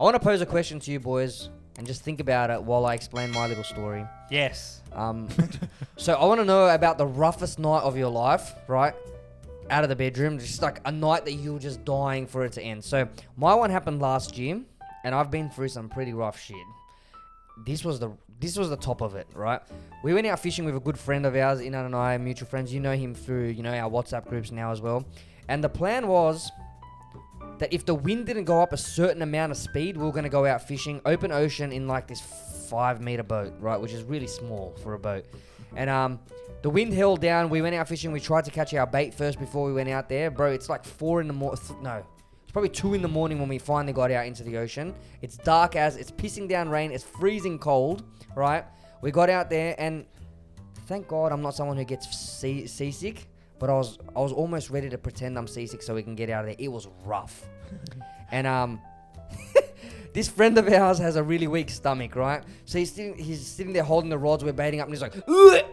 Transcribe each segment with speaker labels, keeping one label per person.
Speaker 1: I want to pose a question to you boys and just think about it while I explain my little story.
Speaker 2: Yes.
Speaker 1: So I want to know about the roughest night of your life, right? Out of the bedroom, just like a night that you were just dying for it to end. So my one happened last year, and I've been through some pretty rough shit. This was the top of it, right? We went out fishing with a good friend of ours, Inan and I, mutual friends. You know him through, our WhatsApp groups now as well. And the plan was that if the wind didn't go up a certain amount of speed, we were going to go out fishing, open ocean in like this 5-meter boat, right? Which is really small for a boat. And the wind held down. We went out fishing. We tried to catch our bait first before we went out there. Bro, it's like 4 in the morning. No, it's probably 2 in the morning when we finally got out into the ocean. It's dark as, it's pissing down rain. It's freezing cold, right? We got out there, and thank God I'm not someone who gets seasick. But I was almost ready to pretend I'm seasick so we can get out of there. It was rough. And this friend of ours has a really weak stomach, right? So he's sitting there holding the rods we're baiting up, and he's like, "Ugh!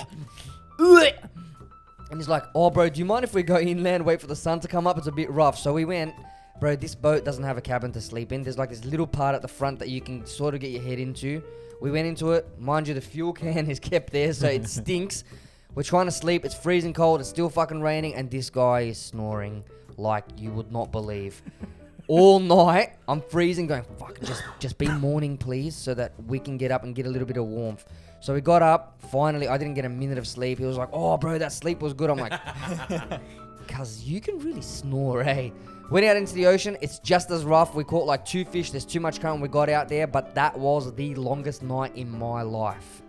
Speaker 1: And he's like, oh, bro, do you mind if we go inland, wait for the sun to come up? It's a bit rough. So we went. Bro, this boat doesn't have a cabin to sleep in. There's like this little part at the front that you can sort of get your head into. We went into it. Mind you, the fuel can is kept there, so it stinks. We're trying to sleep. It's freezing cold. It's still fucking raining. And this guy is snoring like you would not believe. All night, I'm freezing, going, fuck, just be morning, please, so that we can get up and get a little bit of warmth. So we got up. Finally, I didn't get a minute of sleep. He was like, oh, bro, that sleep was good. I'm like, cuz you can really snore, eh? Went out into the ocean. It's just as rough. We caught like 2 fish. There's too much current. We got out there. But that was the longest night in my life.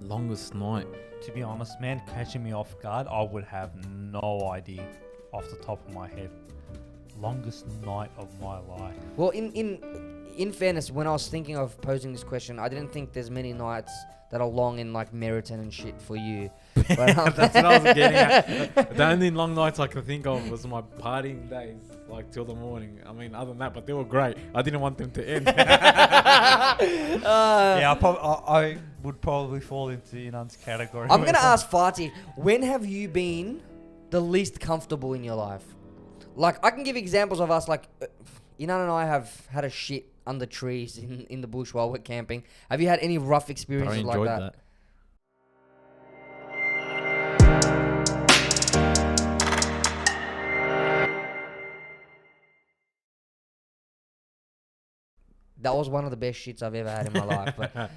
Speaker 3: Longest night.
Speaker 2: To be honest, man, catching me off guard, I would have no idea off the top of my head. Longest night of my life.
Speaker 1: Well, in fairness, when I was thinking of posing this question, I didn't think there's many nights that are long in like Meriton and shit for you. But,
Speaker 3: That's what I was getting at. The only long nights I could think of was my partying days, like till the morning. I mean, other than that, but they were great. I didn't want them to end.
Speaker 2: Yeah, I would probably fall into Inan's category.
Speaker 1: I'm going to ask Fatih, when have you been the least comfortable in your life? Like, I can give examples of us, like, Inan and I have had a shit under trees in the bush while we're camping. Have you had any rough experiences like that? That was one of the best shits I've ever had in my life. But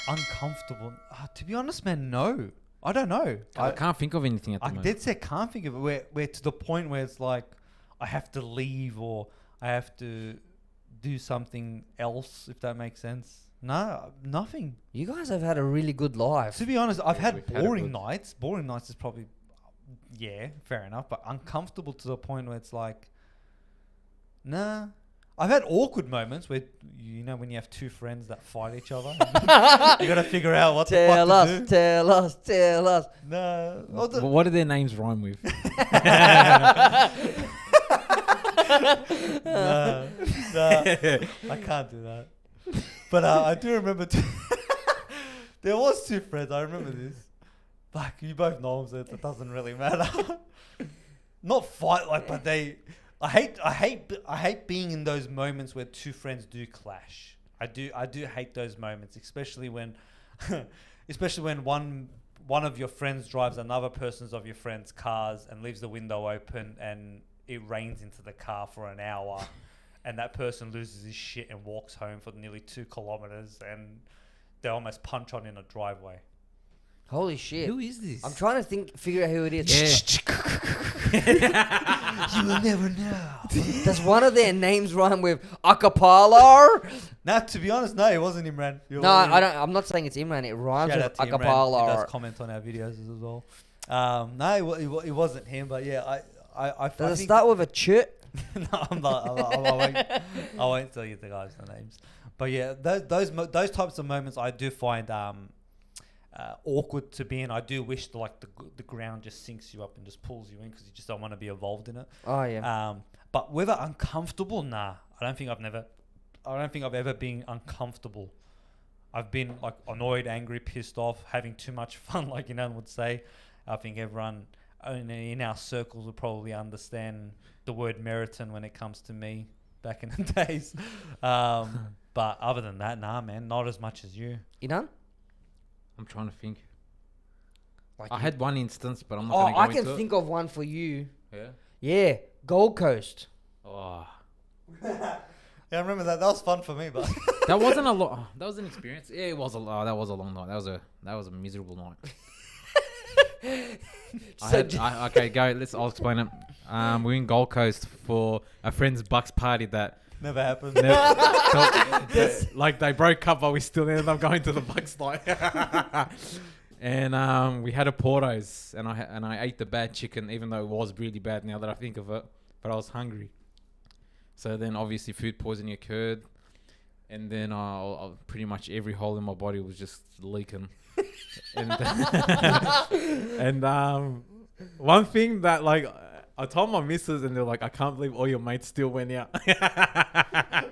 Speaker 2: Uncomfortable. To be honest, man, no. I don't know.
Speaker 3: I can't think of anything at the moment.
Speaker 2: I did say can't think of it. Where to the point where it's like I have to leave or I have to do something else, if that makes sense. No, nothing.
Speaker 1: you guys have had a really good life.
Speaker 2: To be honest, I've had
Speaker 3: we've had
Speaker 2: boring nights. Boring nights is probably, yeah, fair enough. But uncomfortable to the point where it's like, nah. I've had awkward moments where, when you have 2 friends that fight each other. You got to figure out what the fuck to do.
Speaker 1: Tell us.
Speaker 2: No.
Speaker 3: What do their names rhyme with?
Speaker 2: No, I can't do that. But I do remember there was 2 friends. I remember this. Like, you both know them, so it doesn't really matter. Not fight but they. I hate being in those moments where 2 friends do clash. I do hate those moments, especially when one of your friends drives another person's of your friends' cars and leaves the window open and it rains into the car for an hour and that person loses his shit and walks home for nearly 2 kilometers and they almost punch on in a driveway.
Speaker 1: Holy shit.
Speaker 3: Who is this?
Speaker 1: I'm trying to figure out who it is.
Speaker 2: You will never know.
Speaker 1: Does one of their names rhyme with Acapala?
Speaker 2: Nah, to be honest, no, it wasn't Imran.
Speaker 1: No, I'm not saying it's Imran. It rhymes with Acapala.
Speaker 2: He does comment on our videos as well. No, it wasn't him, but yeah, I
Speaker 1: Does it start with a chit?
Speaker 2: No, I'm not. I won't tell you the guys' names. But yeah, those types of moments I do find awkward to be in. I do wish the ground just sinks you up and just pulls you in because you just don't want to be involved in it.
Speaker 1: Oh yeah.
Speaker 2: But whether uncomfortable, nah. I don't think I've ever been uncomfortable. I've been like annoyed, angry, pissed off, having too much fun, like Inan would say. I think everyone in our circles will probably understand the word Meriton when it comes to me. back in the days. But other than that, nah, man, not as much as you.
Speaker 1: You done?
Speaker 3: I'm trying to think.
Speaker 1: Like
Speaker 3: I had one instance, but I'm not
Speaker 1: Oh,
Speaker 3: going to go
Speaker 1: I can
Speaker 3: into
Speaker 1: think of one for you.
Speaker 3: it.
Speaker 1: Yeah, Gold Coast.
Speaker 3: Yeah. Oh.
Speaker 2: Yeah, I remember that. That was fun for me, but
Speaker 3: That wasn't a lot. That was an experience. Yeah, it was a lot. That was a long night. That was a miserable night. Okay, go. I'll explain it. We're in Gold Coast for a friend's Bucks party that
Speaker 2: never happened.
Speaker 3: like they broke up, but we still ended up going to the Bucks night. And we had a Portos, and I ate the bad chicken, even though it was really bad now that I think of it. But I was hungry, so then obviously food poisoning occurred, and then pretty much every hole in my body was just leaking. and one thing that like I told my missus, and they're like, I can't believe all your mates still went out.
Speaker 1: Hey,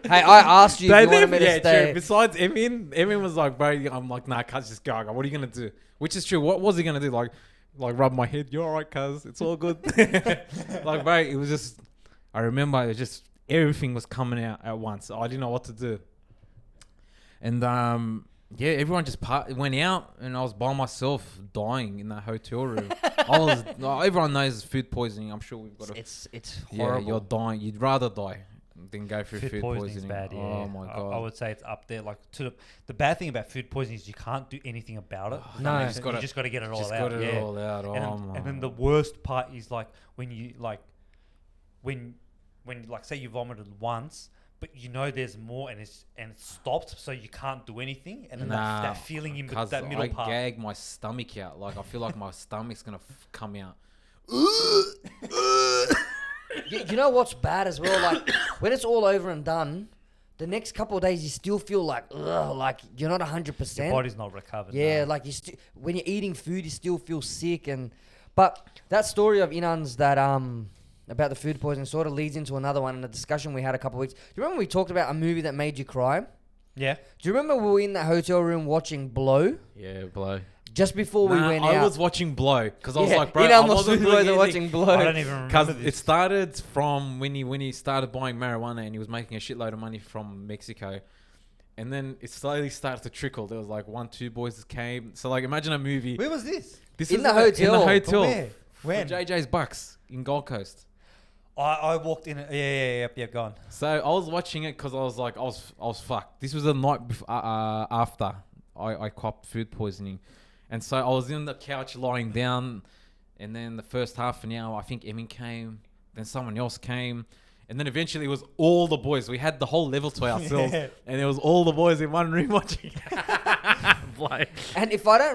Speaker 1: I asked you if you wanted me to stay.
Speaker 3: True. Besides Emin was like, bro, I'm like, nah, cuz just go. I go, what are you gonna do? Which is true. What was he gonna do? Like rub my head. You're alright, cuz it's all good. Like, bro, it was just. I remember it was just everything was coming out at once. I didn't know what to do. And yeah, everyone just went out, and I was by myself dying in that hotel room. Everyone knows it's food poisoning. I'm sure we've got
Speaker 1: It's horrible.
Speaker 3: Yeah, you're dying. You'd rather die than go through food
Speaker 2: poisoning.
Speaker 3: poisoning.
Speaker 2: Bad, yeah.
Speaker 3: Oh my god.
Speaker 2: I would say it's up there. Like the bad thing about food poisoning is you can't do anything about it.
Speaker 1: No.
Speaker 2: You just got to get it all out.
Speaker 3: Got it all out.
Speaker 2: And then the worst part is like when you when say you vomited once, but you know there's more, and it's stopped, so you can't do anything, and then that feeling in that middle part.
Speaker 3: I gag my stomach out. Like I feel like my stomach's gonna come out.
Speaker 1: You know what's bad as well? Like when it's all over and done, the next couple of days you still feel like you're not 100%.
Speaker 2: Your body's not recovered.
Speaker 1: Yeah,
Speaker 2: no.
Speaker 1: like when you're eating food, you still feel sick. But that story of Inan's that about the food poisoning sort of leads into another one in a discussion we had a couple of weeks. Do you remember we talked about a movie that made you cry?
Speaker 2: Yeah.
Speaker 1: Do you remember we were in that hotel room watching Blow?
Speaker 3: Yeah, Blow.
Speaker 1: Just before we went out.
Speaker 3: I was watching Blow because I was like, bro,
Speaker 1: Inan
Speaker 3: I wasn't
Speaker 1: watching Blow.
Speaker 2: I don't even remember
Speaker 3: because
Speaker 2: this.
Speaker 3: it started from when he started buying marijuana, and he was making a shitload of money from Mexico, and then it slowly started to trickle. There was like 1-2 boys that came. So like imagine a movie.
Speaker 2: Where was this?
Speaker 3: This
Speaker 1: In
Speaker 3: is
Speaker 1: the hotel.
Speaker 3: In the hotel.
Speaker 2: Where? When?
Speaker 3: For JJ's Bucks in Gold Coast.
Speaker 2: I walked in. Yeah. Go on.
Speaker 3: So I was watching it because I was like, I was fucked. This was the night after I copped food poisoning, and so I was in the couch lying down, and then the first half an hour, I think Emin came, then someone else came, and then eventually it was all the boys. We had the whole level to ourselves, and it was all the boys in one room watching.
Speaker 1: And if I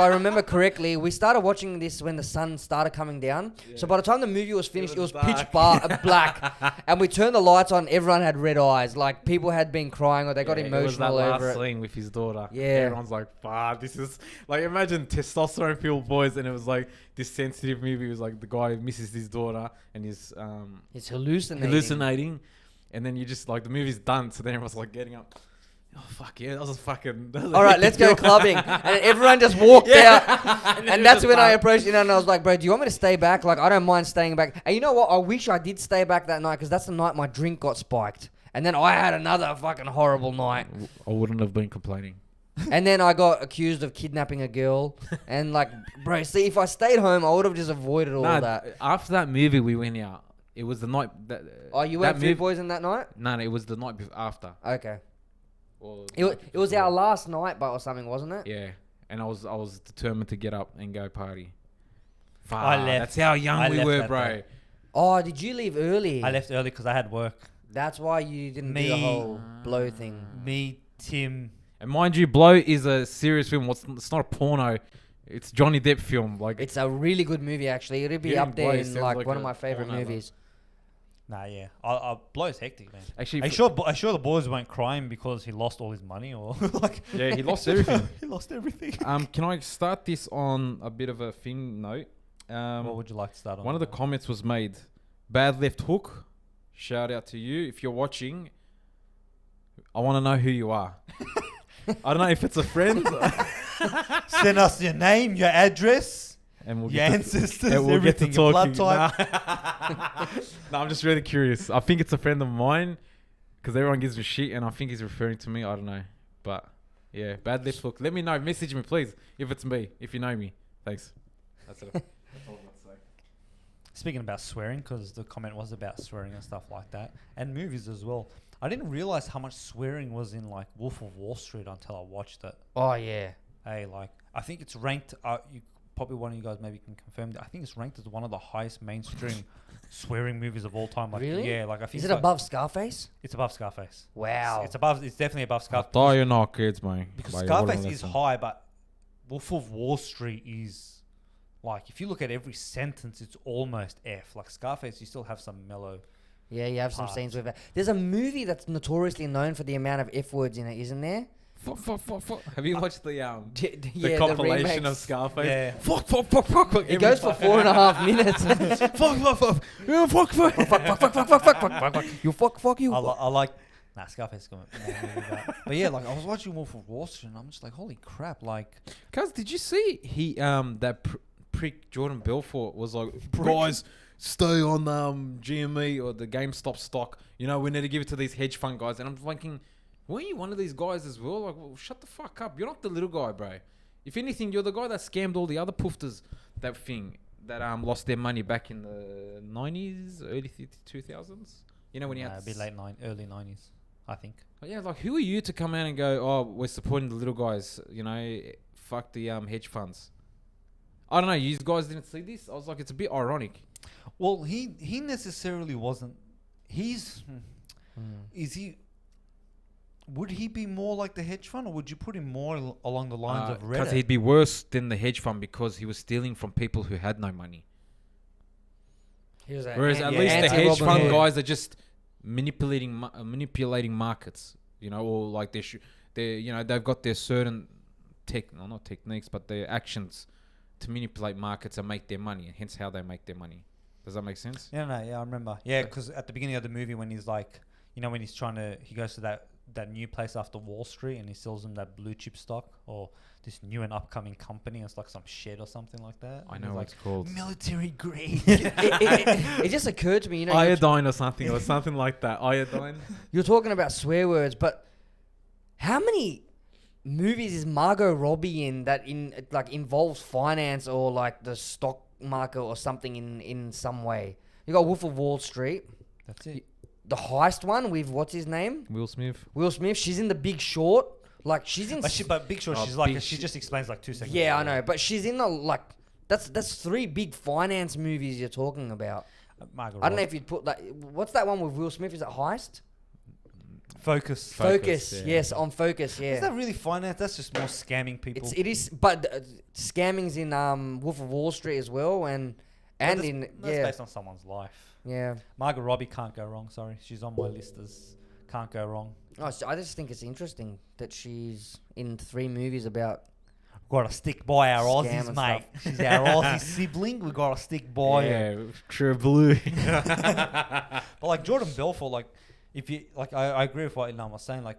Speaker 1: remember correctly, we started watching this when the sun started coming down. Yeah. So by the time the movie was finished, it was pitch black. And we turned the lights on. Everyone had red eyes. Like people had been crying or they got emotional
Speaker 3: it was that
Speaker 1: over
Speaker 3: last
Speaker 1: it.
Speaker 3: scene with his daughter.
Speaker 1: Yeah.
Speaker 3: Everyone's like, "Fuck, this is like imagine testosterone-filled boys," and it was like this sensitive movie. It was like the guy misses his daughter and he's hallucinating, and then you just like the movie's done. So then everyone's like getting up. Oh fuck yeah, that was a fucking. All
Speaker 1: right, let's go clubbing, and everyone just walked out. And that's when I approached and I was like, "Bro, do you want me to stay back? Like, I don't mind staying back." And you know what? I wish I did stay back that night because that's the night my drink got spiked, and then I had another fucking horrible night.
Speaker 3: I wouldn't have been complaining.
Speaker 1: And then I got accused of kidnapping a girl, and like, bro, see, if I stayed home, I would have just avoided all that.
Speaker 3: After that movie, we went out. It was the night that.
Speaker 1: You went food poison that night?
Speaker 3: No, it was the night after.
Speaker 1: Okay. It was our last night, or something, wasn't it?
Speaker 3: Yeah, and I was determined to get up and go party.
Speaker 2: I left.
Speaker 3: That's how young we were, bro.
Speaker 2: Day.
Speaker 1: Oh, did you leave early?
Speaker 2: I left early because I had work.
Speaker 1: That's why you didn't do the whole Blow thing.
Speaker 2: Me, Tim,
Speaker 3: and mind you, Blow is a serious film. It's not a porno. It's Johnny Depp film. Like
Speaker 1: it's a really good movie, actually. It'd be up there in like one of my favorite movies.
Speaker 2: Nah, yeah. Blow's hectic, man.
Speaker 3: Actually,
Speaker 2: are you sure the boys weren't crying because he lost all his money or like?
Speaker 3: Yeah, he lost everything.
Speaker 2: He lost everything.
Speaker 3: Can I start this on a bit of a thing note?
Speaker 2: What would you like to start on?
Speaker 3: One of the comments was made. Bad left hook. Shout out to you if you're watching. I want to know who you are. I don't know if it's a friend.
Speaker 2: Send us your name, your address,
Speaker 3: and we'll
Speaker 2: Your
Speaker 3: get
Speaker 2: ancestors,
Speaker 3: and we'll get to
Speaker 2: everything, your blood
Speaker 3: talking.
Speaker 2: type.
Speaker 3: No, I'm just really curious. I think it's a friend of mine because everyone gives me shit, and I think he's referring to me. I don't know, but yeah, bad lip look. Let me know. Message me, please, if it's me. If you know me, thanks. That's it. That's all I'm gonna say.
Speaker 2: Speaking about swearing, because the comment was about swearing and stuff like that, and movies as well. I didn't realize how much swearing was in like Wolf of Wall Street until I watched it.
Speaker 1: Oh yeah.
Speaker 2: Hey, like I think it's ranked. You probably one of you guys maybe can confirm that. I think it's ranked as one of the highest mainstream swearing movies of all time. Like,
Speaker 1: Really?
Speaker 2: Yeah, like I think
Speaker 1: Is it
Speaker 2: it's like,
Speaker 1: above Scarface?
Speaker 2: It's above Scarface.
Speaker 1: Wow.
Speaker 2: It's above. It's definitely above
Speaker 3: I
Speaker 2: Scarface.
Speaker 3: thought you're not kids, man.
Speaker 2: Because
Speaker 3: Like,
Speaker 2: Scarface
Speaker 3: what
Speaker 2: is
Speaker 3: am I
Speaker 2: high, but Wolf of Wall Street is like if you look at every sentence, it's almost F. Like Scarface, you still have some mellow.
Speaker 1: Yeah, you have some
Speaker 2: Parts.
Speaker 1: scenes with that. There's a movie that's notoriously known for the amount of F words in it, isn't there?
Speaker 3: Fuck. Have you watched the
Speaker 1: Yeah,
Speaker 3: compilation
Speaker 1: remakes.
Speaker 3: of Scarface?
Speaker 2: Yeah.
Speaker 3: Fuck.
Speaker 1: It goes for 4.5 minutes.
Speaker 3: fuck. Yeah, fuck.
Speaker 1: fuck. You fuck you.
Speaker 2: I like. Nah, Scarface is good. But yeah, like I was watching Wolf of Wall Street, and I'm just like, holy crap! Like,
Speaker 3: Cuz, did you see he that prick Jordan Belfort was like, guys, stay on GME or the GameStop stock. You know, we need to give it to these hedge fund guys. And I'm thinking, weren't you one of these guys as well? Like, well, shut the fuck up. You're not the little guy, bro. If anything, you're the guy that scammed all the other poofters that lost their money back in the 90s, early 2000s. You know, when you had
Speaker 2: a bit early 90s, I think.
Speaker 3: But yeah, like, who are you to come out and go, oh, we're supporting the little guys, you know, fuck the hedge funds. I don't know, you guys didn't see this? I was like, it's a bit ironic.
Speaker 2: Well, he necessarily wasn't. Is he? Would he be more like the hedge fund, or would you put him more along the lines of Reddit?
Speaker 3: Because he'd be worse than the hedge fund because he was stealing from people who had no money. Whereas at least the hedge fund guys are just manipulating markets, you know, or like they've got their certain not techniques, but their actions to manipulate markets and make their money, and hence how they make their money. Does that make sense?
Speaker 2: Yeah, I remember. Yeah, because at the beginning of the movie, when he's like, you know, when he goes to that new place after Wall Street, and he sells them that blue chip stock or this new and upcoming company. It's like some shed or something like that.
Speaker 3: I
Speaker 2: And
Speaker 3: know
Speaker 2: he's
Speaker 3: what
Speaker 2: like,
Speaker 3: it's called.
Speaker 2: military grade.
Speaker 1: It just occurred to me, you know,
Speaker 3: Iodine or something, or something like that. Iodine.
Speaker 1: you're talking about swear words, but how many movies is Margot Robbie in that involves finance or like the stock market or something in some way? You got Wolf of Wall Street.
Speaker 2: That's it.
Speaker 1: The heist one with what's his name?
Speaker 3: Will Smith.
Speaker 1: Will Smith. She's in The Big Short. Like she's in.
Speaker 2: But Big Short,
Speaker 3: Oh,
Speaker 2: she's like,
Speaker 3: Big
Speaker 2: she
Speaker 3: Sh-
Speaker 2: just explains like 2 seconds.
Speaker 1: Yeah, I know, but she's in the like. That's 3 big finance movies you're talking about.
Speaker 2: Margot
Speaker 1: I don't know
Speaker 2: Robbie.
Speaker 1: if you'd put that. What's that one with Will Smith? Is it Heist?
Speaker 2: Focus.
Speaker 1: Focus.
Speaker 3: yeah.
Speaker 1: Yes, on Focus. Yeah.
Speaker 2: Is that really finance? That's just more scamming people.
Speaker 1: It is, but scamming's in Wolf of Wall Street as well, and
Speaker 2: That's
Speaker 1: in
Speaker 2: based on someone's life.
Speaker 1: yeah.
Speaker 2: Margot Robbie can't go wrong. Sorry, she's on my list as can't go wrong.
Speaker 1: Oh, so I just think it's interesting that she's in 3 movies about.
Speaker 2: Got to stick by our
Speaker 1: Scam
Speaker 2: Aussies,
Speaker 1: and
Speaker 2: mate. She's our Aussie sibling. We got to stick by her.
Speaker 3: Yeah, True Blue.
Speaker 2: But like Jordan Belfort, like if you like, I agree with what Ilham was saying. Like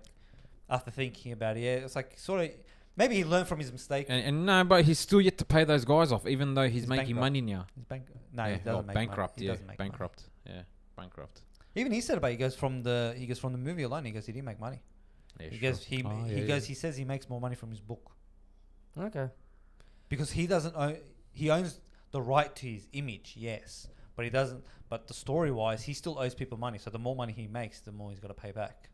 Speaker 2: after thinking about it, yeah, it's like sort of maybe he learned from his mistake.
Speaker 3: and no, but he's still yet to pay those guys off, even though he's making
Speaker 2: bankrupt.
Speaker 3: money now.
Speaker 2: He's no,
Speaker 3: Yeah,
Speaker 2: he doesn't make
Speaker 3: bankrupt.
Speaker 2: money. He
Speaker 3: Yeah,
Speaker 2: doesn't make money.
Speaker 3: bankrupt. Yeah, bankrupt.
Speaker 2: Even he said about it, he goes from the movie alone. He goes, he didn't make money.
Speaker 3: Yeah,
Speaker 2: He
Speaker 3: sure.
Speaker 2: goes he says he makes more money from his book
Speaker 1: Okay.
Speaker 2: because he doesn't own. He owns the right to his image, yes, but he doesn't. But the story wise, he still owes people money. So the more money he makes, the more he's got to pay back.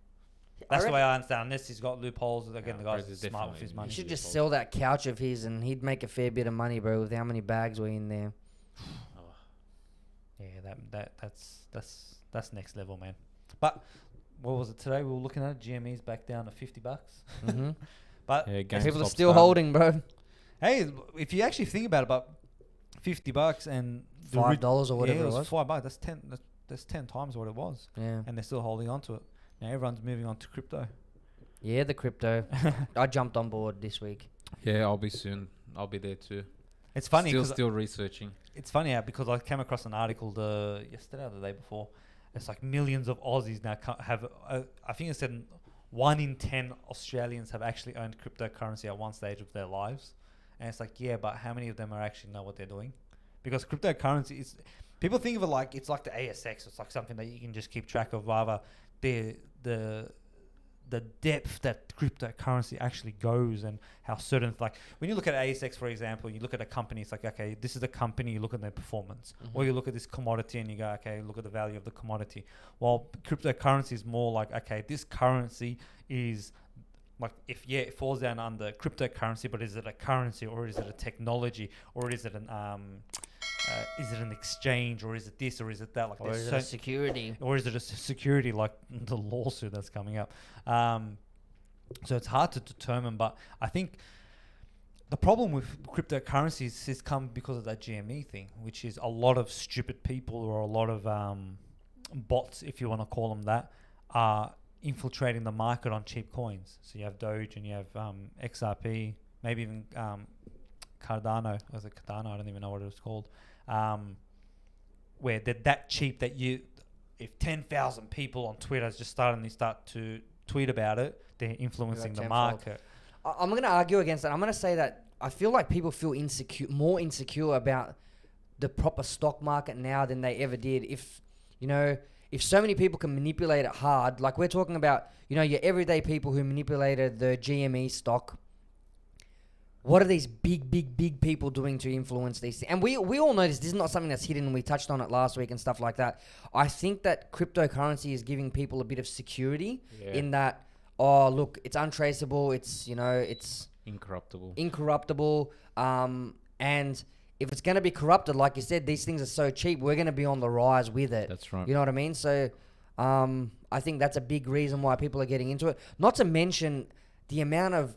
Speaker 2: That's the way I understand. Unless he's got loopholes. Again, the guy's
Speaker 3: Brad is
Speaker 2: smart with his
Speaker 3: definitely-
Speaker 2: money.
Speaker 1: You should just sell that couch of his, and he'd make a fair bit of money, bro. With how many bags were in there.
Speaker 2: Yeah, that's next level, man. But what was it today? We were looking at it. GME's back down to $50.
Speaker 1: Mm-hmm.
Speaker 2: But
Speaker 3: Yeah,
Speaker 1: People are
Speaker 3: GameStop's
Speaker 1: still
Speaker 3: done.
Speaker 1: holding, bro.
Speaker 2: hey, if you actually think about it, about $50 and the
Speaker 1: $5 or whatever
Speaker 2: yeah,
Speaker 1: it was.
Speaker 2: $5. That's 10. That's 10 times what it was,
Speaker 1: Yeah.
Speaker 2: and they're still holding on to it. Now everyone's moving on to crypto.
Speaker 1: Yeah, the crypto. I jumped on board this week.
Speaker 3: Yeah, I'll be soon. I'll be there too.
Speaker 2: It's funny
Speaker 3: Still researching.
Speaker 2: it's funny how because I came across an article yesterday or the day before. It's like millions of Aussies now have. I think it said 1 in 10 Australians have actually owned cryptocurrency at one stage of their lives, And it's like, yeah, but how many of them are actually know what they're doing? Because cryptocurrency is, people think of it like it's like the ASX. It's like something that you can just keep track of. Rather, the depth that cryptocurrency actually goes, and how certain, like when you look at ASX, for example, you look at a company, it's like, okay, this is a company, you look at their performance. Or you look at this commodity and you go, okay, look at the value of the commodity. While cryptocurrency is more like, okay, this currency is like, if it falls down under cryptocurrency, but is it a currency, or is it a technology, or is it an exchange, or is it this, or is it that? Like,
Speaker 1: Or is it a security?
Speaker 2: or is it a security, like the lawsuit that's coming up? So it's hard to determine, but I think the problem with cryptocurrencies has come because of that GME thing, which is a lot of stupid people, or a lot of bots, if you want to call them that, are infiltrating the market on cheap coins. So you have Doge and you have XRP, maybe even Cardano. Was it Cardano? I don't even know what it was called. Where they're that cheap that if 10,000 people on Twitter just start to tweet about it, they're influencing the market.
Speaker 1: I'm going to argue against that. I'm going to say that I feel like people feel more insecure about the proper stock market now than they ever did. If so many people can manipulate it hard, like we're talking about, your everyday people who manipulated the GME stock. What are these big people doing to influence these things? And we all know this is not something that's hidden, and we touched on it last week and stuff like that. I think that cryptocurrency is giving people a bit of security in that, oh, look, it's untraceable, it's incorruptible. And if it's going to be corrupted, like you said, these things are so cheap, we're going to be on the rise with it.
Speaker 3: That's right.
Speaker 1: You know what I mean? So I think that's a big reason why people are getting into it. Not to mention the amount of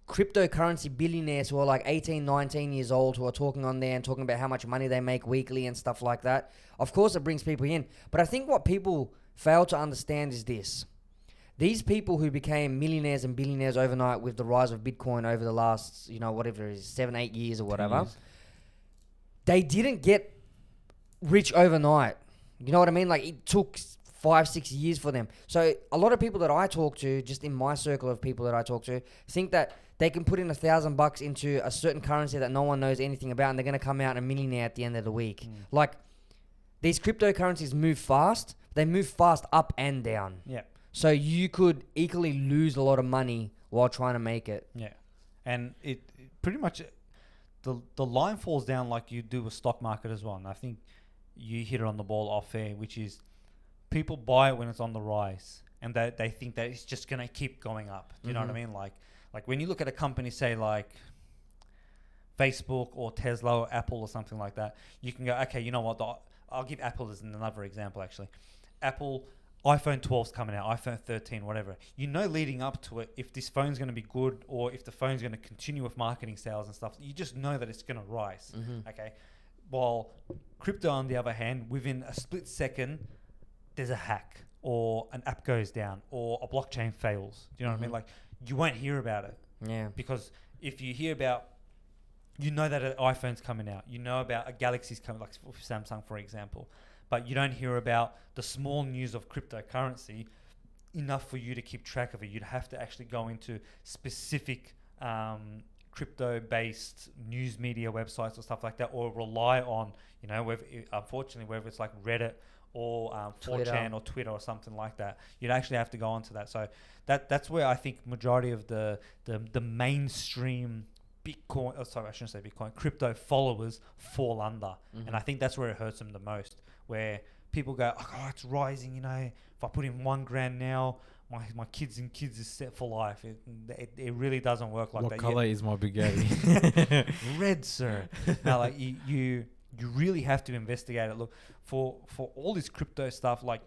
Speaker 1: cryptocurrency billionaires who are like 18, 19 years old, who are talking on there and talking about how much money they make weekly and stuff like that. Of course, it brings people in. But I think what people fail to understand is this. These people who became millionaires and billionaires overnight with the rise of Bitcoin over the last, whatever it is, 7, 8 years or whatever, they didn't get rich overnight. You know what I mean? Like, it took 5, 6 years for them. So a lot of people that I talk to, just in my circle of people that I talk to, think that they can put in $1,000 into a certain currency that no one knows anything about, and they're going to come out a millionaire at the end of the week. Like, these cryptocurrencies move fast. They move fast up and down.
Speaker 2: Yeah.
Speaker 1: So you could equally lose a lot of money while trying to make it.
Speaker 2: Yeah. And it pretty much, the line falls down like you do with stock market as well. And I think you hit it on the ball off air, which is people buy it when it's on the rise, and they think that it's just going to keep going up. Do you know what I mean? Like when you look at a company, say like Facebook or Tesla or Apple or something like that, you can go, okay, you know what? I'll give Apple as another example, actually. Apple, iPhone 12's coming out, iPhone 13, whatever. Leading up to it, if this phone's going to be good, or if the phone's going to continue with marketing sales and stuff, you just know that it's going to rise. Okay. While crypto, on the other hand, within a split second, there's a hack, or an app goes down, or a blockchain fails. Do you know what I mean? Like, you won't hear about it.
Speaker 1: Yeah.
Speaker 2: Because if you hear about, that an iPhone's coming out, about a Galaxy's coming, like Samsung, for example, but you don't hear about the small news of cryptocurrency enough for you to keep track of it. You'd have to actually go into specific crypto-based news media websites or stuff like that, or rely on, unfortunately, whether it's like Reddit or 4chan or Twitter or something like that, you'd actually have to go onto that. So that's where I think majority of the mainstream Bitcoin, I shouldn't say Bitcoin, crypto followers fall under. And I think that's where it hurts them the most, where people go, oh, it's rising, if I put in $1,000 now, my kids is set for life. It really doesn't work like that.
Speaker 3: What color is my Bugatti?
Speaker 2: Red, sir. Now, like, you really have to investigate it. Look, for all this crypto stuff, like,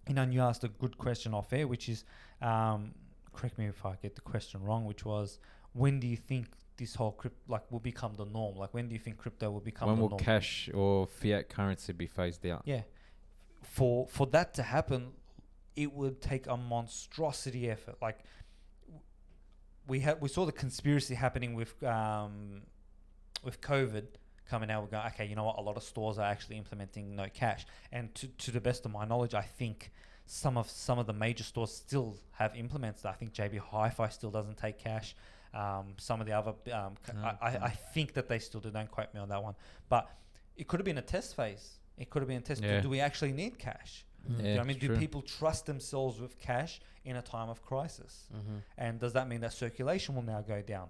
Speaker 2: and you asked a good question off air, which is, correct me if I get the question wrong, which was, when do you think this whole will become the norm? Like, when do you think crypto will become the norm?
Speaker 3: When will cash or fiat currency be phased out?
Speaker 2: Yeah. For that to happen, it would take a monstrosity effort. Like, we saw the conspiracy happening with COVID coming out. We're going, okay, you know what? A lot of stores are actually implementing no cash. And to the best of my knowledge, I think some of the major stores still have implements that. I think JB Hi-Fi still doesn't take cash. some of the other. I think that they still do. Don't quote me on that one. But it could have been a test phase. It could have been a test.
Speaker 3: Yeah.
Speaker 2: Do we actually need cash?
Speaker 3: Yeah,
Speaker 2: Do you know what I mean?
Speaker 3: it's
Speaker 2: Do
Speaker 3: true.
Speaker 2: people trust themselves with cash in a time of crisis?
Speaker 1: Mm-hmm.
Speaker 2: And does that mean that circulation will now go down?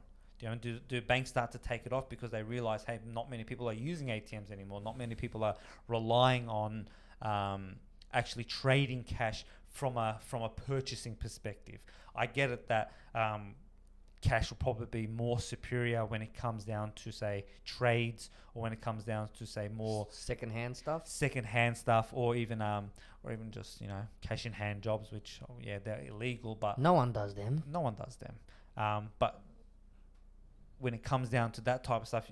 Speaker 2: Do banks start to take it off because they realize, hey, not many people are using ATMs anymore. Not many people are relying on actually trading cash from a purchasing perspective. I get it that cash will probably be more superior when it comes down to, say, trades, or when it comes down to, say, more
Speaker 1: Second-hand stuff.
Speaker 2: or even just, cash in hand jobs, which they're illegal, but
Speaker 1: No one does them.
Speaker 2: no one does them. But when it comes down to that type of stuff,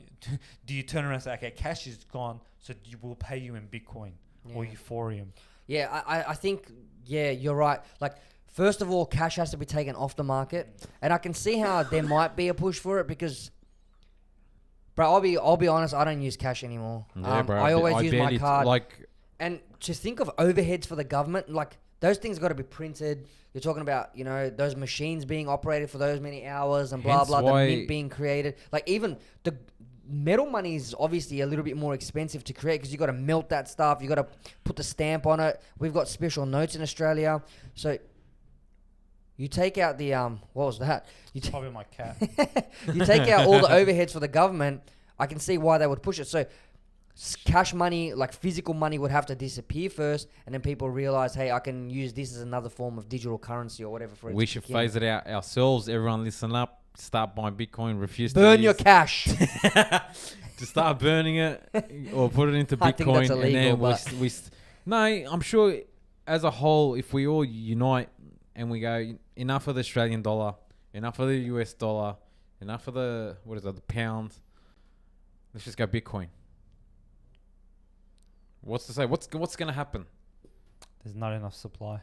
Speaker 2: do you turn around and say, okay, cash is gone, so we'll pay you in Bitcoin or Euphorium?
Speaker 1: Yeah, I think, you're right. Like, first of all, cash has to be taken off the market. And I can see how there might be a push for it because, bro, I'll be honest, I don't use cash anymore.
Speaker 3: Yeah, bro,
Speaker 1: I always use my
Speaker 3: barely
Speaker 1: card. And to think of overheads for the government, like, those things got to be printed. You're talking about, those machines being operated for those many hours and blah,
Speaker 3: Hence
Speaker 1: blah, the
Speaker 3: why-
Speaker 1: mint being created. Like, even the metal money is obviously a little bit more expensive to create because you got to melt that stuff. You got to put the stamp on it. We've got special notes in Australia. So you take out the, what was that?
Speaker 2: Probably my cat.
Speaker 1: You take out all the overheads for the government. I can see why they would push it. So cash money, like physical money, would have to disappear first, and then people realize, hey, I can use this as another form of digital currency or whatever. For it
Speaker 3: We
Speaker 1: to
Speaker 3: should
Speaker 1: kick in.
Speaker 3: phase it out ourselves. Everyone listen up. Start buying Bitcoin. Refuse
Speaker 1: Burn
Speaker 3: to
Speaker 1: your
Speaker 3: use-
Speaker 1: cash.
Speaker 3: to start burning it or put it into
Speaker 1: I think
Speaker 3: Bitcoin.
Speaker 1: that's illegal,
Speaker 3: and then I'm sure as a whole, if we all unite and we go, enough of the Australian dollar, enough of the US dollar, enough of the, the pound, let's just go Bitcoin. What's to say? What's going to happen?
Speaker 2: There's not enough supply.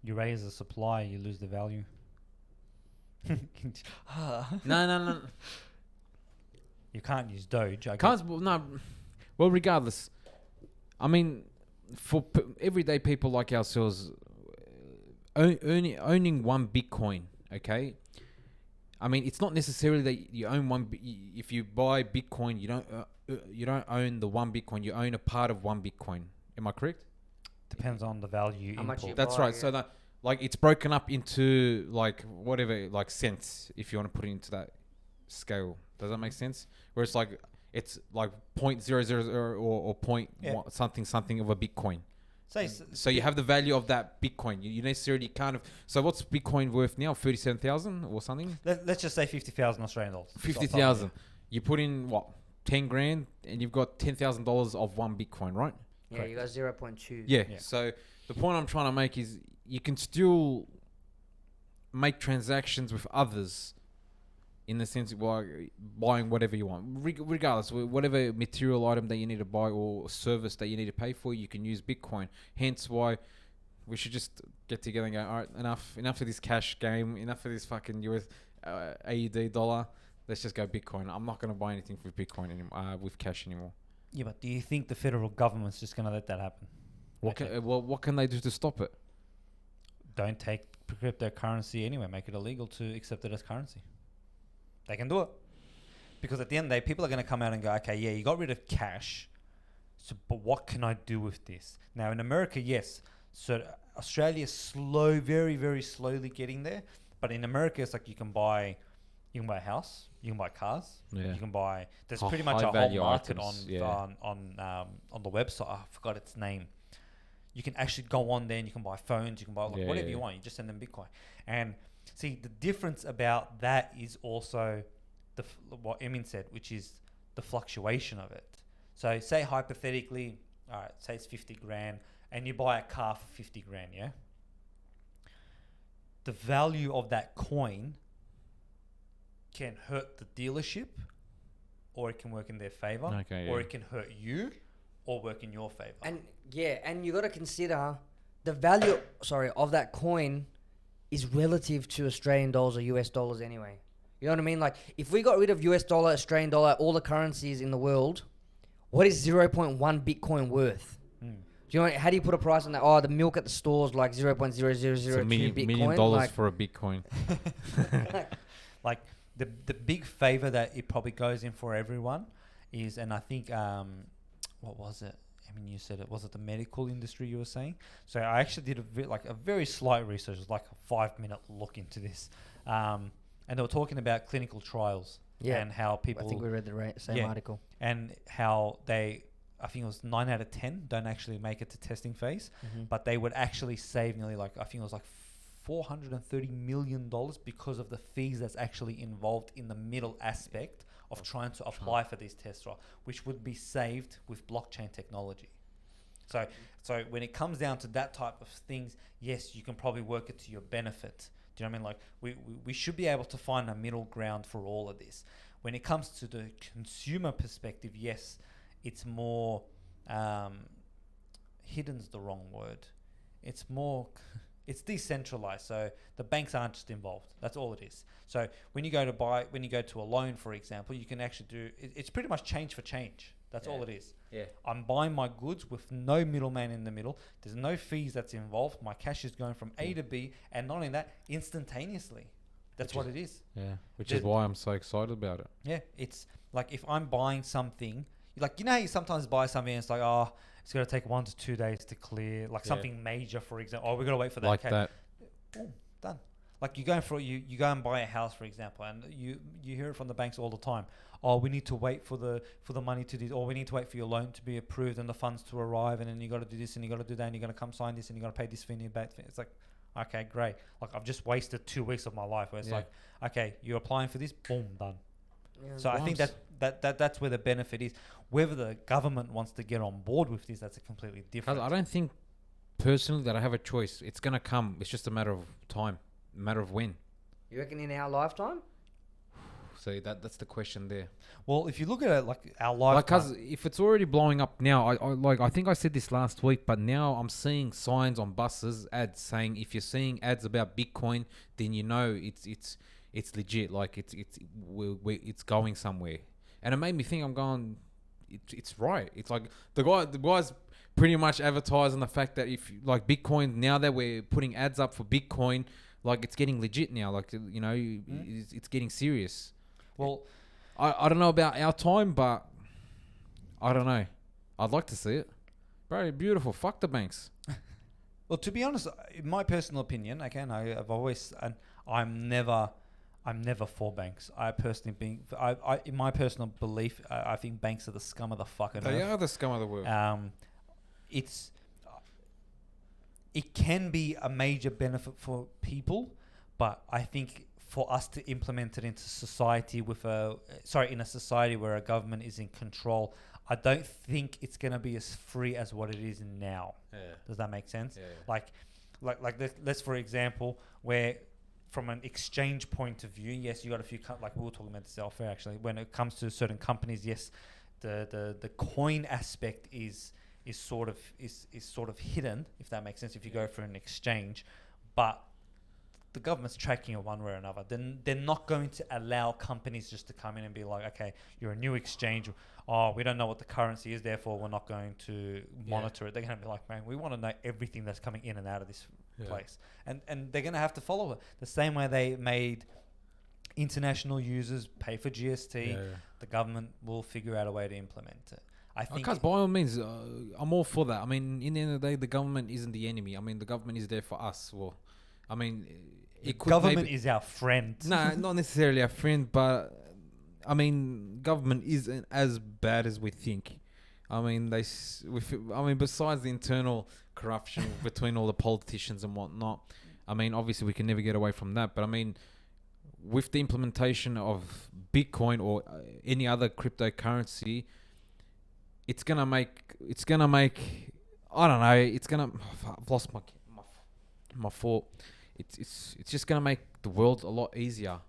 Speaker 2: You raise the supply, you lose the value.
Speaker 3: No.
Speaker 2: You can't use Doge.
Speaker 3: Well, regardless, I mean, for everyday people like ourselves, owning one Bitcoin, okay? I mean, it's not necessarily that you own one. If you buy Bitcoin, you don't own the one Bitcoin. You own a part of one Bitcoin. Am I correct?
Speaker 2: Depends on the value
Speaker 1: How much
Speaker 2: import.
Speaker 1: you
Speaker 3: That's
Speaker 1: buy,
Speaker 3: right. So that it's broken up into whatever cents, if you want to put it into that scale. Does that make sense? Where it's like 0.000 or point something of a Bitcoin. So you have the value of that Bitcoin. You necessarily kind of. So what's Bitcoin worth now? 37,000 or something.
Speaker 2: Let's just say 50,000 Australian dollars.
Speaker 3: 50,000. You put in 10 grand, and you've got $10,000 of one Bitcoin, right?
Speaker 1: Yeah, you got 0.2.
Speaker 3: Yeah. So the point I'm trying to make is you can still make transactions with others in the sense of buying whatever you want. Regardless, whatever material item that you need to buy or service that you need to pay for, you can use Bitcoin. Hence why we should just get together and go, all right, enough of this cash game, enough of this fucking US AUD dollar. Let's just go Bitcoin. I'm not going to buy anything with Bitcoin anymore, with cash anymore.
Speaker 2: Yeah, but do you think the federal government's just going to let that happen?
Speaker 3: What can they do to stop it?
Speaker 2: Don't take cryptocurrency anyway. Make it illegal to accept it as currency. They can do it. Because at the end of the day, people are going to come out and go, okay, yeah, you got rid of cash, but what can I do with this? Now, in America, yes. So Australia's very, very slowly getting there. But in America, it's like you can buy a house, you can buy cars,
Speaker 3: Yeah.
Speaker 2: you can buy. There's
Speaker 3: High
Speaker 2: pretty much a whole
Speaker 3: value
Speaker 2: market
Speaker 3: items, yeah.
Speaker 2: on the website. I forgot its name. You can actually go on there and you can buy phones, you can buy whatever you want. You just send them Bitcoin. And see, the difference about that is also what Emin said, which is the fluctuation of it. So say hypothetically, all right, say it's 50 grand and you buy a car for 50 grand, yeah? The value of that coin can hurt the dealership, or it can work in their favor, or it can hurt you, or work in your favor.
Speaker 1: And you got to consider the value, of that coin is relative to Australian dollars or US dollars anyway. You know what I mean? Like, if we got rid of US dollar, Australian dollar, all the currencies in the world, what is 0.1 Bitcoin worth? Do you know how do you put a price on that? Oh, the milk at the stores like
Speaker 3: It's a
Speaker 1: 0.0002
Speaker 3: million,
Speaker 1: Bitcoin.
Speaker 3: $1 million
Speaker 1: like,
Speaker 3: for a Bitcoin.
Speaker 2: Like the big favor that it probably goes in for everyone is, and I think what was it? I mean, you said it was it the medical industry you were saying. So I actually did a very slight research, it was like a 5-minute look into this, and they were talking about clinical trials and how people.
Speaker 1: I think we read the same article.
Speaker 2: And how they, I think it was 9 out of 10 don't actually make it to testing phase, but they would actually save nearly I think it was like $430 million because of the fees that's actually involved in the middle aspect of trying to apply for these tests, right, which would be saved with blockchain technology. So when it comes down to that type of things, yes, you can probably work it to your benefit. Do you know what I mean? Like we should be able to find a middle ground for all of this. When it comes to the consumer perspective, yes, it's more hidden's the wrong word. It's more it's decentralized. So the banks aren't just involved. That's all it is. So when you go to a loan, for example, you can actually do it's pretty much change for change. That's all it is.
Speaker 1: Yeah.
Speaker 2: I'm buying my goods with no middleman in the middle. There's no fees that's involved. My cash is going from A to B, and not only that, instantaneously. That's what it is.
Speaker 3: Yeah, which is why I'm so excited about it.
Speaker 2: Yeah, it's like if I'm buying something, like you know how you sometimes buy something and it's like, oh, it's going to take 1 to 2 days to clear, like something major, for example. Oh, we're going to wait for that.
Speaker 3: Like that.
Speaker 2: Boom, done. Like you go and buy a house, for example, and you hear it from the banks all the time. Oh, we need to wait for the money to do, or we need to wait for your loan to be approved and the funds to arrive, and then you got to do this and you got to do that, and you got to come sign this and you got to pay this fee and that fee. It's like, okay, great. Like I've just wasted 2 weeks of my life. Where it's like, okay, you're applying for this, boom, done. Yeah. So I think that's where the benefit is. Whether the government wants to get on board with this, that's a completely different.
Speaker 3: I don't think personally that I have a choice. It's gonna come. It's just a matter of time, a matter of when.
Speaker 1: You reckon in our lifetime?
Speaker 3: So that's the question there.
Speaker 2: Well, if you look at it like our lifetime,
Speaker 3: like, cause if it's already blowing up now, I think I said this last week, but now I'm seeing signs on buses, ads saying if you're seeing ads about Bitcoin, then you know it's legit. Like it's going somewhere, and it made me think. I'm going. It's right. It's like the guys pretty much advertising the fact that if like Bitcoin, now that we're putting ads up for Bitcoin, like it's getting legit now. Like it's getting serious.
Speaker 2: Well,
Speaker 3: I don't know about our time, but I don't know. I'd like to see it. Bro, beautiful. Fuck the banks.
Speaker 2: Well, to be honest, in my personal opinion, again, I'm never for banks. I personally in my personal belief, I think banks are the scum of the fucking earth.
Speaker 3: They are the scum of the world.
Speaker 2: It can be a major benefit for people, but I think for us to implement it into society in a society where a government is in control, I don't think it's going to be as free as what it is now. Yeah. Does that make sense? Yeah. Like let's for example, where from an exchange point of view, yes, you got a few like we were talking about this elsewhere actually. When it comes to certain companies, yes, the coin aspect is sort of hidden, if that makes sense. If you go for an exchange, but the government's tracking it one way or another. Then they're not going to allow companies just to come in and be like, okay, you're a new exchange. Oh, we don't know what the currency is, therefore we're not going to monitor it. They're going to be like, man, we want to know everything that's coming in and out of this place. And they're going to have to follow it. The same way they made international users pay for GST, the government will figure out a way to implement it. I think
Speaker 3: because by all means, I'm all for that. I mean, in the end of the day, the government isn't the enemy. I mean, the government is there for us. Well, I mean,
Speaker 2: government is our friend.
Speaker 3: No, not necessarily our friend, but I mean, government isn't as bad as we think. I mean, besides the internal corruption between all the politicians and whatnot, I mean, obviously we can never get away from that. But I mean, with the implementation of Bitcoin or any other cryptocurrency, it's gonna make. I don't know. I've lost my thought. It's just gonna make the world a lot easier.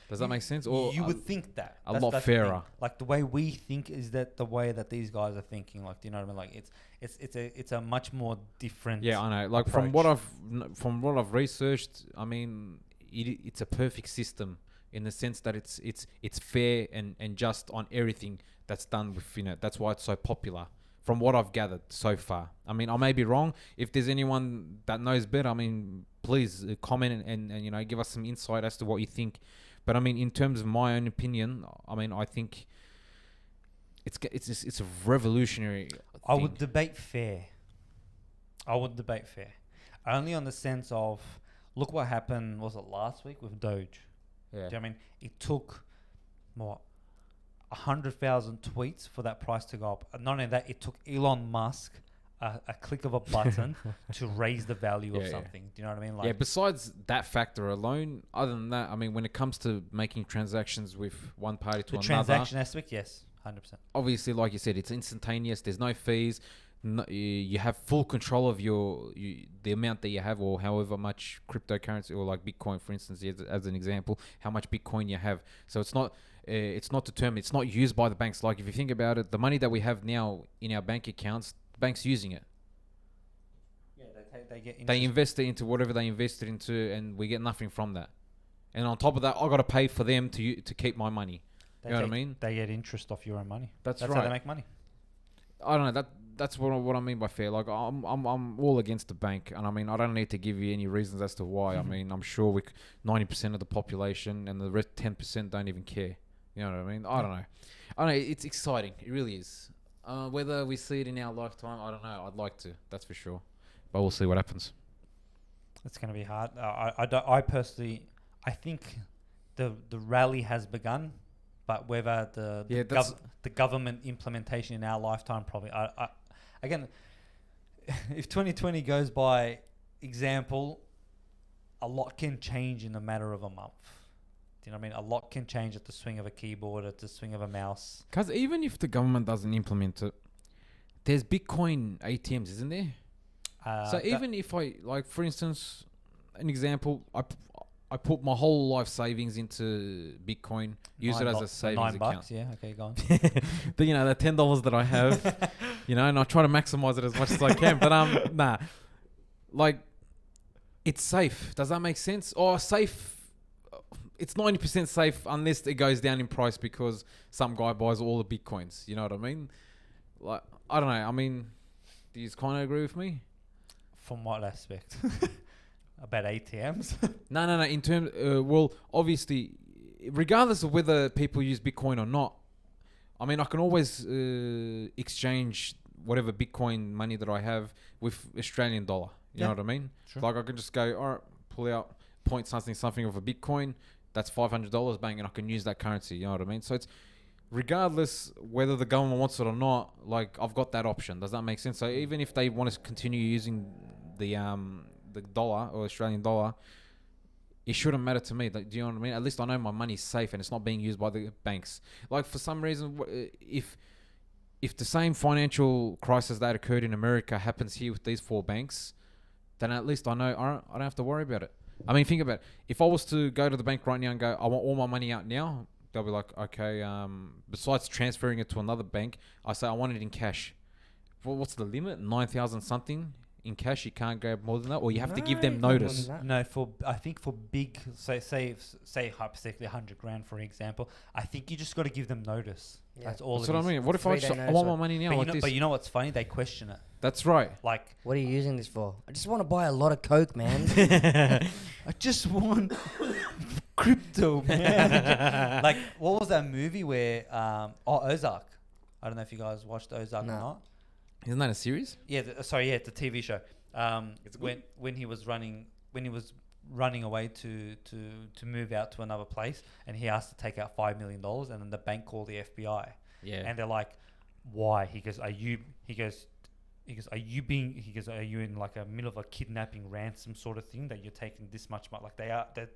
Speaker 3: Does that make sense? Or
Speaker 2: you would think that
Speaker 3: a lot fairer.
Speaker 2: Like the way we think is that the way that these guys are thinking. Like, do you know what I mean? Like it's a much more different.
Speaker 3: Yeah, I know. Like
Speaker 2: approach.
Speaker 3: from what I've researched, I mean, it's a perfect system in the sense that it's fair and just on everything that's done with That's why it's so popular from what I've gathered so far. I mean, I may be wrong. If there's anyone that knows better, I mean, please comment and give us some insight as to what you think. But I mean, in terms of my own opinion, I mean, I think it's a revolutionary
Speaker 2: I
Speaker 3: thing.
Speaker 2: would debate fair. Only on the sense of, look what happened, was it last week with Doge?
Speaker 3: Yeah.
Speaker 2: Do you know what I mean? It took, 100,000 tweets for that price to go up. Not only that, it took Elon Musk a click of a button to raise the value of something. Do you know what I mean?
Speaker 3: Besides that factor alone, other than that, I mean, when it comes to making transactions with one party to
Speaker 2: the
Speaker 3: another,
Speaker 2: transaction aspect, yes, 100%.
Speaker 3: obviously, like you said, it's instantaneous. There's no fees. You have full control of the amount that you have, or however much cryptocurrency, or like Bitcoin, for instance, as an example, how much Bitcoin you have. So it's not determined. It's not used by the banks. Like if you think about it, the money that we have now in our bank accounts, the bank's using it.
Speaker 2: Yeah, they get
Speaker 3: They invest it into whatever they invested into, and we get nothing from that. And on top of that, I got to pay for them to keep my money. You know what I mean?
Speaker 2: They get interest off your own money.
Speaker 3: That's
Speaker 2: how
Speaker 3: right.
Speaker 2: they make money.
Speaker 3: I don't know. That's what I mean by fair. Like I'm all against the bank, and I mean I don't need to give you any reasons as to why. I mean I'm sure 90% of the population and the rest 10% don't even care. You know what I mean? I don't know. It's exciting. It really is. Whether we see it in our lifetime, I don't know. I'd like to. That's for sure. But we'll see what happens.
Speaker 2: It's going to be hard. I personally, I think the rally has begun, but whether the government implementation in our lifetime, probably. Again, if 2020 goes by example, a lot can change in a matter of a month. Do you know what I mean? A lot can change at the swing of a keyboard, at the swing of a mouse.
Speaker 3: Because even if the government doesn't implement it, there's Bitcoin ATMs, isn't there? So even if I, like, for instance, an example, I put my whole life savings into Bitcoin, use it as a savings account.
Speaker 2: $9, yeah, okay, go on.
Speaker 3: But the $10 that I have, and I try to maximize it as much as I can. But nah, like, it's safe. Does that make sense? Or safe? It's 90% safe unless it goes down in price because some guy buys all the Bitcoins. You know what I mean? Like, I don't know. I mean, do you kind of agree with me?
Speaker 2: From what aspect? About ATMs?
Speaker 3: No. In terms, well, obviously, regardless of whether people use Bitcoin or not, I mean, I can always exchange whatever Bitcoin money that I have with Australian dollar. You know what I mean?
Speaker 2: Sure.
Speaker 3: Like I can just go, all right, pull out point something of a Bitcoin. That's $500, bang, and I can use that currency. You know what I mean? So it's regardless whether the government wants it or not. Like I've got that option. Does that make sense? So even if they want to continue using the dollar or Australian dollar, it shouldn't matter to me. Like, do you know what I mean? At least I know my money's safe and it's not being used by the banks. Like for some reason, if the same financial crisis that occurred in America happens here with these 4 banks, then at least I know I don't have to worry about it. I mean, think about it. If I was to go to the bank right now and go, I want all my money out now, they'll be like, okay, besides transferring it to another bank, I say I want it in cash. Well, what's the limit? 9,000 something in cash. You can't go more than that, or you have to give them notice.
Speaker 2: No, I think for big, say hypothetically 100 grand for example, I think you just got to give them notice.
Speaker 1: Yeah.
Speaker 2: That's all.
Speaker 3: That's what I mean. What if I want my money now?
Speaker 2: But you know what's funny? They question it.
Speaker 3: That's right.
Speaker 2: Like,
Speaker 1: what are you using this for? I just want to buy a lot of Coke, man.
Speaker 2: I just want crypto, man. Like, what was that movie where Ozark? I don't know if you guys watched Ozark or not.
Speaker 3: Isn't that a series?
Speaker 2: Yeah, the TV show. When he was running away to move out to another place, and he asked to take out $5 million, and then the bank called the FBI.
Speaker 3: Yeah.
Speaker 2: And they're like, "Why?" He goes, "Are you in like a middle of a kidnapping ransom sort of thing that you're taking this much money?" Like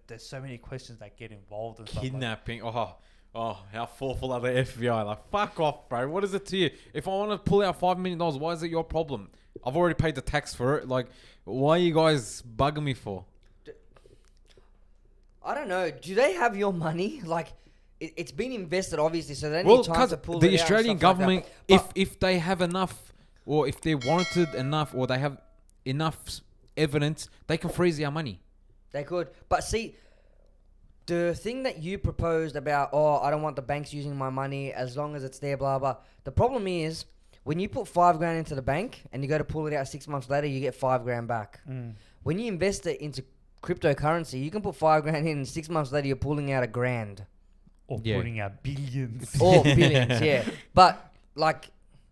Speaker 2: there's so many questions that get involved and stuff.
Speaker 3: Kidnapping. Oh, how thoughtful are the FBI? Like, fuck off, bro. What is it to you? If I want to pull out $5 million, why is it your problem? I've already paid the tax for it. Like, why are you guys bugging me for?
Speaker 1: I don't know. Do they have your money? Like, it's been invested, obviously, so they need
Speaker 3: Well,
Speaker 1: time to pull
Speaker 3: the
Speaker 1: it out
Speaker 3: Australian
Speaker 1: and stuff
Speaker 3: government,
Speaker 1: like that.
Speaker 3: if they have enough, or if they're warranted enough, or they have enough evidence, they can freeze our money.
Speaker 1: They could. But see, the thing that you proposed about, I don't want the banks using my money as long as it's there, blah, blah. The problem is, when you put $5,000 into the bank and you go to pull it out 6 months later, you get $5,000 back. When you invest it into cryptocurrency, you can put $5,000 in and 6 months later you're pulling out $1,000
Speaker 2: Or putting out billions.
Speaker 1: or billions. Yeah, but like,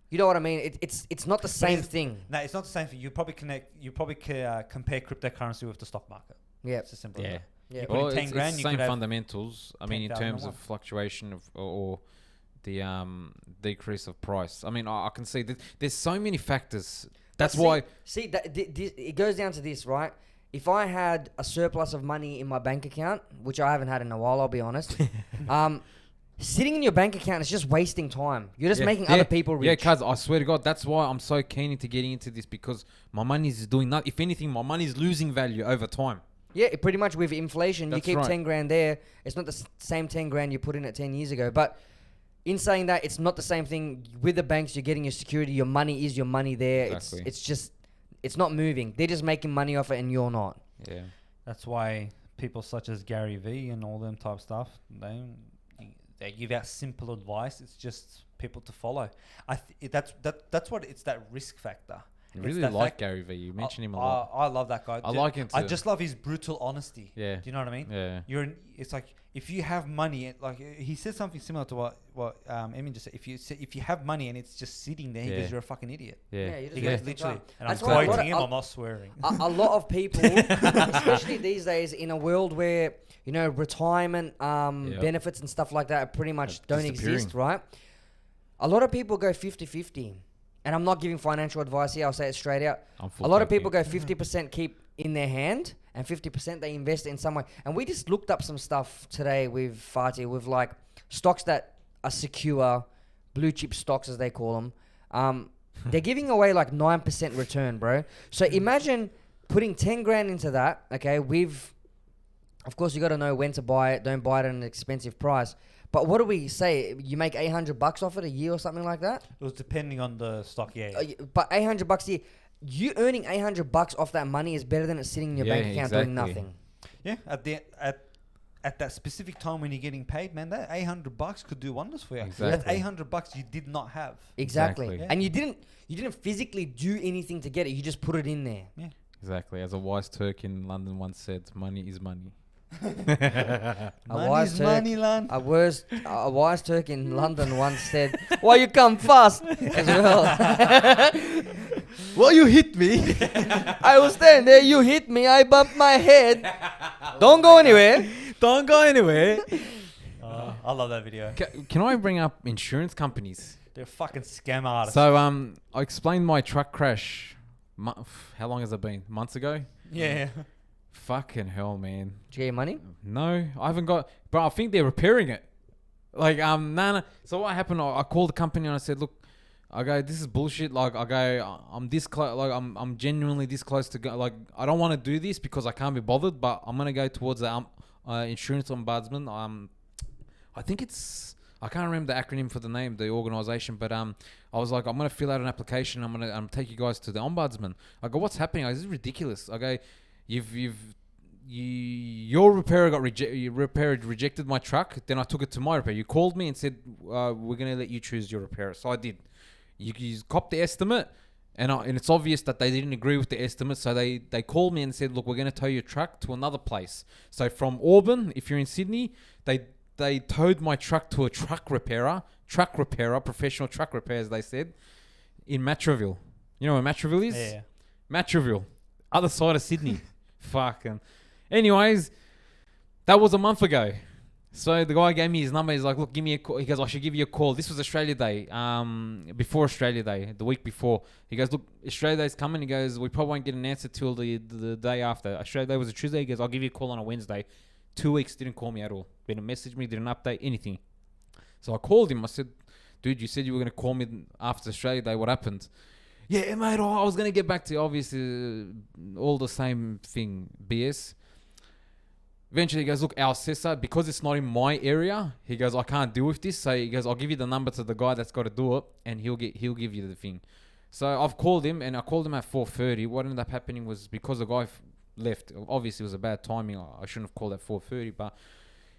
Speaker 1: you know what I mean? It's not the same thing.
Speaker 2: No, it's not the same thing. You probably compare cryptocurrency with the stock market.
Speaker 1: Yeah,
Speaker 2: It's as simple as
Speaker 3: Yeah.
Speaker 2: that.
Speaker 1: yeah.
Speaker 2: You put in
Speaker 3: Well,
Speaker 2: 10
Speaker 3: it's
Speaker 2: grand,
Speaker 3: the
Speaker 2: you
Speaker 3: same
Speaker 2: could have
Speaker 3: fundamentals. I mean, in
Speaker 2: 10,000
Speaker 3: terms
Speaker 2: a
Speaker 3: of
Speaker 2: month.
Speaker 3: fluctuation of or the decrease of price. I mean, I can see that there's so many factors. That's why.
Speaker 1: See, it goes down to this, right? If I had a surplus of money in my bank account, which I haven't had in a while, I'll be honest, sitting in your bank account is just wasting time. You're just making other people rich.
Speaker 3: Yeah, cuz I swear to God, that's why I'm so keen into getting into this, because my money is doing nothing. If anything, my money is losing value over time.
Speaker 1: Yeah, pretty much with inflation,
Speaker 3: That's
Speaker 1: you keep
Speaker 3: right.
Speaker 1: 10 grand there. It's not the same 10 grand you put in it 10 years ago. But in saying that, it's not the same thing with the banks. You're getting your security. Your money is your money there.
Speaker 3: Exactly.
Speaker 1: It's just, it's not moving. They're just making money off it and you're not.
Speaker 3: Yeah.
Speaker 2: That's why people such as Gary Vee and all them type stuff, they give out simple advice. It's just people to follow. That's what it's, that risk factor.
Speaker 3: I
Speaker 2: It's
Speaker 3: really
Speaker 2: that
Speaker 3: like
Speaker 2: fact-
Speaker 3: Gary Vee. You mentioned him a lot.
Speaker 2: I love that guy.
Speaker 3: I like him
Speaker 2: I
Speaker 3: too.
Speaker 2: just love his brutal honesty.
Speaker 3: Yeah.
Speaker 2: Do you know what I mean?
Speaker 3: Yeah.
Speaker 2: It's like, if you have money, like he said something similar to what Emin just said. If you have money and it's just sitting there, he
Speaker 3: Yeah.
Speaker 2: goes, "You're a fucking idiot."
Speaker 3: Yeah.
Speaker 1: you just
Speaker 2: He
Speaker 1: waste
Speaker 2: goes
Speaker 1: your
Speaker 2: literally,
Speaker 1: time.
Speaker 2: and I'm
Speaker 1: That's why
Speaker 2: quoting him. I'm not swearing.
Speaker 1: A lot of people, especially these days, in a world where, you know, retirement benefits and stuff like that pretty much don't exist, right? A lot of people go 50-50. And I'm not giving financial advice here. I'll say it straight out. A lot of people go 50% keep in their hand and 50% they invest in some way. And we just looked up some stuff today with Fatih, with like stocks that are secure, blue chip stocks as they call them. They're giving away like 9% return, bro. So imagine putting 10 grand into that, okay, with, of course, you got to know when to buy it. Don't buy it at an expensive price. But what do we say? You make $800 off it a year or something like that?
Speaker 2: It was depending on the stock, yeah.
Speaker 1: But $800 a year, you earning $800 off that money is better than it sitting in your bank account doing nothing.
Speaker 2: Yeah, at that specific time when you're getting paid, man, that $800 could do wonders for you.
Speaker 3: Exactly.
Speaker 2: That's $800 you did not have.
Speaker 1: Exactly.
Speaker 3: Exactly.
Speaker 1: And you didn't physically do anything to get it. You just put it in there.
Speaker 2: Yeah.
Speaker 3: Exactly. As a wise Turk in London once said, money is money.
Speaker 2: Money's money, land.
Speaker 1: A wise Turk in London once said, "Why you come fast?" as well.
Speaker 3: Well, you hit me.
Speaker 1: I was standing there. You hit me. I bumped my head. Don't go anywhere.
Speaker 3: Don't go anywhere.
Speaker 2: I love that video.
Speaker 3: Can I bring up insurance companies?
Speaker 2: They're fucking scam artists.
Speaker 3: So I explained my truck crash. How long has it been? Months ago?
Speaker 2: yeah.
Speaker 3: Fucking hell, man.
Speaker 1: Did you get your money?
Speaker 3: No, I haven't got. But I think they're repairing it. Like no. So what happened? I called the company and I said, look, I go, this is bullshit. Like I go, I'm this close. Like I'm genuinely this close to go. Like I don't want to do this because I can't be bothered. But I'm gonna go towards the insurance ombudsman. I think it's. I can't remember the acronym for the name, the organization, but I was like, I'm gonna fill out an application. I'm gonna take you guys to the ombudsman. I go, what's happening? I go, this is ridiculous. I go, your repairer got rejected my truck. Then I took it to my repairer. You called me and said we're gonna let you choose your repairer. So I did. You copped the estimate, and it's obvious that they didn't agree with the estimate. So they called me and said, look, we're gonna tow your truck to another place. So from Auburn, if you're in Sydney, they towed my truck to a truck repairer, professional truck repair, as they said, in Matraville. You know where Matraville is?
Speaker 2: Yeah.
Speaker 3: Matraville, other side of Sydney. Fucking. Anyways, that was a month ago. So the guy gave me his number. He's like, look, give me a call. He goes, I should give you a call. This was Australia Day, before Australia Day, the week before. He goes, look, Australia Day's coming. He goes, we probably won't get an answer till the day after. Australia Day was a Tuesday. He goes, I'll give you a call on a Wednesday. 2 weeks, didn't call me at all. Didn't message me, didn't update, anything. So I called him. I said, dude, you said you were going to call me after Australia Day. What happened? Yeah, mate, I was going to get back to you. Obviously, all the same thing, BS. Eventually, he goes, look, our assessor, because it's not in my area, he goes, I can't deal with this. So he goes, I'll give you the number to the guy that's got to do it, and he'll give you the thing. So I've called him, and I called him at 4:30. What ended up happening was because the guy left. Obviously, it was a bad timing. I shouldn't have called at 4:30, but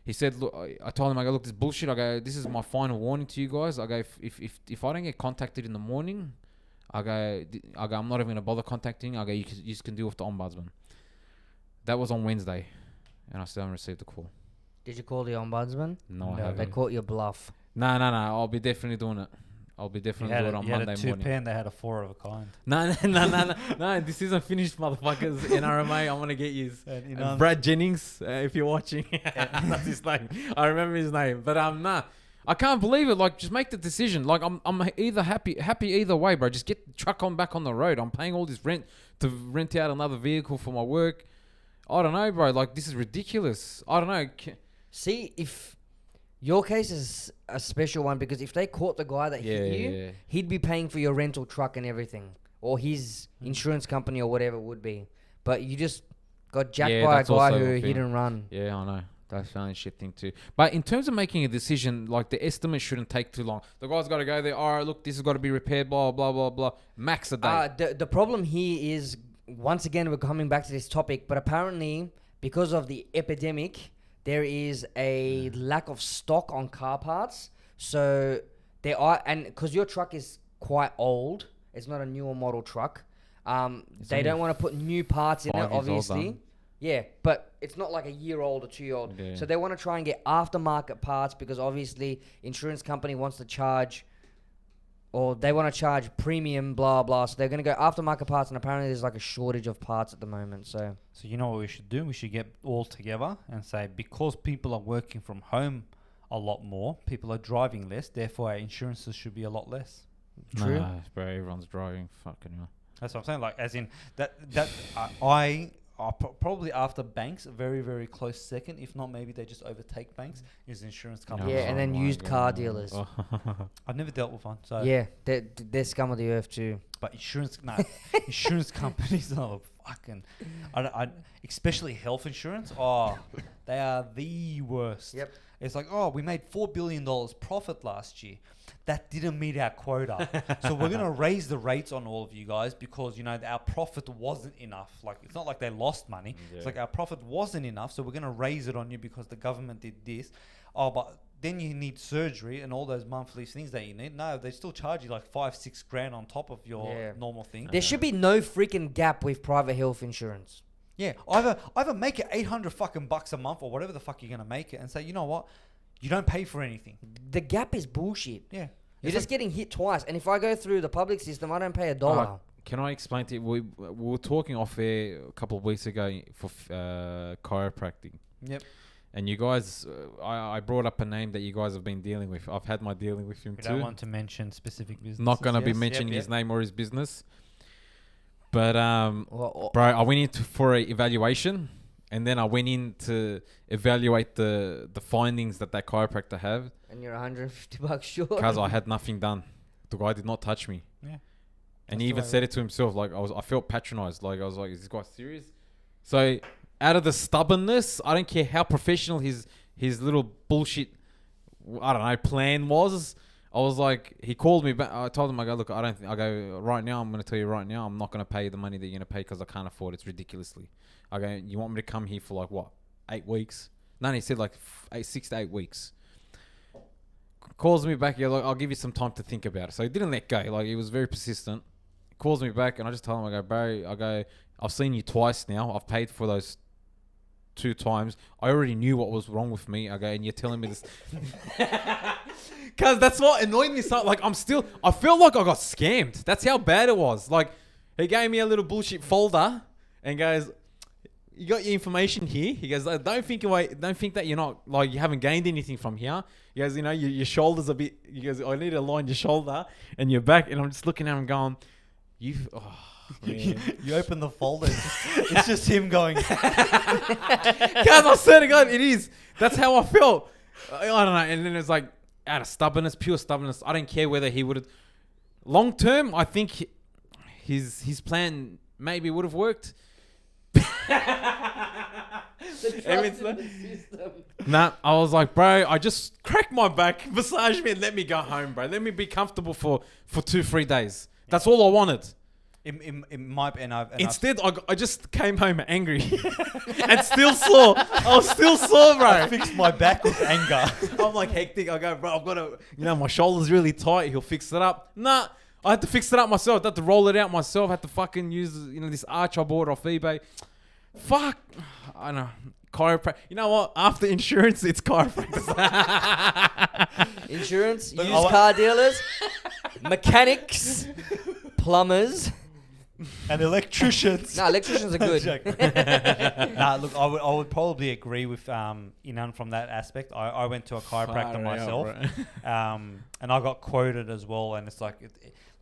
Speaker 3: He said, look, I told him, I go, look, this bullshit. I go, this is my final warning to you guys. I go, if I don't get contacted in the morning, I go, I'm not even going to bother contacting. I go, you just can deal with the ombudsman. That was on Wednesday, and I still haven't received a call.
Speaker 1: Did you call the ombudsman?
Speaker 3: No, I
Speaker 1: They
Speaker 3: haven't.
Speaker 1: caught your bluff.
Speaker 3: No. I'll be definitely doing it. I'll be definitely doing it on Monday
Speaker 2: two
Speaker 3: morning.
Speaker 2: pen, they had a 4 of a kind.
Speaker 3: No. This isn't finished, motherfuckers. NRMA, I'm gonna get you. Brad Jennings, if you're watching, that's his name. I remember his name, but nah. I can't believe it. Like, just make the decision. Like, I'm either happy either way, bro. Just get the truck on back on the road. I'm paying all this rent to rent out another vehicle for my work. I don't know, bro. Like, this is ridiculous. I don't know.
Speaker 1: See, if your case is a special one, because if they caught the guy that hit you, he'd be paying for your rental truck and everything, or his insurance company or whatever it would be. But you just got jacked by a guy who hit and run.
Speaker 3: Yeah, I know. That's the only shit thing too. But in terms of making a decision, like, the estimate shouldn't take too long. The guy's got to go there. All right, look, this has got to be repaired. Blah blah blah blah. Max a day.
Speaker 1: The problem here is, once again, we're coming back to this topic, but apparently because of the epidemic, there is a lack of stock on car parts. So there are, and because your truck is quite old, it's not a newer model truck. They don't want to put new parts in it, obviously. Yeah, but it's not like a year old or 2 year old. Yeah. So they want to try and get aftermarket parts, because obviously insurance company wants to charge, or they want to charge premium, blah, blah. So they're going to go aftermarket parts, and apparently there's like a shortage of parts at the moment. So
Speaker 2: you know what we should do? We should get all together and say, because people are working from home a lot more, people are driving less, therefore our insurances should be a lot less.
Speaker 1: True.
Speaker 3: Nah, bro, everyone's driving. Fucking hell.
Speaker 2: That's what I'm saying. Like, as in, probably after banks, a very, very close second, if not maybe they just overtake banks, is insurance companies.
Speaker 1: Yeah, and then used car dealers.
Speaker 2: I've never dealt with one. So
Speaker 1: yeah, they're scum of the earth too.
Speaker 2: But insurance companies are fucking, especially health insurance. Oh, they are the worst.
Speaker 1: Yep.
Speaker 2: It's like, oh, we made $4 billion profit last year. That didn't meet our quota. So we're going to raise the rates on all of you guys because, you know, our profit wasn't enough. Like, it's not like they lost money. Yeah. It's like our profit wasn't enough. So we're going to raise it on you because the government did this. Oh, but then you need surgery and all those monthly things that you need. No, they still charge you like $5-6 grand on top of your normal thing.
Speaker 1: There should be no freaking gap with private health insurance.
Speaker 2: Yeah, either make it $800 a month or whatever the fuck you're gonna make it, and say, you know what, you don't pay for anything.
Speaker 1: The gap is bullshit.
Speaker 2: Yeah,
Speaker 1: you're just getting hit twice, and if I go through the public system, I don't pay $1.
Speaker 3: Can I explain to you? We were talking off air a couple of weeks ago for chiropractic.
Speaker 2: Yep.
Speaker 3: And you guys, I brought up a name that you guys have been dealing with. I've had my dealing with him too.
Speaker 2: We don't want to mention specific businesses.
Speaker 3: Not gonna be mentioning his name or his business. But bro, I went in for an evaluation, and then I went in to evaluate the findings that chiropractor have.
Speaker 1: And you're $150 short.
Speaker 3: Because I had nothing done. The guy did not touch me.
Speaker 2: Yeah.
Speaker 3: And he even said it to himself. Like, I felt patronized. Like, I was like, is this guy serious? So out of the stubbornness, I don't care how professional his little bullshit, I don't know, plan was. I was like, he called me back. I told him, I go, look, I go, right now, I'm going to tell you right now, I'm not going to pay the money that you're going to pay because I can't afford it. It's ridiculously. I go, you want me to come here for like, what, 8 weeks? No, he said like 6 to 8 weeks. Calls me back, yeah, like, I'll give you some time to think about it. So he didn't let go. Like, he was very persistent. Calls me back, and I just tell him, I go, bro, I've seen you twice now. I've paid for those 2 times. I already knew what was wrong with me. I go, and you're telling me this. Because that's what annoyed me so. Like, I felt like I got scammed. That's how bad it was. Like, he gave me a little bullshit folder and goes, you got your information here. He goes, don't think that you're not, like, you haven't gained anything from here. He goes, you know, your shoulder's a bit, he goes, I need to align your shoulder and your back. And I'm just looking at him going,
Speaker 2: you open the folder, it's just him going.
Speaker 3: Guys, I swear to God, it is. That's how I felt. I don't know. And then it's like, out of stubbornness, pure stubbornness. I don't care whether he would have. Long term, I think his plan maybe would have worked. Nah, I was like, bro, I just cracked my back, massage me, and let me go home, bro. Let me be comfortable for 2-3 days. That's all I wanted.
Speaker 2: It might be, and I've
Speaker 3: Instead, I just came home angry and still sore. I was still sore, bro.
Speaker 2: I fixed my back with anger.
Speaker 3: I'm like hectic. I go, bro, I've got to, my shoulder's really tight. He'll fix it up. Nah, I had to fix it up myself. I had to roll it out myself. I had to fucking use, this arch I bought off eBay. Fuck. I know. Chiropractic. You know what? After insurance, it's chiropractors.
Speaker 1: Insurance, used car dealers, mechanics, plumbers.
Speaker 2: And electricians.
Speaker 1: No, electricians are good.
Speaker 2: Nah, look, I would probably agree with Inan from that aspect. I went to a chiropractor myself, and I got quoted as well. And it's like,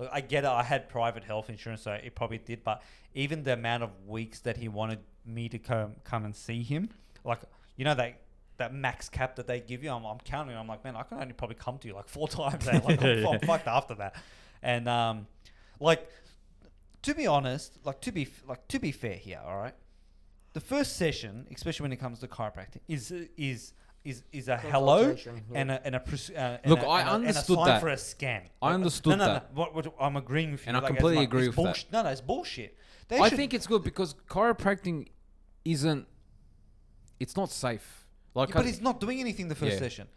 Speaker 2: look, I get it. I had private health insurance, so it probably did. But even the amount of weeks that he wanted me to come and see him, like that max cap that they give you, I'm counting. I'm like, man, I can only probably come to you like 4 times. Like, I'm fucked after that, and like. To be honest, to be fair here, all right. The first session, especially when it comes to chiropractic, is a hello and a
Speaker 3: look. I understood that
Speaker 2: for a scan.
Speaker 3: I understood that.
Speaker 2: What I'm agreeing with you,
Speaker 3: and I completely agree with that.
Speaker 2: No, it's bullshit.
Speaker 3: I think it's good because chiropractic isn't. It's not safe. Like,
Speaker 2: but he's not doing anything the first session.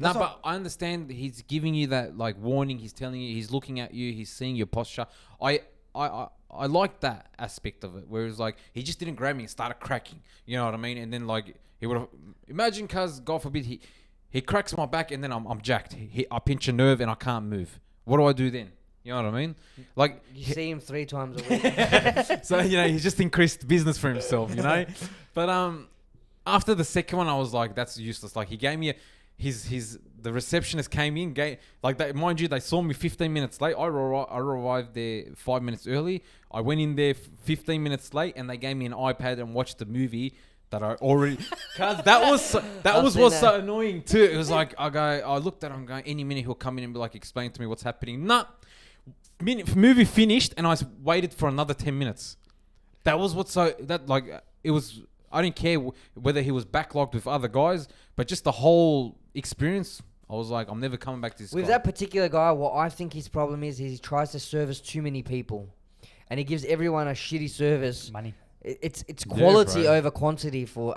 Speaker 3: No, but I understand he's giving you that like warning. He's telling you. He's looking at you. He's seeing your posture. I like that aspect of it, whereas like he just didn't grab me and started cracking, you know what I mean? And then like he would have imagine, cause God forbid he cracks my back and then I'm jacked. I pinch a nerve and I can't move. What do I do then? You know what I mean? Like
Speaker 1: you see him 3 times a week.
Speaker 3: So he's just increased business for himself, But after the second one, I was like, that's useless. Like he gave me the receptionist came in, mind you, they saw me 15 minutes late. I arrived there 5 minutes early. I went in there 15 minutes late, and they gave me an iPad and watched the movie that I already. Cause that was so annoying too. It was like I looked at him going, any minute he'll come in and be like, explain to me what's happening. Nah, movie finished, and I waited for another 10 minutes. That was it was. I didn't care whether he was backlogged with other guys, but just the whole experience, I was like, I'm never coming back to this
Speaker 1: With
Speaker 3: guy.
Speaker 1: that particular guy, what I think his problem is he tries to service too many people. And he gives everyone a shitty service.
Speaker 2: Money.
Speaker 1: It's quality over quantity for...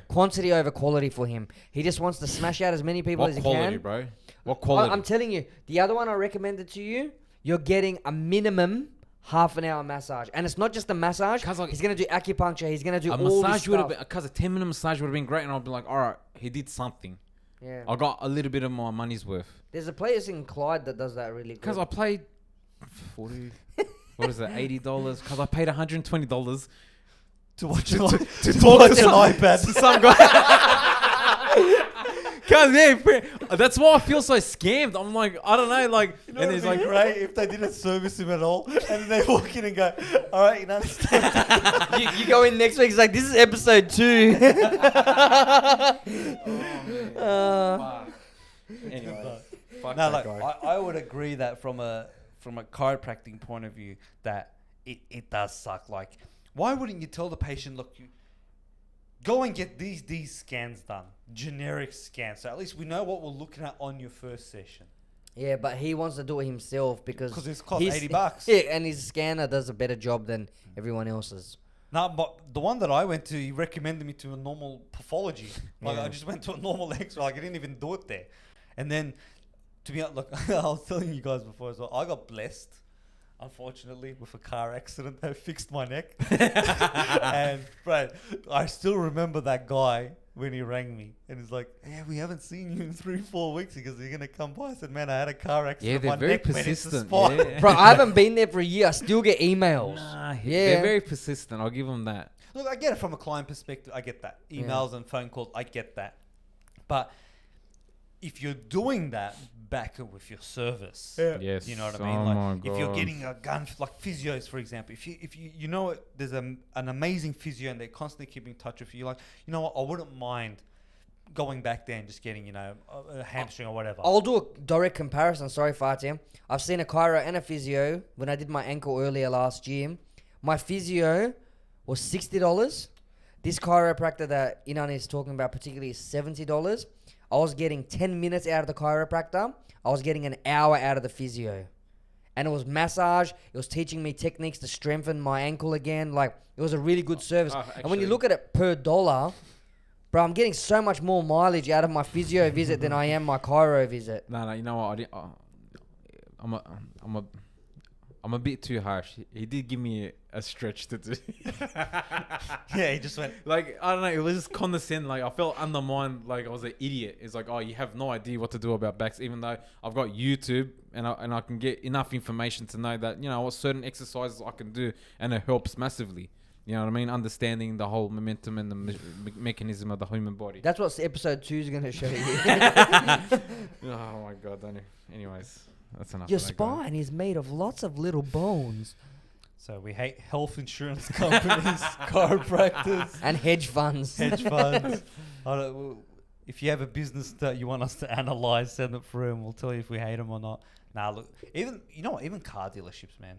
Speaker 1: quantity over quality for him. He just wants to smash out as many people as he can.
Speaker 3: What quality, bro? What quality?
Speaker 1: I'm telling you, the other one I recommended to you, you're getting a minimum... half an hour massage, and it's not just a massage. He's gonna do acupuncture. He's gonna do all this stuff.
Speaker 3: Because a 10-minute massage would have been great, and I'd be like, all right, he did something.
Speaker 1: Yeah,
Speaker 3: I got a little bit of my money's worth.
Speaker 1: There's a place in Clyde that does that really good.
Speaker 3: Because I paid 40, what is it, $80? Because I paid $120
Speaker 2: to watch
Speaker 3: to
Speaker 2: an
Speaker 3: iPad
Speaker 2: to
Speaker 3: some guy. Cause that's why I feel so scammed. I'm like, I don't know, like,
Speaker 2: and he's like, great if they didn't service him at all, and then they walk in and go, all right, you understand.
Speaker 1: you go in next week. It's like, this is episode 2.
Speaker 3: Anyway,
Speaker 2: I would agree that from a chiropractic point of view that it does suck. Like, why wouldn't you tell the patient, look, you go and get these scans done, generic scans, so at least we know what we're looking at on your first session.
Speaker 1: Yeah, but he wants to do it himself because
Speaker 2: it's cost $80.
Speaker 1: Yeah, and his scanner does a better job than everyone else's.
Speaker 2: No, but the one that I went to, he recommended me to a normal pathology. Like, I just went to a normal X-ray. Like, I didn't even do it there. And then, to be honest, look, I was telling you guys before as well, I got blessed, unfortunately, with a car accident that fixed my neck. And, bro, I still remember that guy when he rang me. And he's like, yeah, we haven't seen you in 3-4 weeks because you're going to come by. I said, man, I had a car accident.
Speaker 3: Yeah, they're very persistent. Yeah.
Speaker 1: Bro, I haven't been there for a year. I still get emails.
Speaker 3: They're very persistent. I'll give them that.
Speaker 2: Look, I get it from a client perspective. I get that. Emails and phone calls, I get that. But if you're doing that, back it with your service.
Speaker 3: Yeah. Yes.
Speaker 2: You know what I mean? Like, if you're getting a gun, like physios, for example, if you know it, there's an amazing physio and they constantly keep in touch with you. Like, you know what? I wouldn't mind going back there and just getting, a hamstring or whatever.
Speaker 1: I'll do a direct comparison. Sorry, Fatia. I've seen a chiro and a physio when I did my ankle earlier last year. My physio was $60. This chiropractor that Inan is talking about particularly is $70. I was getting 10 minutes out of the chiropractor. I was getting an hour out of the physio. And it was massage. It was teaching me techniques to strengthen my ankle again. Like, it was a really good service. And when you look at it per dollar, bro, I'm getting so much more mileage out of my physio visit than I am my chiro visit.
Speaker 3: No, you know what? I didn't, I'm a bit too harsh. He did give me a stretch to do.
Speaker 2: Yeah, he just went.
Speaker 3: Like, I don't know. It was just condescending. Like, I felt undermined. Like, I was an idiot. It's like, oh, you have no idea what to do about backs, even though I've got YouTube and I can get enough information to know that, you know, what certain exercises I can do, and it helps massively. You know what I mean? Understanding the whole momentum and the mechanism of the human body.
Speaker 1: That's what episode 2 is going to show you.
Speaker 3: Oh my God, don't you? Anyways, that's enough.
Speaker 1: Your
Speaker 3: of that, guy.
Speaker 1: spine is made of lots of little bones.
Speaker 2: So we hate health insurance companies, chiropractors,
Speaker 1: And hedge funds.
Speaker 2: hedge funds. If you have a business that you want us to analyze, send it through, and we'll tell you if we hate them or not. Nah, look, even even car dealerships, man.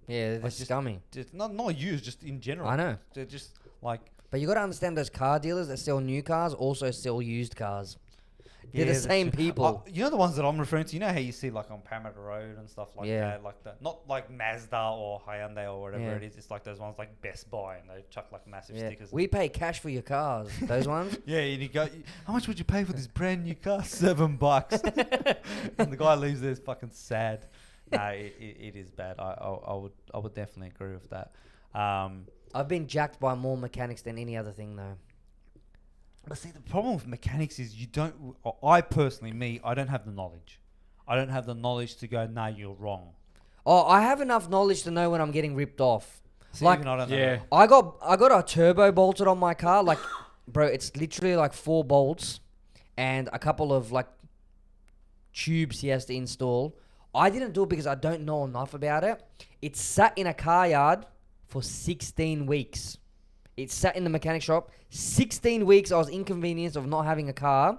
Speaker 1: Yeah, they're
Speaker 2: Like, just-
Speaker 1: scummy.
Speaker 2: Just not used, just in general.
Speaker 1: I know.
Speaker 2: They're just like
Speaker 1: But you got to understand those car dealers that sell new cars also sell used cars. They're the
Speaker 2: that's
Speaker 1: same
Speaker 2: true.
Speaker 1: people.
Speaker 2: You know the ones that I'm referring to. You know how you see like on Parramatta Road and stuff like
Speaker 1: Yeah.
Speaker 2: that, like that. Not like Mazda or Hyundai or whatever
Speaker 1: Yeah.
Speaker 2: it is. It's like those ones like Best Buy, and they chuck like massive
Speaker 1: Yeah.
Speaker 2: stickers.
Speaker 1: We pay cash for your cars. Those ones.
Speaker 2: Yeah, and you go, how much would you pay for this brand new car? $7. And the guy leaves there fucking sad. No, it is bad. I would definitely agree with that.
Speaker 1: I've been jacked by more mechanics than any other thing though.
Speaker 2: But see, the problem with mechanics is I personally, I don't have the knowledge. I don't have the knowledge to go, nah, you're wrong.
Speaker 1: Oh, I have enough knowledge to know when I'm getting ripped off.
Speaker 2: See,
Speaker 1: Like,
Speaker 2: even I don't know.
Speaker 3: Yeah.
Speaker 1: I got a turbo bolted on my car. Like, bro, it's literally like 4 bolts and a couple of like tubes he has to install. I didn't do it because I don't know enough about it. It sat in a car yard for 16 weeks. It sat in the mechanic shop. 16 weeks I was inconvenienced of not having a car.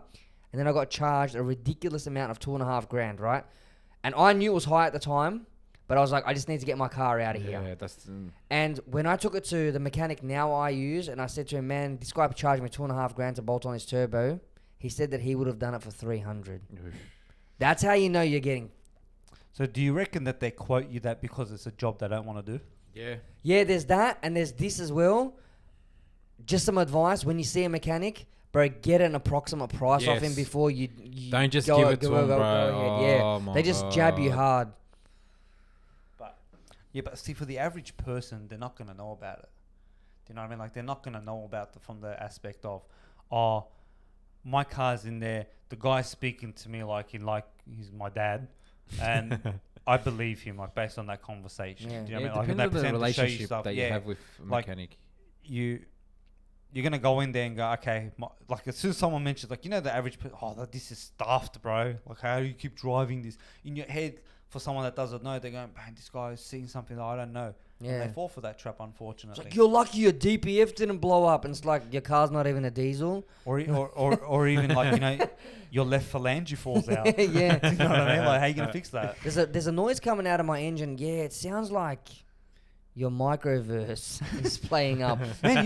Speaker 1: And then I got charged a ridiculous amount of $2.5 grand, right? And I knew it was high at the time, but I was like, I just need to get my car out of here.
Speaker 3: Yeah, that's.
Speaker 1: And when I took it to the mechanic now I use, and I said to him, man, this guy charged me $2.5 grand to bolt on his turbo. He said that he would have done it for 300. That's how you know you're getting.
Speaker 2: So do you reckon that they quote you that because it's a job they don't want to do?
Speaker 3: Yeah.
Speaker 1: Yeah, there's that, and there's this as well. Just some advice: when you see a mechanic, bro, get an approximate price off him
Speaker 3: Yes.
Speaker 1: before you
Speaker 3: Don't just
Speaker 1: go-
Speaker 3: give it
Speaker 1: go-
Speaker 3: to
Speaker 1: go-
Speaker 3: him,
Speaker 1: go-
Speaker 3: bro.
Speaker 1: go ahead.
Speaker 3: Oh
Speaker 1: Yeah,
Speaker 3: my
Speaker 1: they just jab you
Speaker 3: God.
Speaker 1: hard.
Speaker 2: But see, for the average person, they're not going to know about it. Do you know what I mean? Like, they're not going to know about from the aspect of, oh, my car's in there. The guy's speaking to me like he's my dad, and I believe him like based on that conversation.
Speaker 1: Yeah.
Speaker 2: Do you know
Speaker 3: Yeah,
Speaker 2: what I
Speaker 3: it
Speaker 2: mean?
Speaker 3: depends on the
Speaker 2: Like, and they present to show you
Speaker 3: relationship
Speaker 2: stuff.
Speaker 3: that you have with a
Speaker 2: like,
Speaker 3: mechanic.
Speaker 2: You're gonna go in there and go, okay, like as soon as someone mentions, like, you know, the average person, this is stuffed, bro. Like, how do you keep driving this in your head? For someone that doesn't know, they're going, man, this guy's seeing something that I don't know.
Speaker 1: Yeah.
Speaker 2: And they fall for that trap,
Speaker 1: It's
Speaker 2: unfortunately.
Speaker 1: like, you're lucky your DPF didn't blow up, and it's like your car's not even a diesel.
Speaker 2: or even like, you know, your left phalange falls out.
Speaker 1: Yeah.
Speaker 2: You know what I mean? Like, how you gonna fix that?
Speaker 1: There's a noise coming out of my engine. Yeah, it sounds like your microverse is playing up.
Speaker 2: Man,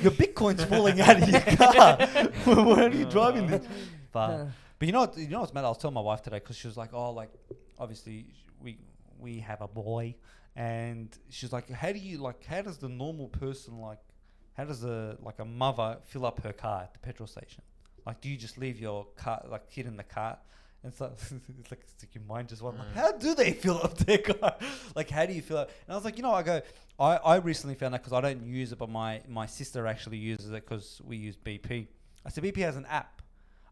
Speaker 2: your Bitcoin's falling out of your car. Why are you driving this? But you know what's mad? I was telling my wife today because she was like, oh, like, obviously we have a boy, and she's like, how does the normal person, like, how does a mother fill up her car at the petrol station? Like, do you just leave your car, like, kid in the car? And so it's like your mind just went like, how do they fill up their car? Like, how do you fill up? And I was like, I recently found out because I don't use it, but my sister actually uses it because we use BP. I said, BP has an app.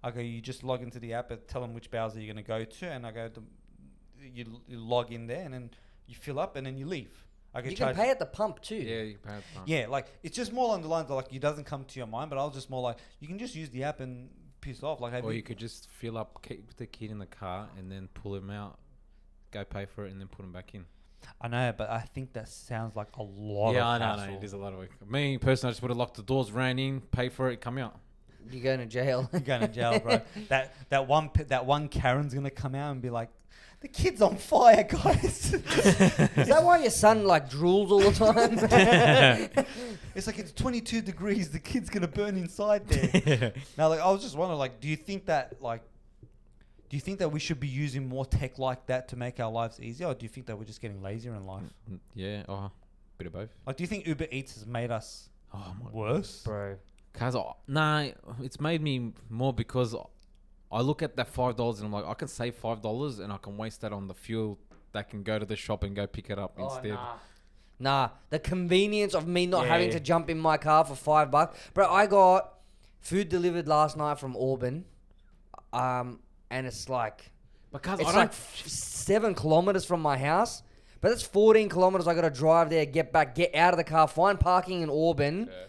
Speaker 2: I go, you just log into the app and tell them which Bowser you're going to go to. And I go, you log in there and then you fill up and then you leave. I
Speaker 1: You can pay at the pump too.
Speaker 3: Yeah, you can pay at the pump.
Speaker 2: Yeah, like, it's just more along the lines of, like, it doesn't come to your mind, but I was just more like, you can just use the app and piss off. Like,
Speaker 3: Or you could just fill up, keep the kid in the car and then pull him out, go pay for it and then put him back in.
Speaker 2: I know, but I think that sounds like a lot
Speaker 3: Yeah,
Speaker 2: of
Speaker 3: I
Speaker 2: hassle.
Speaker 3: know. It is a lot of work. Me, personally, I just would have locked the doors, ran in, pay for it, come out.
Speaker 1: You're going to jail.
Speaker 2: You're going to jail, bro. that one Karen's gonna come out and be like, the kid's on fire, guys.
Speaker 1: Is that why your son like drools all the time?
Speaker 2: It's like, it's 22 degrees. The kid's gonna burn inside there. Now, like, I was just wondering, like, do you think that Do you think that we should be using more tech like that to make our lives easier, or do you think that we're just getting lazier in life?
Speaker 3: Yeah, bit of both.
Speaker 2: Like, do you think Uber Eats has made us
Speaker 3: My
Speaker 2: worse?
Speaker 1: Bro.
Speaker 3: Cause nah, it's made me more because I look at that $5 and I'm like, I can save $5 and I can waste that on the fuel that can go to the shop and go pick it up instead.
Speaker 1: Nah, the convenience of me not
Speaker 2: Yeah.
Speaker 1: having to jump in my car for $5. Bro, I got food delivered last night from Auburn. And it's like,
Speaker 3: Because
Speaker 1: it's like 7 kilometers from my house. But that's 14 kilometers I got to drive there, get back, get out of the car, find parking in Auburn.
Speaker 3: Yeah.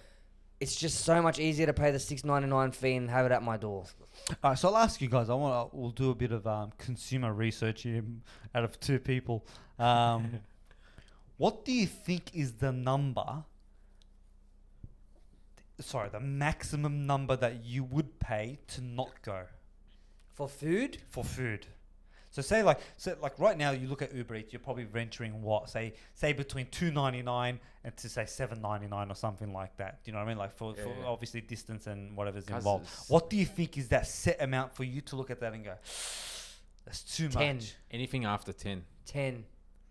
Speaker 1: It's just so much easier to pay the $6.99 fee and have it at my door.
Speaker 2: All right, so I'll ask you guys. We'll do a bit of consumer research here out of 2 people. What do you think is the number? Sorry, the maximum number that you would pay to not go
Speaker 1: For food?
Speaker 2: for food. So say like right now you look at Uber Eats, you're probably venturing what say between $2.99 and to say $7.99 or something like that. Do you know what I mean? Like for obviously distance and whatever's involved. What do you think is that set amount for you to look at that and go, that's too
Speaker 1: 10.
Speaker 2: much?
Speaker 3: anything after 10.
Speaker 1: 10.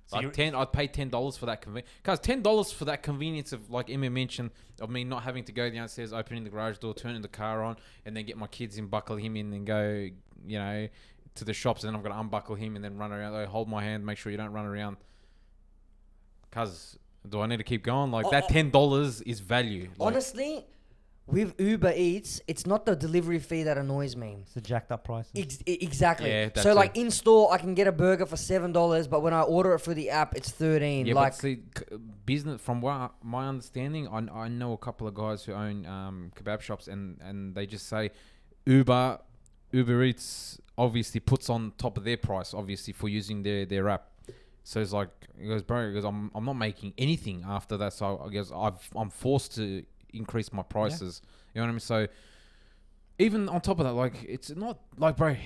Speaker 2: So
Speaker 3: Like 10, I'd pay $10 for that convenience. Because $10 for that convenience of, like Emma mentioned, of me not having to go downstairs, opening the garage door, turning the car on, and then get my kids in, buckle him in, and go, to the shops. And then I've got to unbuckle him and then run around. Like, hold my hand, make sure you don't run around. Because do I need to keep going? Like that $10 is value. Like,
Speaker 1: Honestly, with Uber Eats, it's not the delivery fee that annoys me.
Speaker 2: It's a jacked up price.
Speaker 1: Exactly.
Speaker 3: Yeah, that's
Speaker 1: so like
Speaker 3: it.
Speaker 1: in store, I can get a burger for $7, but when I order it through the app, it's 13.
Speaker 3: Yeah,
Speaker 1: like
Speaker 3: but see, business, from what my understanding, I know a couple of guys who own kebab shops, and they just say Uber Eats obviously puts on top of their price, obviously, for using their app. So it's like, he goes, bro, I'm not making anything after that, so I guess I'm forced to increase my prices. You know what I mean? So even on top of that, like, it's not like, bro,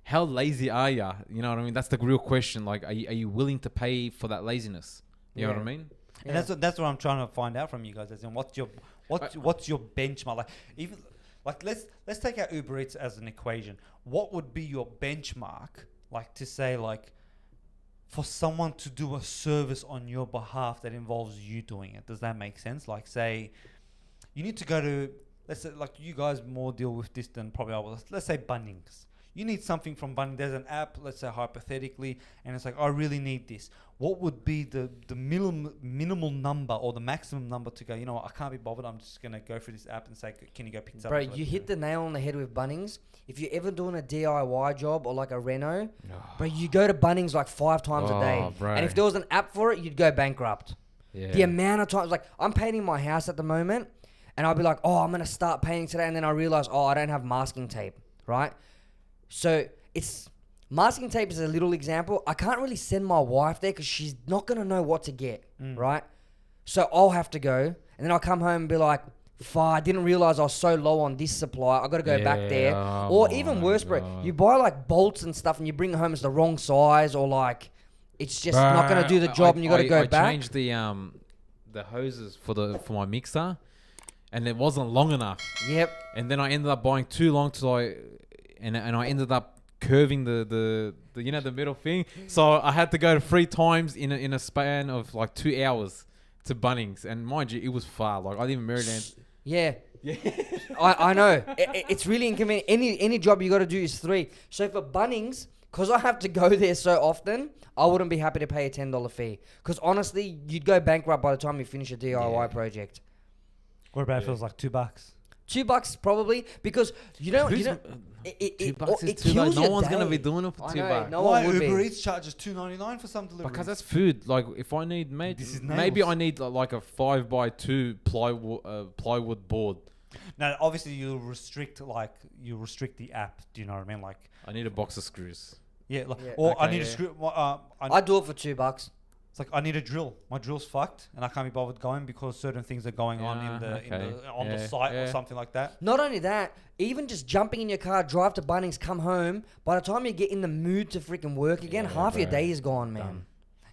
Speaker 3: how lazy are ya? You know what I mean? That's the real question. Like, are you willing to pay for that laziness? You know what I mean?
Speaker 2: And that's what I'm trying to find out from you guys. As in, what's your benchmark? Like, even like let's take out Uber Eats as an equation. What would be your benchmark? Like, to say, like, for someone to do a service on your behalf that involves you doing it. Does that make sense? Like, say you need to go to, let's say, like, you guys more deal with this than probably I will. Let's say Bunnings. You need something from Bunnings. There's an app, let's say hypothetically, and it's like, I really need this. What would be the minimal number or the maximum number to go, you know what, I can't be bothered. I'm just going to go through this app and say, can you go pick this up?
Speaker 1: Bro, you hit the nail on the head with Bunnings. If you're ever doing a DIY job or like a reno, bro, you go to Bunnings like 5 times a day.
Speaker 3: Bro.
Speaker 1: And if there was an app for it, you'd go bankrupt.
Speaker 3: Yeah.
Speaker 1: The amount of times, like, I'm painting my house at the moment, and I'll be like, oh, I'm going to start painting today. And then I realize, oh, I don't have masking tape, right? So it's, masking tape is a little example. I can't really send my wife there because she's not going to know what to get, right? So I'll have to go, and then I'll come home and be like, I didn't realize I was so low on this supply. I got to go back there. Or even worse, bro, you buy like bolts and stuff and you bring it home, it's the wrong size, or like it's just not going to do the job, and you got to go back.
Speaker 3: I changed the hoses for my mixer, and it wasn't long enough.
Speaker 1: Yep.
Speaker 3: And then I ended up buying too long and I ended up curving the the middle thing. So I had to go to 3 times in a span of like 2 hours to Bunnings, and mind you, it was far. Like, I live in Maryland.
Speaker 1: Yeah. I know. It's really inconvenient. Any job you got to do is 3. So for Bunnings, because I have to go there so often, I wouldn't be happy to pay a $10 fee. Because honestly, you'd go bankrupt by the time you finish a DIY project.
Speaker 2: What about if it was like $2?
Speaker 1: $2 probably, because you know
Speaker 3: $2 is too low.
Speaker 1: kills
Speaker 3: No
Speaker 1: your
Speaker 3: one's gonna
Speaker 1: day.
Speaker 3: be doing it for
Speaker 1: I
Speaker 3: $2.
Speaker 1: know, no
Speaker 2: Why
Speaker 1: one would
Speaker 2: Uber
Speaker 1: be.
Speaker 2: Eats charges $2.99 for some deliveries?
Speaker 3: Because that's food. Like, if I need
Speaker 2: This is
Speaker 3: maybe
Speaker 2: nails.
Speaker 3: I need like a 5x2 plywood board.
Speaker 2: No, obviously you'll restrict the app. Do you know what I mean? Like,
Speaker 3: I need a box of screws.
Speaker 2: yeah, like,
Speaker 1: Yeah.
Speaker 2: or I
Speaker 3: Okay,
Speaker 2: need a
Speaker 3: yeah.
Speaker 2: screw.
Speaker 1: I do it for $2.
Speaker 2: It's like, I need a drill. My drill's fucked, and I can't be bothered going because certain things are going on on the site or something like that.
Speaker 1: Not only that, even just jumping in your car, drive to Bunnings, come home. By the time you get in the mood to freaking work again, half your day is gone, man.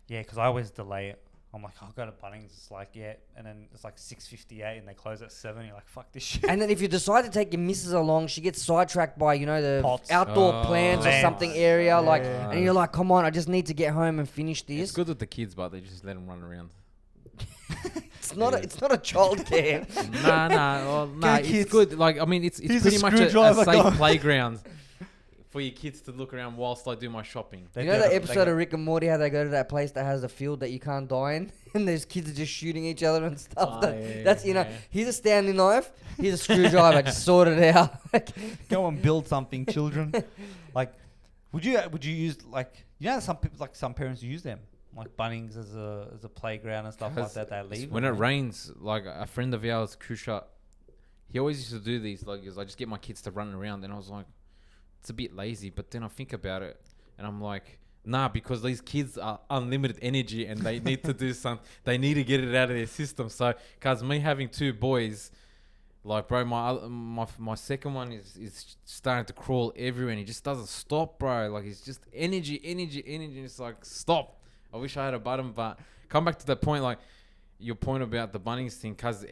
Speaker 2: Yeah, because I always delay it. I'm like, I'll go to Bunnings. It's like, yeah, and then it's like 6:58, and they close at 7. You're like, fuck this shit.
Speaker 1: And then if you decide to take your missus along, she gets sidetracked by, you know, the
Speaker 2: Pots.
Speaker 1: outdoor plants or
Speaker 2: Plants.
Speaker 1: something area. Like,
Speaker 2: Yeah.
Speaker 1: and you're like, come on, I just need to get home and finish
Speaker 3: It's
Speaker 1: this.
Speaker 3: good with the kids, but they just let them run around.
Speaker 1: It's not.
Speaker 3: Yeah.
Speaker 1: It's not a childcare.
Speaker 3: Nah.
Speaker 2: kids.
Speaker 3: It's good. Like, I mean, it's
Speaker 2: Here's
Speaker 3: pretty
Speaker 2: a
Speaker 3: much a
Speaker 2: screwdriver,
Speaker 3: safe
Speaker 2: go.
Speaker 3: playground for your kids to look around whilst I do my shopping.
Speaker 2: They
Speaker 1: You know
Speaker 2: do
Speaker 1: that
Speaker 2: it-
Speaker 1: episode of Rick and Morty how they go to that place that has a field that you can't die in, and those kids are just shooting each other and stuff.
Speaker 3: Oh,
Speaker 1: That's you know,
Speaker 3: yeah.
Speaker 1: here's a Stanley knife, here's a screwdriver, just sort it out.
Speaker 2: Go and build something, children. Like, would you use like, you know, some people, like some parents use them like Bunnings as a playground and stuff like that. They leave
Speaker 3: When
Speaker 2: them,
Speaker 3: it rains, like a friend of ours, Kusha, he always used to do these. Like, I just get my kids to run around, and I was like, it's a bit lazy. But then I think about it, and I'm like, nah, because these kids are unlimited energy, and they need to do something. They need to get it out of their system. So, cause me having 2 boys, like, bro, my second one is starting to crawl everywhere, and he just doesn't stop, bro. Like, he's just energy. And it's like, stop. I wish I had a button, but come back to the point, like your point about the Bunnings thing, because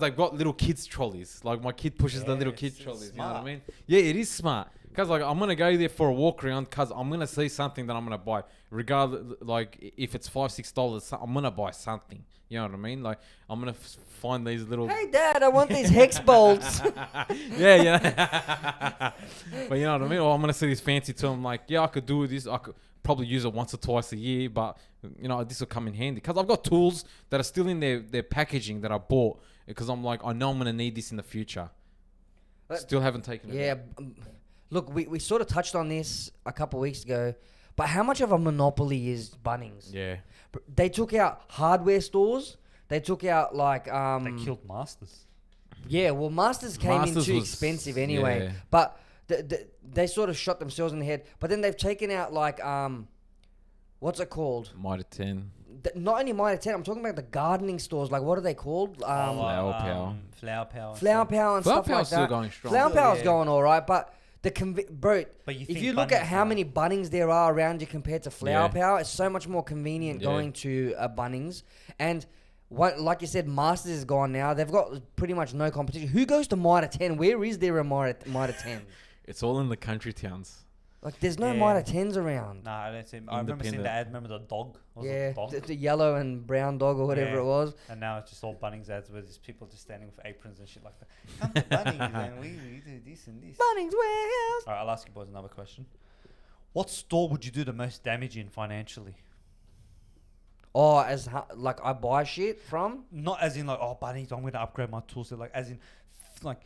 Speaker 3: they've got little kids trolleys. Like, my kid pushes the little kids trolleys. You know what I mean? Yeah, it is smart. Because, like, I'm gonna go there for a walk around, because I'm gonna see something that I'm gonna buy, regardless. Like, if it's $5-6, I'm gonna buy something. You know what I mean? Like, I'm gonna find these little.
Speaker 1: Hey, Dad, I want these hex bolts.
Speaker 3: yeah. But you know what I mean? Or I'm gonna see this fancy tool. I'm like, yeah, I could do this. I could probably use it once or twice a year, but you know, this will come in handy because I've got tools that are still in their packaging that I bought because I'm like, I know I'm gonna need this in the future. Still haven't taken it.
Speaker 1: Yeah. Look, we sort of touched on this a couple of weeks ago, but how much of a monopoly is Bunnings?
Speaker 3: Yeah.
Speaker 1: They took out hardware stores. They took out like
Speaker 2: They killed Masters.
Speaker 1: Yeah, well, Masters came in
Speaker 3: Masters
Speaker 1: too
Speaker 3: was-
Speaker 1: expensive anyway.
Speaker 3: yeah.
Speaker 1: But they sort of shot themselves in the head. But then they've taken out like what's it called?
Speaker 3: Mitre 10.
Speaker 1: Not only Mitre 10. I'm talking about the gardening stores. Like, what are they called?
Speaker 3: Flower Power.
Speaker 2: Flower Power.
Speaker 1: Flower Power and
Speaker 3: Flower
Speaker 1: stuff like
Speaker 3: Power's still
Speaker 1: that.
Speaker 3: going strong.
Speaker 1: Flower Power's
Speaker 2: Yeah.
Speaker 1: going all right, but bro,
Speaker 2: But you
Speaker 1: if
Speaker 2: think
Speaker 1: you look at
Speaker 2: Bunnings
Speaker 1: how
Speaker 2: are-
Speaker 1: many Bunnings there are around you compared to Flower
Speaker 3: Yeah.
Speaker 1: Power, it's so much more convenient
Speaker 3: Yeah.
Speaker 1: going to a Bunnings. And what, like you said, Masters is gone now. They've got pretty much no competition. Who goes to Mitre 10? Where is there a Mitre 10?
Speaker 3: It's all in the country towns.
Speaker 1: Like, there's no
Speaker 2: Yeah.
Speaker 1: Mitre 10s around.
Speaker 2: Nah, I don't see. I remember seeing the ad. Remember the dog? Was it
Speaker 1: Yeah,
Speaker 2: dog?
Speaker 1: the yellow and brown dog or whatever
Speaker 2: Yeah.
Speaker 1: it was.
Speaker 2: And now it's just all Bunnings ads where there's people just standing with aprons and shit like that. Come to Bunnings and we do this and this.
Speaker 1: Bunnings Warehouse.
Speaker 2: All right, I'll ask you boys another question. What store would you do the most damage in financially?
Speaker 1: Oh, like I buy shit from?
Speaker 2: Not as in like, oh, Bunnings, I'm going to upgrade my tool set. Like, as in, like,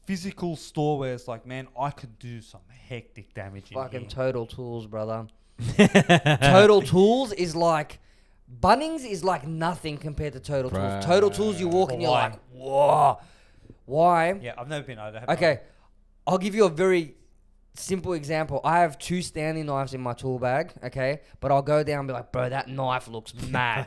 Speaker 2: physical store where it's like, man, I could do some hectic damage in
Speaker 1: Fucking
Speaker 2: here.
Speaker 1: Total Tools, brother. Total Tools is like... Bunnings is like nothing compared to Total Tools.
Speaker 3: Bruh.
Speaker 1: Total Tools, you walk and you're
Speaker 2: Why?
Speaker 1: like, whoa. Why?
Speaker 2: Yeah, I've never been. I have
Speaker 1: Okay, I'll give you a very simple example. I have 2 Stanley knives in my tool bag, okay? But I'll go down and be like, bro, that knife looks mad.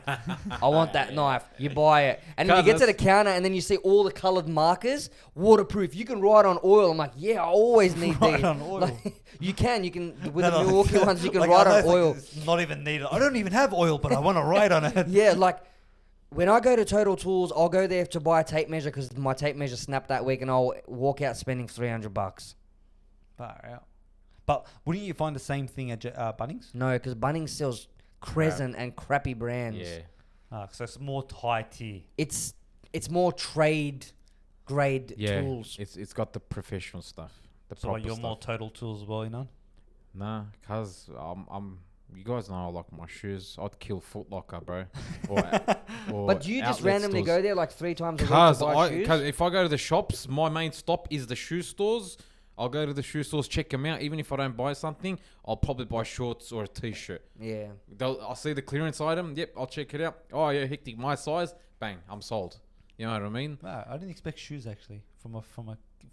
Speaker 1: I want that knife. You buy it. And then you get to the counter and then you see all the colored markers, waterproof. You can write on oil. I'm like, yeah, I always need
Speaker 2: Write
Speaker 1: these.
Speaker 2: on oil.
Speaker 1: Like, you can, with
Speaker 2: No,
Speaker 1: the
Speaker 2: no,
Speaker 1: Milwaukee ones, you can
Speaker 2: like,
Speaker 1: write
Speaker 2: I know
Speaker 1: on
Speaker 2: it's like,
Speaker 1: oil.
Speaker 2: it's not even needed. I don't even have oil, but I want to write on it.
Speaker 1: Yeah, like when I go to Total Tools, I'll go there to buy a tape measure because my tape measure snapped that week and I'll walk out spending $300.
Speaker 2: Far out. But wouldn't you find the same thing at Bunnings?
Speaker 1: No, because Bunnings sells Crescent and crappy brands.
Speaker 3: Yeah.
Speaker 2: So it's more high tier.
Speaker 1: It's more trade grade
Speaker 3: Yeah.
Speaker 1: tools.
Speaker 3: It's got the professional stuff. The
Speaker 2: So
Speaker 3: proper
Speaker 2: you're
Speaker 3: stuff.
Speaker 2: more Total Tools as well, you know?
Speaker 3: Nah, cause you guys know I like my shoes. I'd kill Foot Locker, bro. Or
Speaker 1: But do you just
Speaker 3: outlet
Speaker 1: randomly
Speaker 3: stores.
Speaker 1: go there like 3 times a week
Speaker 3: Cause
Speaker 1: to buy shoes?
Speaker 3: if I go to the shops, my main stop is the shoe stores. I'll go to the shoe stores, check them out. Even if I don't buy something, I'll probably buy shorts or a t-shirt.
Speaker 1: Yeah.
Speaker 3: I'll see the clearance item. Yep, I'll check it out. Oh yeah, hectic, my size. Bang, I'm sold. You know what I mean?
Speaker 2: Wow, I didn't expect shoes actually from a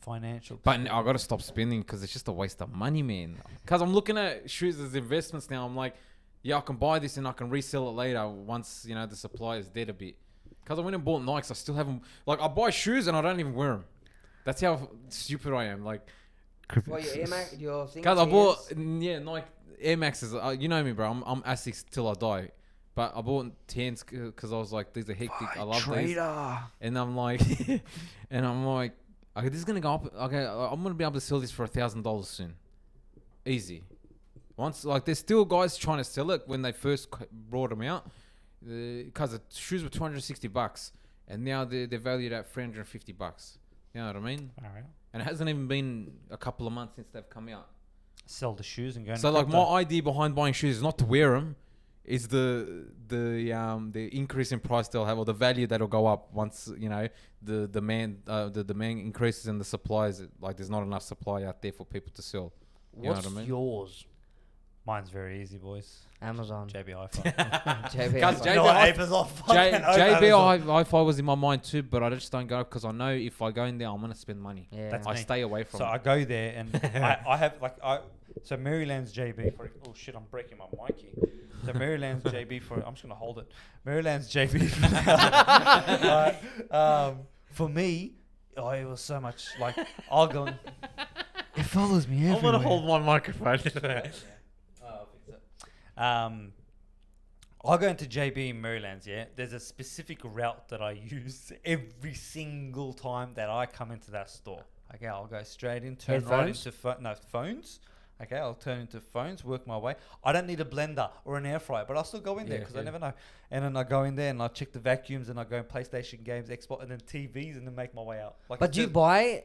Speaker 2: financial.
Speaker 3: But I gotta stop spending because it's just a waste of money, man. Because I'm looking at shoes as investments now. I'm like, yeah, I can buy this and I can resell it later once the supply is dead a bit. Because I went and bought Nikes, I still haven't. Like, I buy shoes and I don't even wear them. That's how stupid I am. Like,
Speaker 1: What, your Air Max, your thing?
Speaker 3: because I
Speaker 1: Tiers?
Speaker 3: bought Nike Air Maxes. You know me, bro. I'm Asics till I die. But I bought 10s because I was like, these are hectic. I love these.
Speaker 1: Trader.
Speaker 3: And I'm like, okay, this is gonna go up. Okay, I'm gonna be able to sell this for $1,000 soon, easy. Once like, there's still guys trying to sell it when they first brought them out, because the shoes were $260, and now they're valued at $350. You know what I mean?
Speaker 2: All right.
Speaker 3: And it hasn't even been a couple of months since they've come out.
Speaker 2: Sell the shoes and go.
Speaker 3: So like, my idea behind buying shoes is not to wear them. Is the increase in price they'll have, or the value that'll go up once the demand increases and the supplies, like there's not enough supply out there for people to sell. You know
Speaker 1: What's
Speaker 3: what I mean?
Speaker 1: yours?
Speaker 2: Mine's very easy, boys.
Speaker 1: Amazon.
Speaker 2: JB Hi-Fi.
Speaker 1: JB.
Speaker 3: Cause
Speaker 1: Hi-Fi.
Speaker 3: JB
Speaker 2: You know what,
Speaker 3: Hi-
Speaker 2: April's off
Speaker 3: J-
Speaker 2: fucking over
Speaker 3: JB
Speaker 2: Amazon.
Speaker 3: Hi-Fi was in my mind too, but I just don't go because I know if I go in there, I'm gonna spend money.
Speaker 1: Yeah.
Speaker 2: That's
Speaker 3: I
Speaker 2: me.
Speaker 3: stay away from
Speaker 2: So
Speaker 3: it.
Speaker 2: I go there and I have so Maryland's JB for, oh shit, I'm breaking my mic here. So Maryland's JB for, I'm just gonna hold it. Maryland's JB for me, it was so much like, I'll go and, it follows me everywhere.
Speaker 3: I'm gonna hold my microphone.
Speaker 2: I'll fix it. I'll go into JB in Maryland's, yeah. There's a specific route that I use every single time that I come into that store. Okay, I'll go straight in, turn right
Speaker 1: Headphones?
Speaker 2: into phones. Okay, I'll turn into phones, work my way. I don't need a blender or an air fryer, but I'll still go in there because I never know. And then I go in there and I check the vacuums and I go in PlayStation games, Xbox, and then TVs, and then make my way out. Like,
Speaker 1: But do you buy?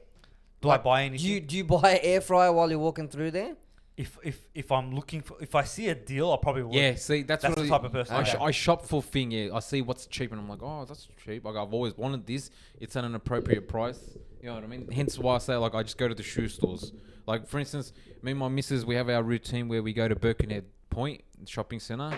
Speaker 2: do I buy anything?
Speaker 1: Do you buy an air fryer while you're walking through there?
Speaker 2: If I'm looking for, if I see a deal, I probably would.
Speaker 3: Yeah, see, that's
Speaker 2: the
Speaker 3: really,
Speaker 2: type of person.
Speaker 3: I shop for thing. Yeah, I see what's cheap, and I'm like, oh, that's cheap. Like, I've always wanted this. It's at an appropriate price. You know what I mean? Hence why I say, like, I just go to the shoe stores. Like, for instance, me and my missus, we have our routine where we go to Birkenhead Point shopping center,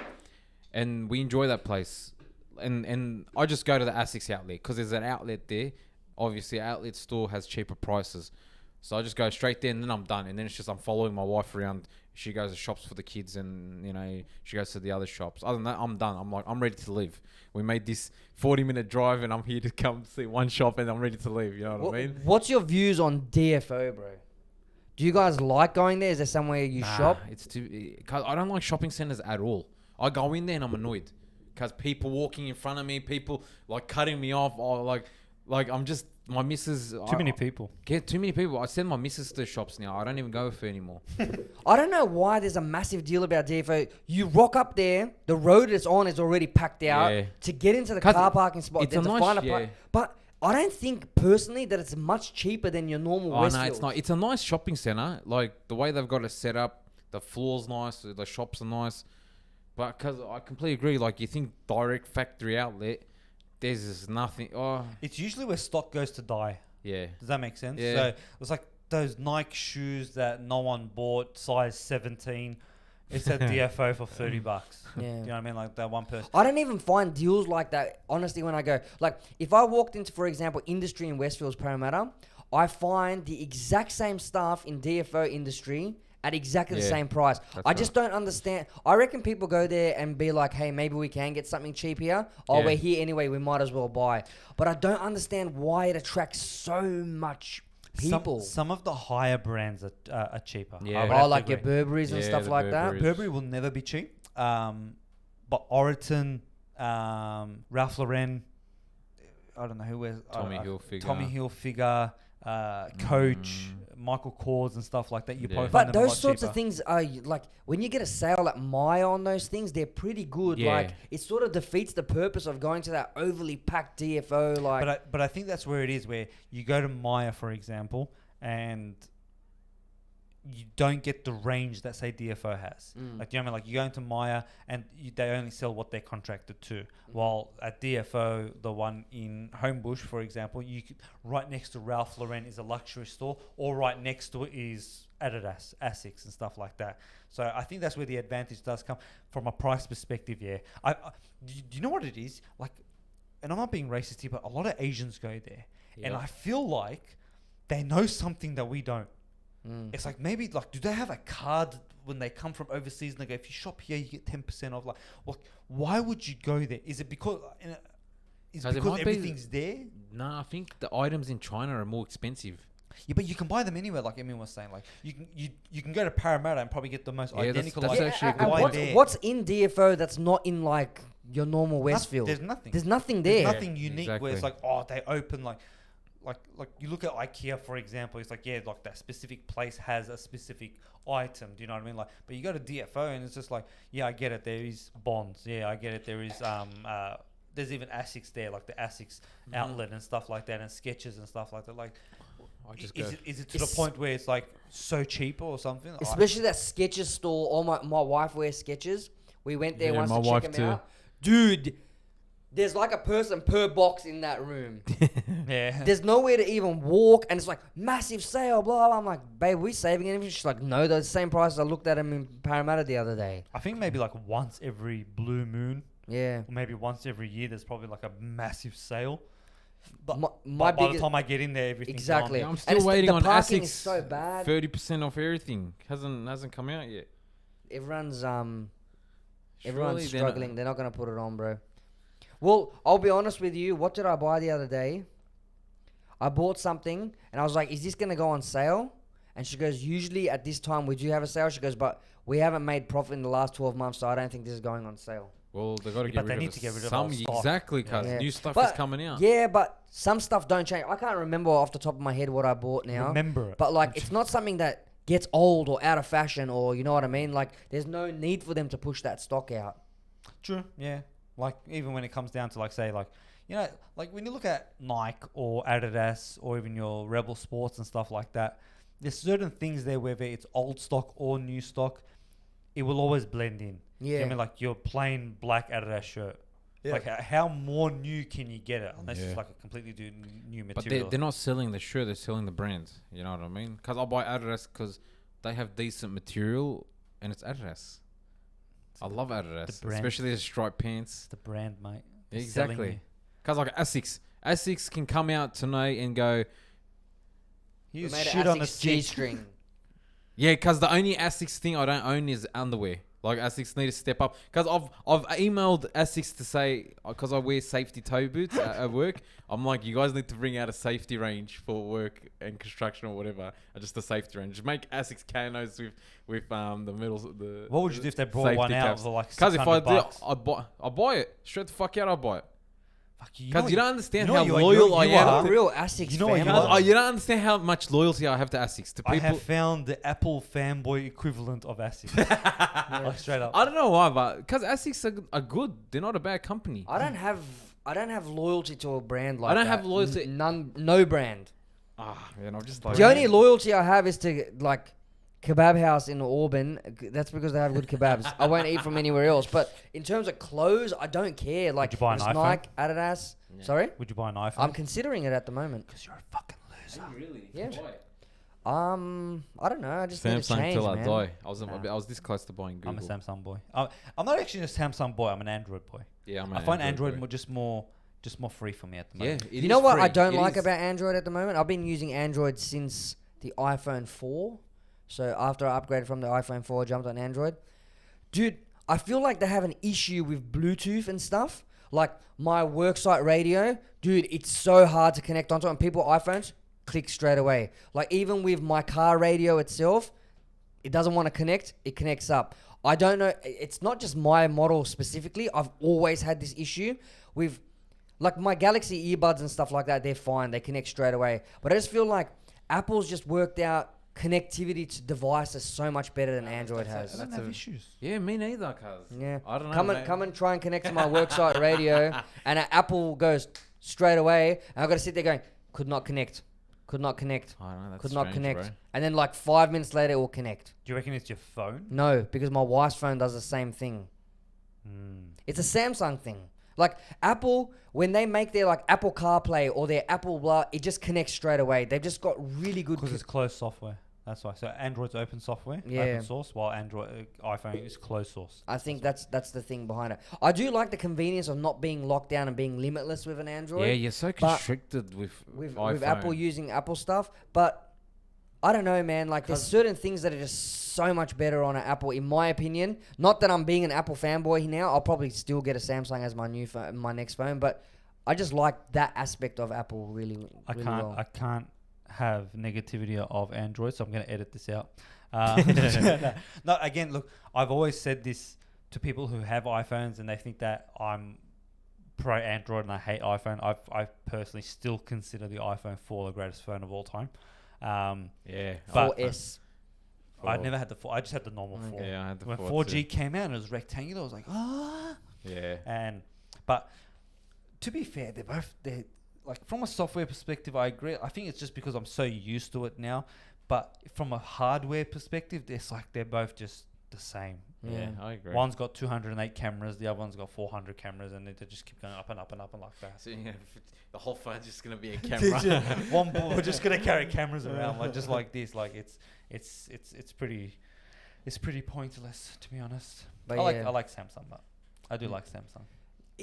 Speaker 3: and we enjoy that place. And I just go to the Asics outlet because there's an outlet there. Obviously, outlet store has cheaper prices. So I just go straight there and then I'm done. And then it's just I'm following my wife around. She goes to shops for the kids and, she goes to the other shops. Other than that, I'm done. I'm like, I'm ready to leave. We made this 40-minute drive and I'm here to come see one shop and I'm ready to leave. You know what I mean?
Speaker 1: What's your views on DFO, bro? Do you guys like going there? Is there somewhere you shop?
Speaker 3: It's too... Cause I don't like shopping centers at all. I go in there and I'm annoyed. Because people walking in front of me, people like cutting me off, or like I'm just... My missus...
Speaker 2: Too many people.
Speaker 3: Get too many people. I send my missus to shops now. I don't even go with her anymore.
Speaker 1: I don't know why there's a massive deal about DFO. You rock up there, the road it's on is already packed out.
Speaker 3: Yeah.
Speaker 1: To get into the
Speaker 3: 'Cause
Speaker 1: car parking spot,
Speaker 3: it's
Speaker 1: then
Speaker 3: a
Speaker 1: to
Speaker 3: nice-
Speaker 1: find a
Speaker 3: yeah.
Speaker 1: But I don't think personally that it's much cheaper than your normal
Speaker 3: Oh,
Speaker 1: Westfield.
Speaker 3: no, it's not. It's a nice shopping center. Like, the way they've got it set up, the floor's nice, the shops are nice. But because I completely agree, like, you think direct factory outlet, there's just nothing. Oh,
Speaker 2: It's usually where stock goes to die.
Speaker 3: yeah.
Speaker 2: Does that make sense?
Speaker 3: Yeah.
Speaker 2: So it was like those Nike shoes that no one bought, size 17. It's at DFO for $30.
Speaker 1: Yeah.
Speaker 2: You know what I mean? Like that one person.
Speaker 1: I don't even find deals like that, honestly, when I go. Like, if I walked into, for example, Industry in Westfield's Parramatta, I find the exact same stuff in DFO Industry at exactly the
Speaker 3: Yeah,
Speaker 1: same price.
Speaker 3: that's
Speaker 1: I just don't understand. I reckon people go there and be like, hey, maybe we can get something cheap here. Oh,
Speaker 3: Yeah.
Speaker 1: we're here anyway, we might as well buy. But I don't understand why it attracts so much people.
Speaker 2: Some of the higher brands are cheaper.
Speaker 3: Yeah.
Speaker 2: I would
Speaker 1: Oh,
Speaker 2: have to
Speaker 1: like your
Speaker 2: agree.
Speaker 1: Burberrys and
Speaker 3: Yeah,
Speaker 1: stuff
Speaker 3: the
Speaker 1: like that.
Speaker 3: Burberry.
Speaker 2: Burberry will never be cheap. But Oroton, Ralph Lauren, I don't know who wears
Speaker 3: Tommy Hilfiger.
Speaker 2: Tommy Hilfiger, Coach, Michael Kors and stuff like that. You
Speaker 3: Yeah.
Speaker 2: probably
Speaker 1: But
Speaker 2: find them a
Speaker 1: those
Speaker 2: lot
Speaker 1: sorts
Speaker 2: cheaper.
Speaker 1: of things are like when you get a sale at Maya on those things, they're pretty good.
Speaker 3: Yeah.
Speaker 1: Like it sort of defeats the purpose of going to that overly packed DFO. Like,
Speaker 2: But I think that's where it is, where you go to Maya, for example, and you don't get the range that, say, DFO has. Like, you know what I mean? Like, you go into Maya and they only sell what they're contracted to. While at DFO, the one in Homebush, for example, you could, right next to Ralph Lauren is a luxury store, or right next to it is Adidas, Asics and stuff like that. So I think that's where the advantage does come from a price perspective, yeah. Do you know what it is? Like, and I'm not being racist here, but a lot of Asians go there. And I feel like they know something that we don't. It's like, maybe, like, do they have a card when they come from overseas and they go, if you shop here, you get 10% off? Like, well, why would you go there? Is it because,
Speaker 3: Because it might be-
Speaker 2: everything's there?
Speaker 3: No, I think the items in China are more expensive.
Speaker 2: Yeah, but you can buy them anywhere. Like Emin was saying, like you can go to Parramatta and probably get the most
Speaker 3: Yeah, that's-
Speaker 2: identical.
Speaker 3: that's
Speaker 2: like,
Speaker 3: actually a
Speaker 1: and
Speaker 3: good
Speaker 2: why
Speaker 3: point.
Speaker 2: there?
Speaker 1: what's in DFO that's not in like your normal Westfield?
Speaker 2: There's nothing.
Speaker 1: There's nothing
Speaker 2: There's
Speaker 1: there.
Speaker 2: nothing unique where it's
Speaker 3: exactly.
Speaker 2: like, oh, they open like you look at IKEA, for example. It's like, yeah, like that specific place has a specific item. Do you know what I mean? Like, but you go to DFO and it's just like, yeah, I get it. There is Bonds. Yeah, I get it. There is there's even ASICs there, like the ASICs outlet and stuff like that, and Skechers and stuff like that. Like,
Speaker 3: I just
Speaker 2: is it to the point where it's like so cheap or something?
Speaker 1: Especially that Skechers store. All my wife wears Skechers. We went there
Speaker 3: Yeah,
Speaker 1: once
Speaker 3: my
Speaker 1: to
Speaker 3: wife
Speaker 1: check
Speaker 3: too.
Speaker 1: them out. Dude, there's like a person per box in that room.
Speaker 2: Yeah.
Speaker 1: There's nowhere to even walk, and it's like massive sale, blah, blah. I'm like, babe, we saving anything? She's like, no, those same prices. I looked at them in Parramatta the other day.
Speaker 2: I think maybe like once every blue moon,
Speaker 1: Yeah.
Speaker 2: or maybe once every year, there's probably like a massive sale. But,
Speaker 1: My
Speaker 2: but by the
Speaker 1: biggest-
Speaker 2: time I get in there, everything's
Speaker 1: Exactly.
Speaker 3: Yeah, I'm
Speaker 1: And
Speaker 3: still
Speaker 1: it's
Speaker 3: waiting
Speaker 1: the
Speaker 3: on
Speaker 1: parking
Speaker 3: ASICs.
Speaker 1: is so bad.
Speaker 3: 30% off everything hasn't come out yet.
Speaker 1: Everyone's
Speaker 3: Surely
Speaker 1: everyone's
Speaker 3: they're not-
Speaker 1: struggling. They're not gonna put it on, bro. Well, I'll be honest with you. What did I buy the other day? I bought something, and I was like, "Is this gonna go on sale?" And she goes, "Usually at this time we do have a sale." She goes, "But we haven't made profit in the last 12 months, so I don't think this is going on sale."
Speaker 3: Well, they got to
Speaker 2: Yeah,
Speaker 3: get
Speaker 2: but
Speaker 3: rid
Speaker 2: they
Speaker 3: of
Speaker 2: need
Speaker 3: it.
Speaker 2: to get rid of
Speaker 3: some
Speaker 2: old stock.
Speaker 3: exactly, cause
Speaker 1: Yeah.
Speaker 3: new stuff is
Speaker 1: But-
Speaker 3: coming out.
Speaker 1: Yeah, but some stuff don't change. I can't remember off the top of my head what I bought now.
Speaker 2: Remember it.
Speaker 1: But like, it's not something that gets old or out of fashion, or you know what I mean. Like, there's no need for them to push that stock out.
Speaker 2: True. Yeah. Like even when it comes down to like say like, you know, like when you look at Nike or Adidas or even your Rebel Sports and stuff like that, there's certain things there whether it's old stock or new stock, it will always blend in. You know what
Speaker 1: Yeah.
Speaker 2: I mean, like your plain black Adidas shirt.
Speaker 1: Yeah.
Speaker 2: Like how more new can you get it unless
Speaker 3: Yeah.
Speaker 2: it's like a completely new
Speaker 3: But
Speaker 2: material.
Speaker 3: they're not selling the shirt; they're selling the brand. You know what I mean? Because I'll buy Adidas because they have decent material and it's Adidas. I love Adidas,
Speaker 2: brand.
Speaker 3: especially the striped pants.
Speaker 2: It's the brand, mate. They're selling
Speaker 3: Exactly.
Speaker 2: you.
Speaker 3: Because like Asics can come out tonight and go,
Speaker 1: We
Speaker 2: Here's
Speaker 1: made
Speaker 2: shit
Speaker 1: an
Speaker 2: on the
Speaker 1: Asics
Speaker 2: street.
Speaker 1: G-string.
Speaker 3: yeah. Because the only Asics thing I don't own is underwear. Like Asics need to step up. Because I've emailed Asics to say because I wear safety toe boots at work. I'm like, you guys need to bring out a safety range for work and construction or whatever. Just a safety range. Just make Asics canos with the middles. The
Speaker 2: What would you do if they brought
Speaker 3: safety
Speaker 2: one out
Speaker 3: caps.
Speaker 2: for like
Speaker 3: Because if I
Speaker 2: $600?
Speaker 3: do, I buy it straight the fuck out. I buy it.
Speaker 2: Fuck,
Speaker 3: Because you don't understand
Speaker 2: you know
Speaker 3: how
Speaker 2: you are-
Speaker 3: loyal
Speaker 2: you
Speaker 3: I
Speaker 2: are-
Speaker 3: am.
Speaker 1: I'm a
Speaker 3: to-
Speaker 1: real Asics
Speaker 2: You know what
Speaker 1: fan.
Speaker 2: you
Speaker 3: Because
Speaker 2: are?
Speaker 3: you don't understand how much loyalty I have to Asics. To
Speaker 2: I
Speaker 3: people,
Speaker 2: have found the Apple fanboy equivalent of Asics. Like straight up.
Speaker 3: I don't know why, but because Asics are good. They're not a bad company.
Speaker 1: I don't have loyalty to a brand like
Speaker 3: I don't
Speaker 1: that.
Speaker 3: have loyalty-
Speaker 1: No brand.
Speaker 3: Man, I'm just
Speaker 1: The only loyalty I have is to like kebab house in Auburn. That's because they have good kebabs. I won't eat from anywhere else. But in terms of clothes, I don't care. Like
Speaker 2: you buy an
Speaker 1: it's
Speaker 2: iPhone?
Speaker 1: Nike, Adidas. Sorry,
Speaker 2: Would you buy an iPhone?
Speaker 1: I'm considering it at the moment.
Speaker 2: Because you're a fucking loser.
Speaker 3: Really?
Speaker 1: Yeah. I don't know. I just need to
Speaker 3: Samsung
Speaker 1: change,
Speaker 3: till I
Speaker 1: man.
Speaker 3: die. I
Speaker 2: Nah.
Speaker 3: was this close to buying Google.
Speaker 2: I'm a Samsung boy. I'm not actually a Samsung boy. I'm an Android boy.
Speaker 3: Yeah, I'm
Speaker 2: I
Speaker 3: an
Speaker 2: find Android
Speaker 3: boy.
Speaker 2: more free for me at the
Speaker 3: Yeah,
Speaker 2: moment.
Speaker 3: it
Speaker 1: You know
Speaker 3: is
Speaker 1: what I
Speaker 3: free.
Speaker 1: don't
Speaker 3: It
Speaker 1: like
Speaker 3: is.
Speaker 1: about Android at the moment? I've been using Android since the iPhone 4. So after I upgraded from the iPhone 4, I jumped on Android. Dude, I feel like they have an issue with Bluetooth and stuff. Like my worksite radio, dude, it's so hard to connect onto. And people iPhones click straight away. Like even with my car radio itself, it doesn't want to connect. It connects up. I don't know. It's not just my model specifically. I've always had this issue with like my Galaxy earbuds and stuff like that. They're fine. They connect straight away. But I just feel like Apple's just worked out connectivity to devices so much better than Android
Speaker 2: I
Speaker 1: has.
Speaker 2: don't have issues.
Speaker 3: Yeah, me neither, cuz.
Speaker 1: Yeah.
Speaker 3: I don't know.
Speaker 1: Come and try and connect to my worksite radio, and Apple goes straight away, and I've got to sit there going, could not connect. Could not connect.
Speaker 3: I don't know. That's
Speaker 1: Could not
Speaker 3: strange,
Speaker 1: connect.
Speaker 3: bro.
Speaker 1: And then like 5 minutes later, it will connect.
Speaker 2: Do you reckon it's your phone?
Speaker 1: No, because my wife's phone does the same thing. It's a Samsung thing. Like Apple, when they make their like Apple CarPlay or their Apple blah, it just connects straight away. They've just got really good.
Speaker 2: Because it's closed software. That's why. So Android's open software,
Speaker 1: Yeah.
Speaker 2: open source, while iPhone is closed source.
Speaker 1: I think that's the thing behind it. I do like the convenience of not being locked down and being limitless with an Android.
Speaker 3: Yeah, you're so constricted with
Speaker 1: with
Speaker 3: iPhone.
Speaker 1: Apple using Apple stuff, but I don't know, man. Like, there's certain things that are just so much better on an Apple, in my opinion. Not that I'm being an Apple fanboy now. I'll probably still get a Samsung as my new phone, my next phone, but I just like that aspect of Apple really,
Speaker 2: I
Speaker 1: really
Speaker 2: can't.
Speaker 1: well.
Speaker 2: I can't have negativity of Android, so I'm going to edit this out. No, again, look, I've always said this to people who have iPhones and they think that I'm pro Android and I hate iPhone. I personally still consider the iPhone 4 the greatest phone of all time.
Speaker 3: Yeah.
Speaker 2: But
Speaker 1: 4S.
Speaker 2: I never had the 4. I just had the normal 4.
Speaker 3: Yeah, I had the
Speaker 2: When
Speaker 3: 4
Speaker 2: 4G came out and it was rectangular, I was like, ah.
Speaker 3: Yeah.
Speaker 2: But to be fair, they're like, from a software perspective, I agree. I think it's just because I'm so used to it now. But from a hardware perspective, they're both just the same.
Speaker 3: Yeah, I agree.
Speaker 2: One's got 208 cameras, the other one's got 400 cameras, and they just keep going up and up and up and like that.
Speaker 3: So, the whole phone's just gonna be a camera.
Speaker 2: One board, we're just gonna carry cameras around like just like this. Like it's pretty pointless, to be honest.
Speaker 1: But
Speaker 2: I like Samsung, but I do like Samsung.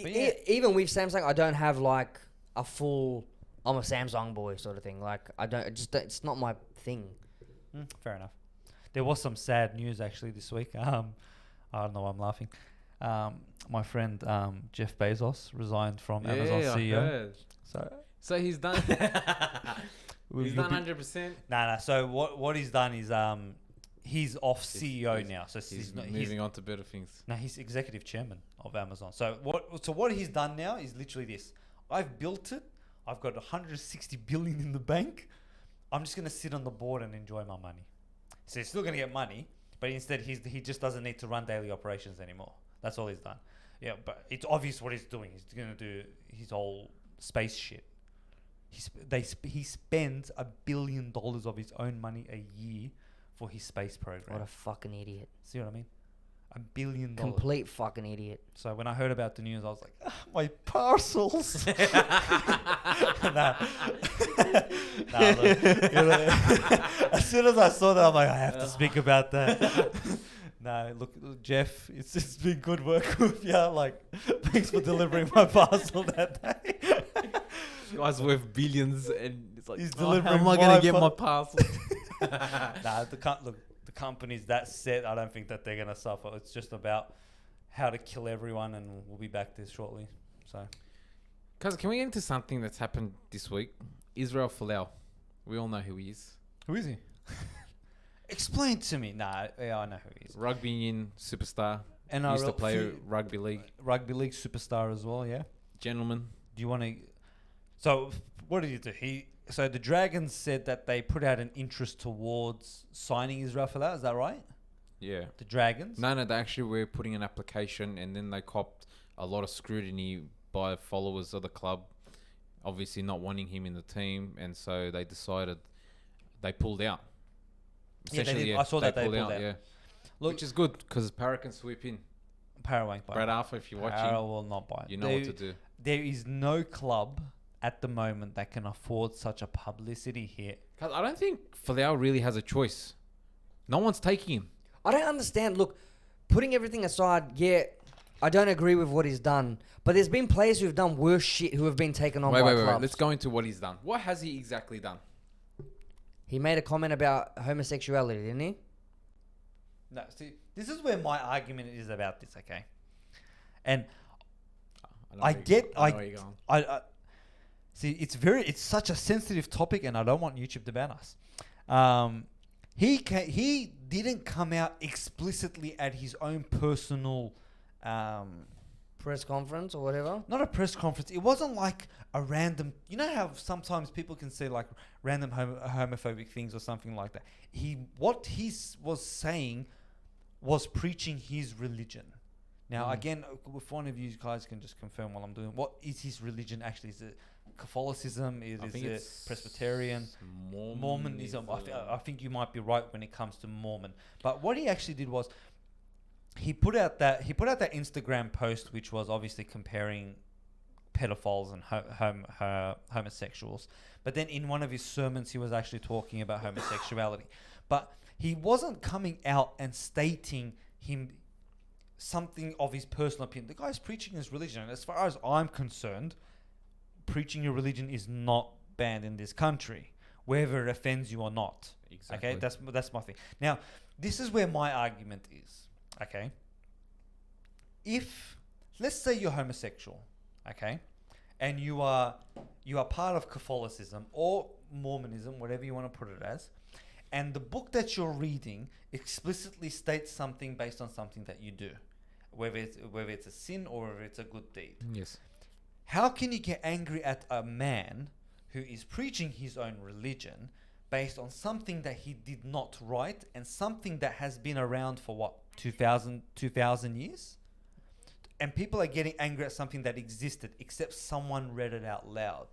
Speaker 2: But yeah.
Speaker 1: Even with Samsung, I don't have like a full. I'm a Samsung boy sort of thing. Like it's not my thing.
Speaker 2: Fair enough. There was some sad news actually this week. I don't know why I'm laughing. My friend Jeff Bezos resigned from Amazon CEO.
Speaker 3: I heard. So he's done. He's done 100%.
Speaker 2: Nah. So what he's done is he's off CEO now. So
Speaker 3: he's moving on to better things.
Speaker 2: No, he's executive chairman of Amazon. So what he's done now is literally this. I've built it. I've got 160 billion in the bank. I'm just gonna sit on the board and enjoy my money. So he's still gonna get money, but instead he just doesn't need to run daily operations anymore. That's all he's done. Yeah, but it's obvious what he's doing. He's gonna do his whole space shit. He spends $1 billion of his own money a year for his space program.
Speaker 1: What a fucking idiot.
Speaker 2: See what I mean? $1 billion.
Speaker 1: Complete fucking idiot.
Speaker 2: So when I heard about the news, I was like, my parcels. Look, as soon as I saw that, I'm like, I have to speak about that. Look, Jeff, it's been good work with you. Like, thanks for delivering my parcel that day.
Speaker 3: Guy's worth billions, and it's like,
Speaker 2: he's
Speaker 3: how
Speaker 2: delivering
Speaker 3: am I going to get my parcel?
Speaker 2: The company's that set. I don't think that they're going to suffer. It's just about how to kill everyone, and we'll be back this shortly. So,
Speaker 3: Cuz, can we get into something that's happened this week? Israel Folau. We all know who he is.
Speaker 2: Who is he? Explain to me. I know who he is.
Speaker 3: Rugby union superstar.
Speaker 2: NRL
Speaker 3: Used to play rugby league.
Speaker 2: Rugby league superstar as well, yeah?
Speaker 3: Gentleman.
Speaker 2: Do you want to... So, what did he do? So, the Dragons said that they put out an interest towards signing Israel Folau. Is that right?
Speaker 3: Yeah.
Speaker 2: The Dragons?
Speaker 3: No, they actually were putting an application, and then they copped a lot of scrutiny by followers of the club, obviously not wanting him in the team, and so they decided they pulled out.
Speaker 2: Yeah, they did. I saw that they pulled out.
Speaker 3: Yeah.
Speaker 2: Look,
Speaker 3: which is good, because Para can sweep in.
Speaker 2: Para won't buy.
Speaker 3: Brad Arthur, if you're watching,
Speaker 2: Para will not buy.
Speaker 3: you know what to do.
Speaker 2: There is no club at the moment that can afford such a publicity hit.
Speaker 3: 'Cause I don't think Folau really has a choice. No one's taking him.
Speaker 1: I don't understand. Look, putting everything aside, I don't agree with what he's done. But there's been players who've done worse shit who have been taken on by clubs.
Speaker 3: Let's go into what he's done. What has he exactly done?
Speaker 1: He made a comment about homosexuality, didn't he?
Speaker 2: No, see, this is where my argument is about this, okay? And I see, it's such a sensitive topic, and I don't want YouTube to ban us. He didn't come out explicitly at his own personal
Speaker 1: Press conference or whatever.
Speaker 2: not a press conference. It wasn't like a random. You know how sometimes people can say like random homophobic things or something like that. What he was saying was preaching his religion. Now, again, if one of you guys can just confirm what I'm doing, what is his religion actually? Is it Catholicism? Is it Presbyterian? Mormonism? I think you might be right when it comes to Mormon. But what he actually did was he put out that Instagram post, which was obviously comparing pedophiles and homosexuals. But then in one of his sermons, he was actually talking about homosexuality. But he wasn't coming out and stating something of his personal opinion. The guy's preaching his religion. And as far as I'm concerned, preaching your religion is not banned in this country, whether it offends you or not.
Speaker 3: Exactly.
Speaker 2: Okay, that's my thing. Now, this is where my argument is. Okay, if let's say you're homosexual, okay, and you are part of Catholicism, or Mormonism, whatever you want to put it as, and the book that you're reading explicitly states something based on something that you do, whether it's a sin or whether it's a good deed.
Speaker 3: Yes.
Speaker 2: How can you get angry at a man who is preaching his own religion based on something that he did not write and something that has been around for what, 2000 years? And people are getting angry at something that existed except someone read it out loud.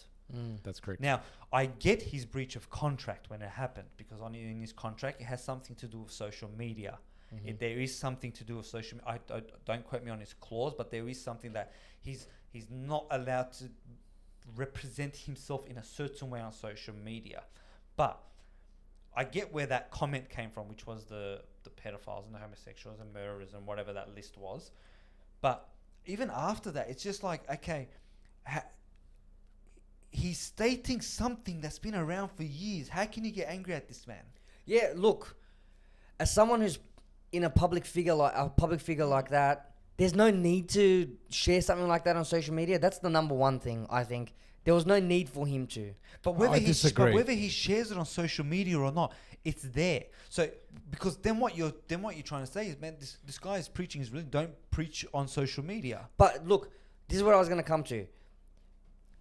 Speaker 3: That's correct.
Speaker 2: Now, I get his breach of contract when it happened, because in his contract, it has something to do with social media. There is something to do with social media. I don't quote me on his clause, but there is something that he's not allowed to represent himself in a certain way on social media. But I get where that comment came from, which was the pedophiles and the homosexuals and murderers and whatever that list was. But even after that, it's just like, okay, he's stating something that's been around for years. How can you get angry at this man?
Speaker 1: Yeah, look, as someone who's in a public figure like that, there's no need to share something like that on social media. That's the number one thing, I think. There was no need for him to.
Speaker 2: But whether
Speaker 3: disagree.
Speaker 2: whether he shares it on social media or not, it's there. So because then what you're trying to say is, man, this guy is preaching his religion. Don't preach on social media.
Speaker 1: But look, this is what I was going to come to.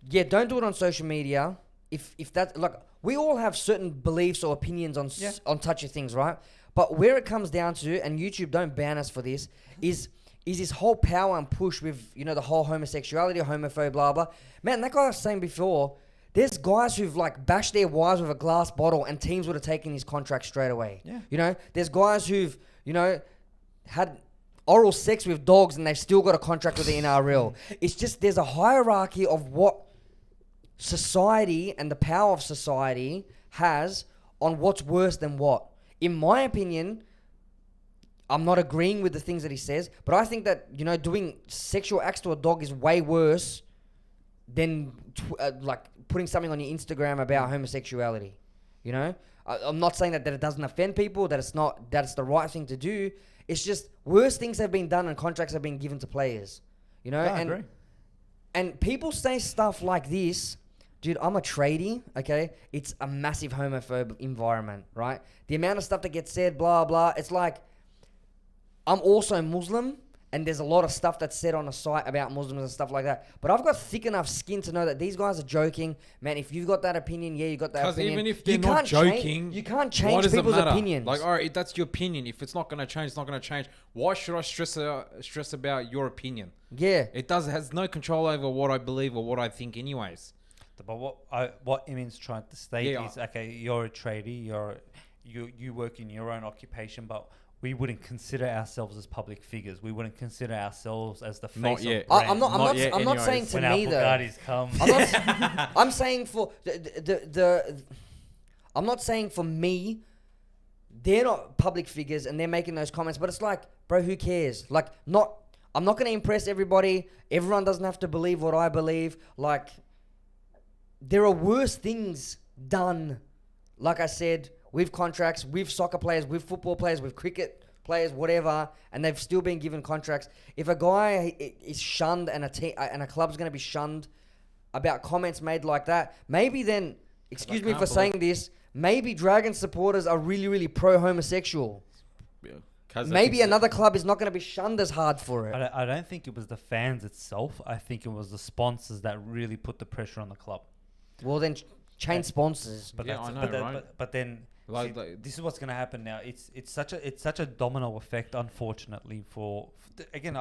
Speaker 1: Yeah, don't do it on social media. If that, like, we all have certain beliefs or opinions on on touchy things, right? But where it comes down to, and YouTube don't ban us for this, is this whole power and push with, you know, the whole homosexuality, homophobe, blah, blah. Man, that guy I was saying before, there's guys who've, like, bashed their wives with a glass bottle and teams would have taken his contract straight away.
Speaker 2: Yeah.
Speaker 1: You know, there's guys who've, you know, had oral sex with dogs and they've still got a contract with the NRL. It's just, there's a hierarchy of what society and the power of society has on what's worse than what. In my opinion, I'm not agreeing with the things that he says, but I think that, you know, doing sexual acts to a dog is way worse than like putting something on your Instagram about homosexuality. You know, I'm not saying that it doesn't offend people, that it's the right thing to do. It's just worse things have been done and contracts have been given to players. You know,
Speaker 2: I agree.
Speaker 1: And people say stuff like this. Dude, I'm a tradie, okay? It's a massive homophobe environment, right? The amount of stuff that gets said, blah, blah. It's like, I'm also Muslim, and there's a lot of stuff that's said on the site about Muslims and stuff like that. But I've got thick enough skin to know that these guys are joking. Man, if you've got that opinion, yeah, you got that
Speaker 3: Because
Speaker 1: opinion.
Speaker 3: even if they're not joking,
Speaker 1: you can't
Speaker 3: what
Speaker 1: change
Speaker 3: does it
Speaker 1: people's
Speaker 3: matter?
Speaker 1: opinions.
Speaker 3: Like, all right, that's your opinion. If it's not going to change, it's not going to change. Why should I stress about your opinion?
Speaker 1: Yeah.
Speaker 3: It has no control over what I believe or what I think anyways.
Speaker 2: But what Emin's trying to state
Speaker 3: Yeah.
Speaker 2: is, okay, you're a tradie, you work in your own occupation, but we wouldn't consider ourselves as public figures. We wouldn't consider ourselves as the face
Speaker 3: Not
Speaker 2: of
Speaker 3: yet.
Speaker 2: brand.
Speaker 1: I'm not
Speaker 3: anyways.
Speaker 1: saying to
Speaker 2: when our
Speaker 1: me though.
Speaker 2: Bugattis come.
Speaker 1: I'm saying for I'm not saying for me, they're not public figures and they're making those comments, but it's like, bro, who cares? Like, I'm not going to impress everybody. Everyone doesn't have to believe what I believe. Like, there are worse things done, like I said, with contracts, with soccer players, with football players, with cricket players, whatever, and they've still been given contracts. If a guy is shunned and a club's going to be shunned about comments made like that, maybe then, excuse me for saying this, maybe Dragon supporters are really, really pro-homosexual.
Speaker 3: Yeah.
Speaker 1: Maybe another club is not going to be shunned as hard for it.
Speaker 2: I don't think it was the fans itself. I think it was the sponsors that really put the pressure on the club.
Speaker 1: Well, then change sponsors.
Speaker 2: But
Speaker 3: Yeah,
Speaker 2: that's,
Speaker 3: I know,
Speaker 2: but, that,
Speaker 3: right?
Speaker 2: but then
Speaker 3: Like,
Speaker 2: see, this is what's going to happen now. It's such a domino effect, unfortunately. Again,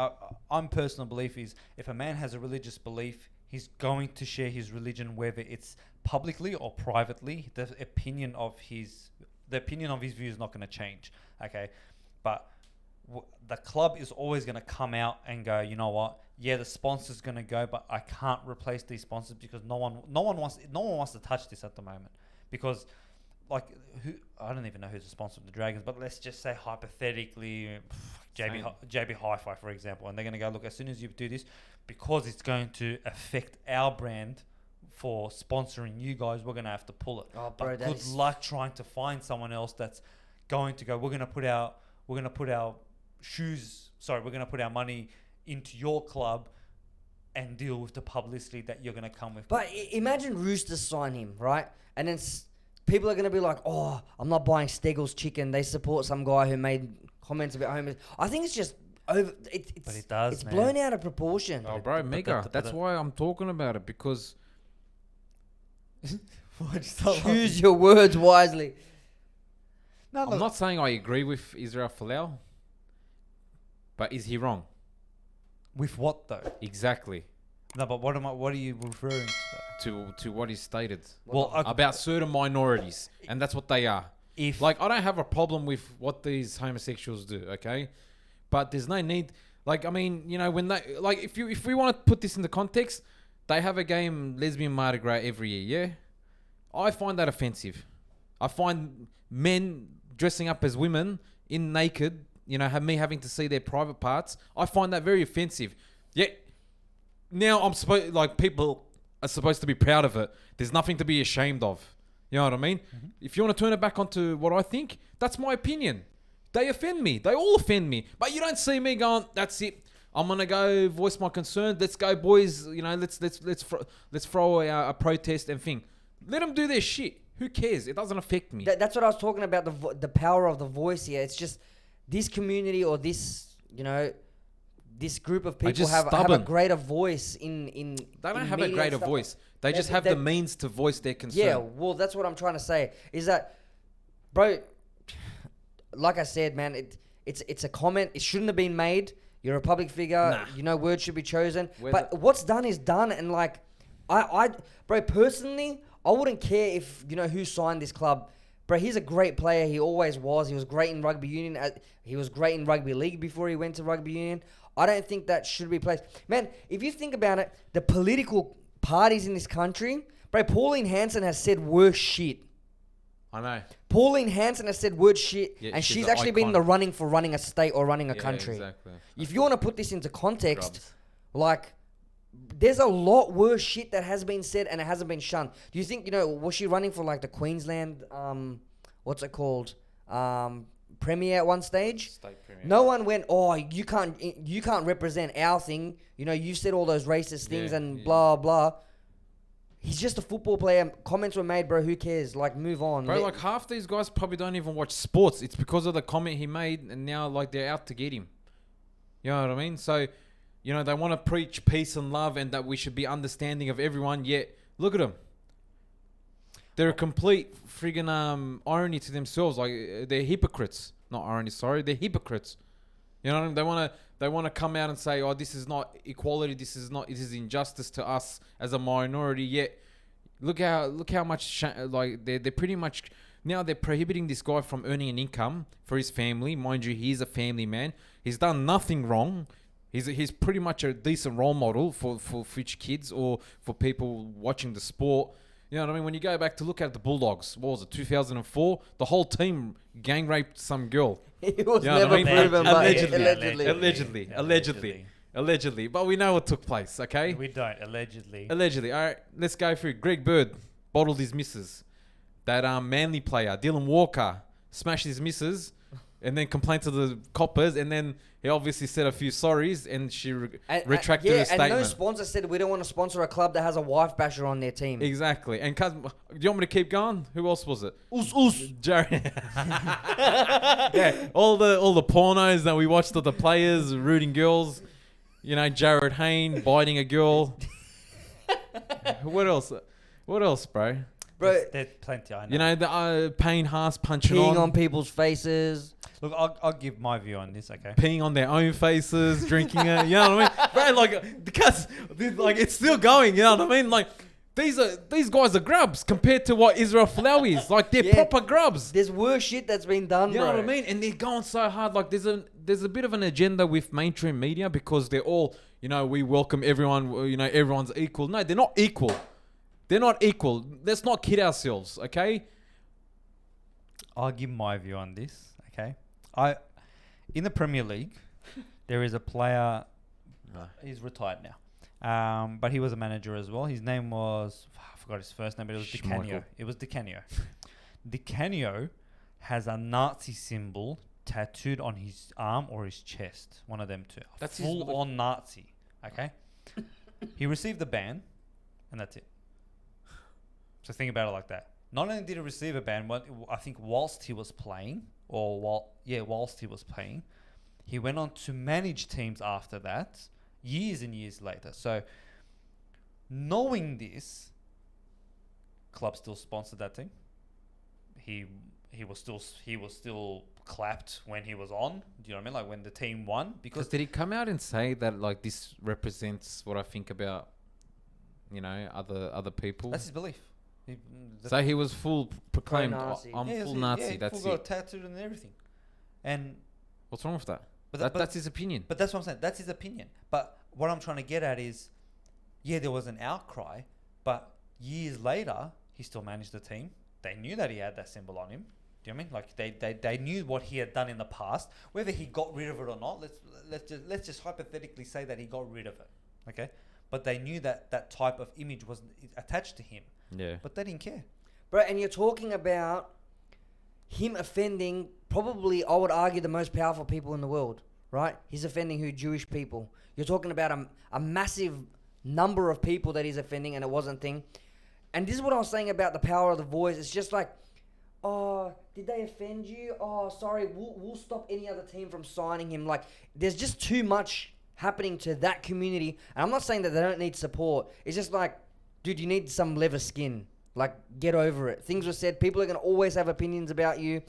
Speaker 2: I'm personal belief is, if a man has a religious belief, he's going to share his religion, whether it's publicly or privately. The opinion of his view is not going to change. Okay, but the club is always going to come out and go, you know what? Yeah, the sponsor's going to go, but I can't replace these sponsors because no one wants to touch this at the moment, because like I don't even know who's the sponsor of the Dragons, but let's just say hypothetically JB Hi-Fi, for example, and they're going to go, look, as soon as you do this, because it's going to affect our brand for sponsoring you guys, we're going to have to pull it.
Speaker 1: Oh, bro,
Speaker 2: but good luck trying to find someone else that's going to go, we're going to put our money into your club and deal with the publicity that you're gonna come with.
Speaker 1: But imagine Roosters sign him, right? And then people are going to be like, oh, I'm not buying Steggles chicken. They support some guy who made comments about homeless. I think it's just over.
Speaker 2: But it does,
Speaker 1: It's
Speaker 2: man.
Speaker 1: blown out of proportion.
Speaker 3: Oh, bro, mega.
Speaker 2: but
Speaker 3: That's why I'm talking about it, because
Speaker 1: Choose your words wisely.
Speaker 2: No,
Speaker 3: I'm not saying I agree with Israel Folau, but is he wrong?
Speaker 2: with what though?
Speaker 3: Exactly.
Speaker 2: No, but what are you referring to?
Speaker 3: To what is stated.
Speaker 2: Well,
Speaker 3: About certain minorities, and that's what they are.
Speaker 2: If
Speaker 3: Like, I don't have a problem with what these homosexuals do, okay? But there's no need. Like, I mean, you know, when they like, if we want to put this in the context, they have a game lesbian Mardi Gras every year. Yeah, I find that offensive. I find men dressing up as women in naked, you know, have me having to see their private parts. I find that very offensive. Yet now I'm supposed, like, people are supposed to be proud of it. There's nothing to be ashamed of. You know what I mean?
Speaker 2: Mm-hmm.
Speaker 3: If you want to turn it back onto what I think, that's my opinion. They offend me. They all offend me. But you don't see me going, that's it. I'm gonna go voice my concern. Let's go, boys. You know, let's throw a protest and thing. Let them do their shit. Who cares? It doesn't affect me.
Speaker 1: That's what I was talking about, the power of the voice here. It's just this community or this, you know, this group of people
Speaker 3: just
Speaker 1: have a
Speaker 3: stubborn.
Speaker 1: greater voice in
Speaker 3: They don't
Speaker 1: in
Speaker 3: have a
Speaker 1: media
Speaker 3: greater
Speaker 1: and stuff.
Speaker 3: voice. They just
Speaker 1: They-
Speaker 3: have
Speaker 1: they-
Speaker 3: the means to voice their concern.
Speaker 1: Yeah, well, that's what I'm trying to say. Is that, bro? Like I said, man, it's a comment. It shouldn't have been made. You're a public figure.
Speaker 3: Nah.
Speaker 1: You know, words should be chosen.
Speaker 3: Where's
Speaker 1: But what's done is done, and like, bro, personally, I wouldn't care if you know who signed this club. Bro, he's a great player. He always was. He was great in rugby union. He was great in rugby league before he went to rugby union. I don't think that should be placed. Man, if you think about it, the political parties in this country, bro, Pauline Hanson has said worse shit.
Speaker 3: I know.
Speaker 1: Pauline Hanson has said word shit,
Speaker 3: Yeah,
Speaker 1: and
Speaker 3: she's
Speaker 1: she's
Speaker 3: an
Speaker 1: actually been in the
Speaker 3: icon.
Speaker 1: running for running a state or running a
Speaker 3: Yeah,
Speaker 1: country.
Speaker 3: exactly.
Speaker 1: If you want to put this into context,
Speaker 3: Grubs.
Speaker 1: like, there's a lot worse shit that has been said and it hasn't been shunned. Do you think, you know, was she running for like the Queensland, what's it called, premier at one stage?
Speaker 3: State premier.
Speaker 1: No one went, oh, you can't represent our thing. You know, you said all those racist things
Speaker 3: Yeah,
Speaker 1: and
Speaker 3: yeah.
Speaker 1: blah blah. He's just a football player. Comments were made, bro. Who cares? Like, move on.
Speaker 3: Bro, like half these guys probably don't even watch sports. It's because of the comment he made, and now like they're out to get him. You know what I mean? So, you know, they want to preach peace and love and that we should be understanding of everyone. Yet, look at them. They're a complete friggin' irony to themselves. Like they're hypocrites. Not irony, sorry. They're hypocrites. You know what I mean? They want to come out and say, "Oh, this is not equality. This is injustice to us as a minority." Yet, look how much like they're pretty much now they're prohibiting this guy from earning an income for his family. Mind you, he's a family man. He's done nothing wrong. He's pretty much a decent role model for future kids or for people watching the sport. You know what I mean? When you go back to look at the Bulldogs, what was it, 2004? The whole team gang raped some girl.
Speaker 1: It was
Speaker 3: You know what I
Speaker 1: never
Speaker 3: mean?
Speaker 1: proven, but
Speaker 3: Allegedly. Allegedly. But we know what took place, okay?
Speaker 2: We don't allegedly.
Speaker 3: Allegedly. All right, let's go through. Greg Bird bottled his missus. That Manly player, Dylan Walker, smashed his missus and then complained to the coppers, and then he obviously said a few sorries, and she retracted her statement.
Speaker 1: And no sponsor said we don't want to sponsor a club that has a wife basher on their team.
Speaker 3: Exactly. And do you want me to keep going? Who else was it? Jared. Yeah, all the pornos that we watched of the players rooting girls. You know, Jared Hayne biting a girl. What else? What else, bro?
Speaker 1: Bro,
Speaker 2: There's plenty. I know.
Speaker 3: You know, the Payne Haas punching
Speaker 1: peeing on people's faces.
Speaker 2: Look, I'll give my view on this. Okay.
Speaker 3: peeing on their own faces, drinking it. You know what I mean, bro? Like, because like it's still going. You know what I mean? Like, these guys are grubs compared to what Israel Folau is. Like, they're
Speaker 1: Yeah.
Speaker 3: proper grubs.
Speaker 1: There's worse shit that's been done,
Speaker 3: You know
Speaker 1: bro.
Speaker 3: what I mean? And they're going so hard. Like, there's a bit of an agenda with mainstream media because they're all, you know, we welcome everyone. You know, everyone's equal. No, they're not equal. They're not equal. Let's not kid ourselves, okay?
Speaker 2: I'll give my view on this. Okay. In the Premier League, there is a player. He's retired now. But he was a manager as well. His name was, I forgot his first name, but it was
Speaker 3: Schmeichel.
Speaker 2: DiCanio. It was DiCanio. DiCanio has a Nazi symbol tattooed on his arm or his chest. One of them two.
Speaker 3: That's his
Speaker 2: full on Nazi. Okay. He received the ban, and that's it. So think about it like that. Not only did he receive a ban, I think whilst he was playing, whilst he was playing, he went on to manage teams after that, years and years later. So knowing this, club still sponsored that team. He was still clapped when he was on. Do you know what I mean? Like when the team won,
Speaker 3: Because did he come out and say that like this represents what I think about, other people?
Speaker 2: that's his belief.
Speaker 3: So he was full proclaimed,
Speaker 1: Pro-Nazi.
Speaker 3: I'm
Speaker 2: Yeah,
Speaker 3: full
Speaker 2: he-
Speaker 3: Nazi.
Speaker 2: he
Speaker 3: That's
Speaker 2: full got
Speaker 3: it.
Speaker 2: tattooed and everything. And
Speaker 3: What's wrong with that?
Speaker 2: but
Speaker 3: That's his opinion.
Speaker 2: But that's what I'm saying. That's his opinion. But what I'm trying to get at is, there was an outcry, but years later, he still managed the team. They knew that he had that symbol on him. Do you know what I mean? Like they knew what he had done in the past. Whether he got rid of it or not, let's just hypothetically say that he got rid of it. Okay, but they knew that type of image was attached to him.
Speaker 3: Yeah.
Speaker 2: But they didn't care.
Speaker 1: Bro, and you're talking about him offending probably, I would argue, the most powerful people in the world, right? He's offending Jewish people. You're talking about a massive number of people that he's offending, and it wasn't thing. And this is what I was saying about the power of the voice. It's just like, oh, did they offend you? Oh, sorry, we'll stop any other team from signing him. Like, there's just too much happening to that community. And I'm not saying that they don't need support. It's just like, dude, you need some leather skin. Like, get over it. Things were said. People are going to always have opinions about you.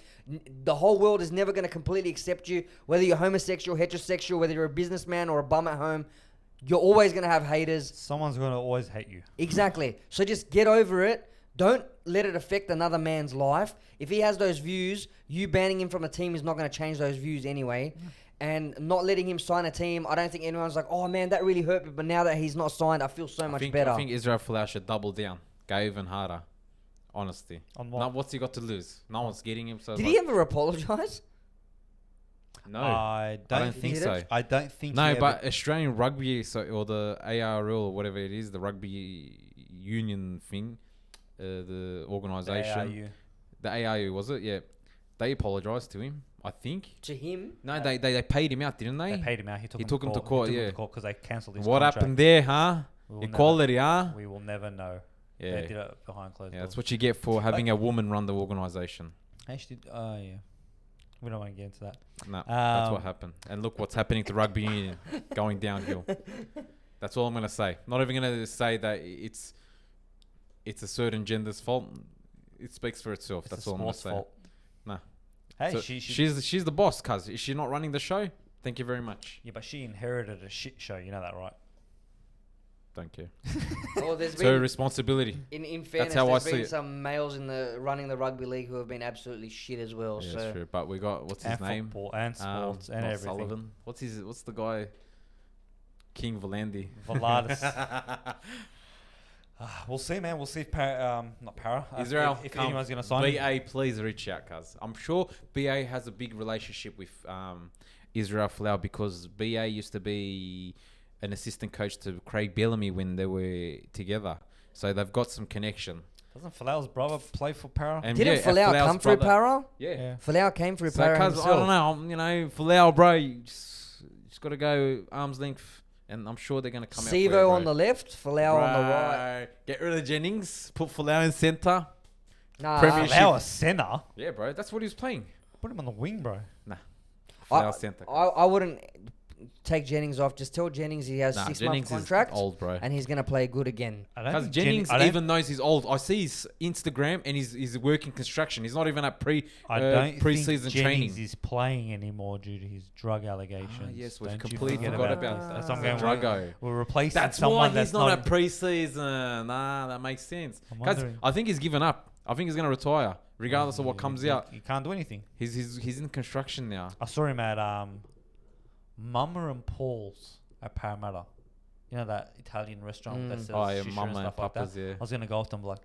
Speaker 1: The whole world is never going to completely accept you. Whether you're homosexual, heterosexual, whether you're a businessman or a bum at home, you're always going to have haters.
Speaker 2: Someone's going to always hate you.
Speaker 1: Exactly. So just get over it. Don't let it affect another man's life. If he has those views, you banning him from a team is not going to change those views anyway. And not letting him sign a team, I don't think anyone's like, oh man, that really hurt me. But now that he's not signed, I feel so much better.
Speaker 3: I think Israel Folau should double down. Go even harder. Honestly.
Speaker 2: On what?
Speaker 3: Now, what's he got to lose? No one's getting him. So
Speaker 1: Did he ever apologize?
Speaker 3: No.
Speaker 2: I don't think
Speaker 1: Did
Speaker 2: so.
Speaker 1: it?
Speaker 2: I don't think
Speaker 3: No,
Speaker 2: he
Speaker 3: but
Speaker 2: ever,
Speaker 3: Australian rugby, or the ARL or whatever it is, the rugby union thing, the organisation, the ARU was it? Yeah, they apologised to him. I think.
Speaker 1: To him?
Speaker 3: No, they paid him out, didn't they?
Speaker 2: they paid him out. He took
Speaker 3: him to court.
Speaker 2: He took
Speaker 3: Yeah.
Speaker 2: him to court because they cancelled his
Speaker 3: What
Speaker 2: contract.
Speaker 3: happened there, huh?
Speaker 2: We will
Speaker 3: Equality, huh?
Speaker 2: We will never know.
Speaker 3: Yeah.
Speaker 2: They did it behind closed
Speaker 3: Yeah,
Speaker 2: doors.
Speaker 3: that's what you get for having a woman run the organisation.
Speaker 2: Actually, yeah. We don't want to get into that.
Speaker 3: No, that's what
Speaker 2: Um,
Speaker 3: happened. And look what's happening to rugby union, going downhill. That's all I'm going to say. Not even going to say that it's a certain gender's fault. It speaks for itself.
Speaker 2: It's
Speaker 3: That's
Speaker 2: the
Speaker 3: all I'm going to
Speaker 2: sport's
Speaker 3: say.
Speaker 2: fault.
Speaker 3: Nah.
Speaker 2: Hey,
Speaker 3: So she's the boss, cuz. Is she not running the show? Thank you very much.
Speaker 2: yeah, but she inherited a shit show. You know that, right?
Speaker 3: Don't care.
Speaker 1: Well, there's
Speaker 3: It's her
Speaker 1: been,
Speaker 3: responsibility.
Speaker 1: in fairness,
Speaker 3: how I
Speaker 1: there's
Speaker 3: see
Speaker 1: been
Speaker 3: it.
Speaker 1: some males in the running the rugby league who have been absolutely shit as well.
Speaker 3: Yeah,
Speaker 1: so
Speaker 3: that's true. But we got, what's his
Speaker 2: And
Speaker 3: name?
Speaker 2: football and sports and
Speaker 3: not
Speaker 2: everything.
Speaker 3: Sullivan. What's the guy? King Valandi.
Speaker 2: Valadis. We'll see, man. We'll see if not Para.
Speaker 3: Israel,
Speaker 2: if
Speaker 3: come.
Speaker 2: anyone's gonna sign him.
Speaker 3: BA, please reach out, cuz. I'm sure BA has a big relationship with Israel Folau because BA used to be an assistant coach to Craig Bellamy when they were together. So they've got some connection.
Speaker 2: Doesn't Falau's brother play for Para?
Speaker 3: And
Speaker 1: didn't Falau come through Para?
Speaker 3: Yeah.
Speaker 1: Falau came through
Speaker 3: So,
Speaker 1: Para
Speaker 3: cuz,
Speaker 1: himself.
Speaker 3: I don't know, Folau, bro, you just got to go arm's length. And I'm sure they're going to come out for it,
Speaker 1: Sevo
Speaker 3: bro.
Speaker 1: on the left, Falau on the right.
Speaker 3: Bro, get rid of Jennings, put Folau in centre.
Speaker 1: Nah,
Speaker 3: Premiership.
Speaker 2: Falau a centre.
Speaker 3: Yeah, bro, that's what he was playing.
Speaker 2: Put him on the wing, bro.
Speaker 3: Folau centre.
Speaker 1: I wouldn't take Jennings off. Just tell Jennings he has 6 month
Speaker 3: Jennings
Speaker 1: contract
Speaker 3: is old, bro.
Speaker 1: and he's gonna play good again.
Speaker 2: I don't
Speaker 3: Because
Speaker 2: think
Speaker 3: Jennings
Speaker 2: I don't-
Speaker 3: even knows he's old. I see his Instagram and he's working construction. He's not even at
Speaker 2: I don't
Speaker 3: pre-season
Speaker 2: think Jennings
Speaker 3: training.
Speaker 2: is playing anymore due to his drug allegations.
Speaker 3: Yes, we've
Speaker 2: Don't you
Speaker 3: completely
Speaker 2: forget
Speaker 3: forgot about
Speaker 1: that.
Speaker 3: that.
Speaker 2: That's what I'm
Speaker 3: That's
Speaker 2: going
Speaker 3: Druggo.
Speaker 2: We're replacing
Speaker 3: That's
Speaker 2: someone
Speaker 3: why
Speaker 2: that's
Speaker 3: he's not
Speaker 2: not.
Speaker 3: at pre-season. Nah, that makes sense.
Speaker 2: I'm
Speaker 3: 'Cause
Speaker 2: wondering.
Speaker 3: I think he's given up. I think he's going to retire, regardless of what comes out.
Speaker 2: You can't do anything.
Speaker 3: He's in construction now.
Speaker 2: I saw him at Mama and Paul's at Parramatta. You know that Italian restaurant that sells
Speaker 3: Oh, yeah,
Speaker 2: shisha and
Speaker 3: Mama and
Speaker 2: stuff like that?
Speaker 3: Papa's, yeah.
Speaker 2: I was going to go up to him and be like,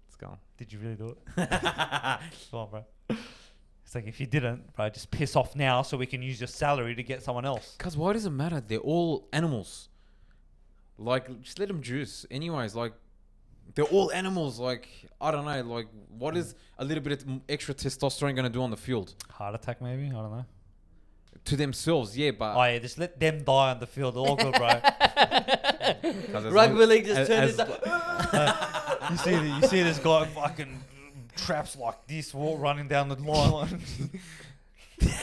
Speaker 3: Let's go.
Speaker 2: did you really do it? Come on, bro. It's like, if you didn't, bro, just piss off now so we can use your salary to get someone else.
Speaker 3: Because why does it matter? They're all animals. Like, just let them juice. Anyways, like, they're all animals. Like, I don't know. Like, what is a little bit of extra testosterone going to do on the field?
Speaker 2: Heart attack, maybe? I don't know.
Speaker 3: To themselves, yeah, but...
Speaker 2: Oh, yeah, just let them die on the field. All good, bro.
Speaker 1: Rugby league just turned
Speaker 3: as-
Speaker 1: into.
Speaker 2: You see this guy fucking traps like this, running down the line.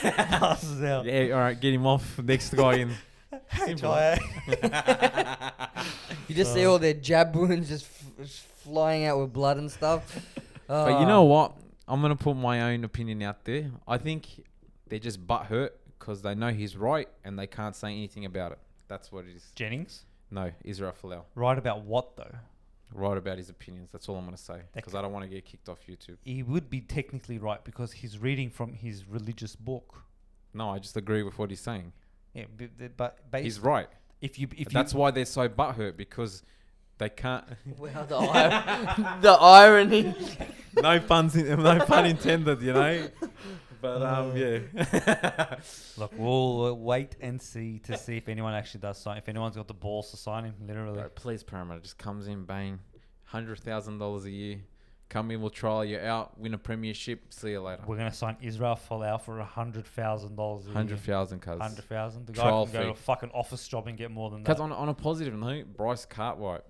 Speaker 2: Passes out.
Speaker 3: Yeah, all right, get him off. Next guy in.
Speaker 2: Hey,
Speaker 3: Simple.
Speaker 1: You just see all their jab wounds just flying out with blood and stuff.
Speaker 3: But you know what? I'm gonna put my own opinion out there. I think they're just butthurt because they know he's right and they can't say anything about it. That's what it is.
Speaker 2: Jennings.
Speaker 3: No, Israel Folau.
Speaker 2: Right about what though?
Speaker 3: Right about his opinions. That's all I'm gonna say because I don't want to get kicked off YouTube.
Speaker 2: He would be technically right because he's reading from his religious book.
Speaker 3: No, I just agree with what he's saying.
Speaker 2: Yeah, but
Speaker 3: He's right.
Speaker 2: if
Speaker 3: That's why they're so butthurt because they can't.
Speaker 1: Wow, the irony.
Speaker 3: No pun intended, you know. But yeah.
Speaker 2: Look, we'll wait and see if anyone actually does sign. If anyone's got the balls to sign him, literally.
Speaker 3: Bro, please, Parramatta just comes in, bang, $100,000 a year. Come in, we'll trial you out, win a premiership. See you later.
Speaker 2: We're gonna sign Israel Folau for $100,000.
Speaker 3: $100,000, cuz.
Speaker 2: 100,000. The guy
Speaker 3: Trial
Speaker 2: can go to
Speaker 3: fee.
Speaker 2: a fucking office job and get more than
Speaker 3: Because
Speaker 2: that.
Speaker 3: on a positive note, Bryce Cartwright,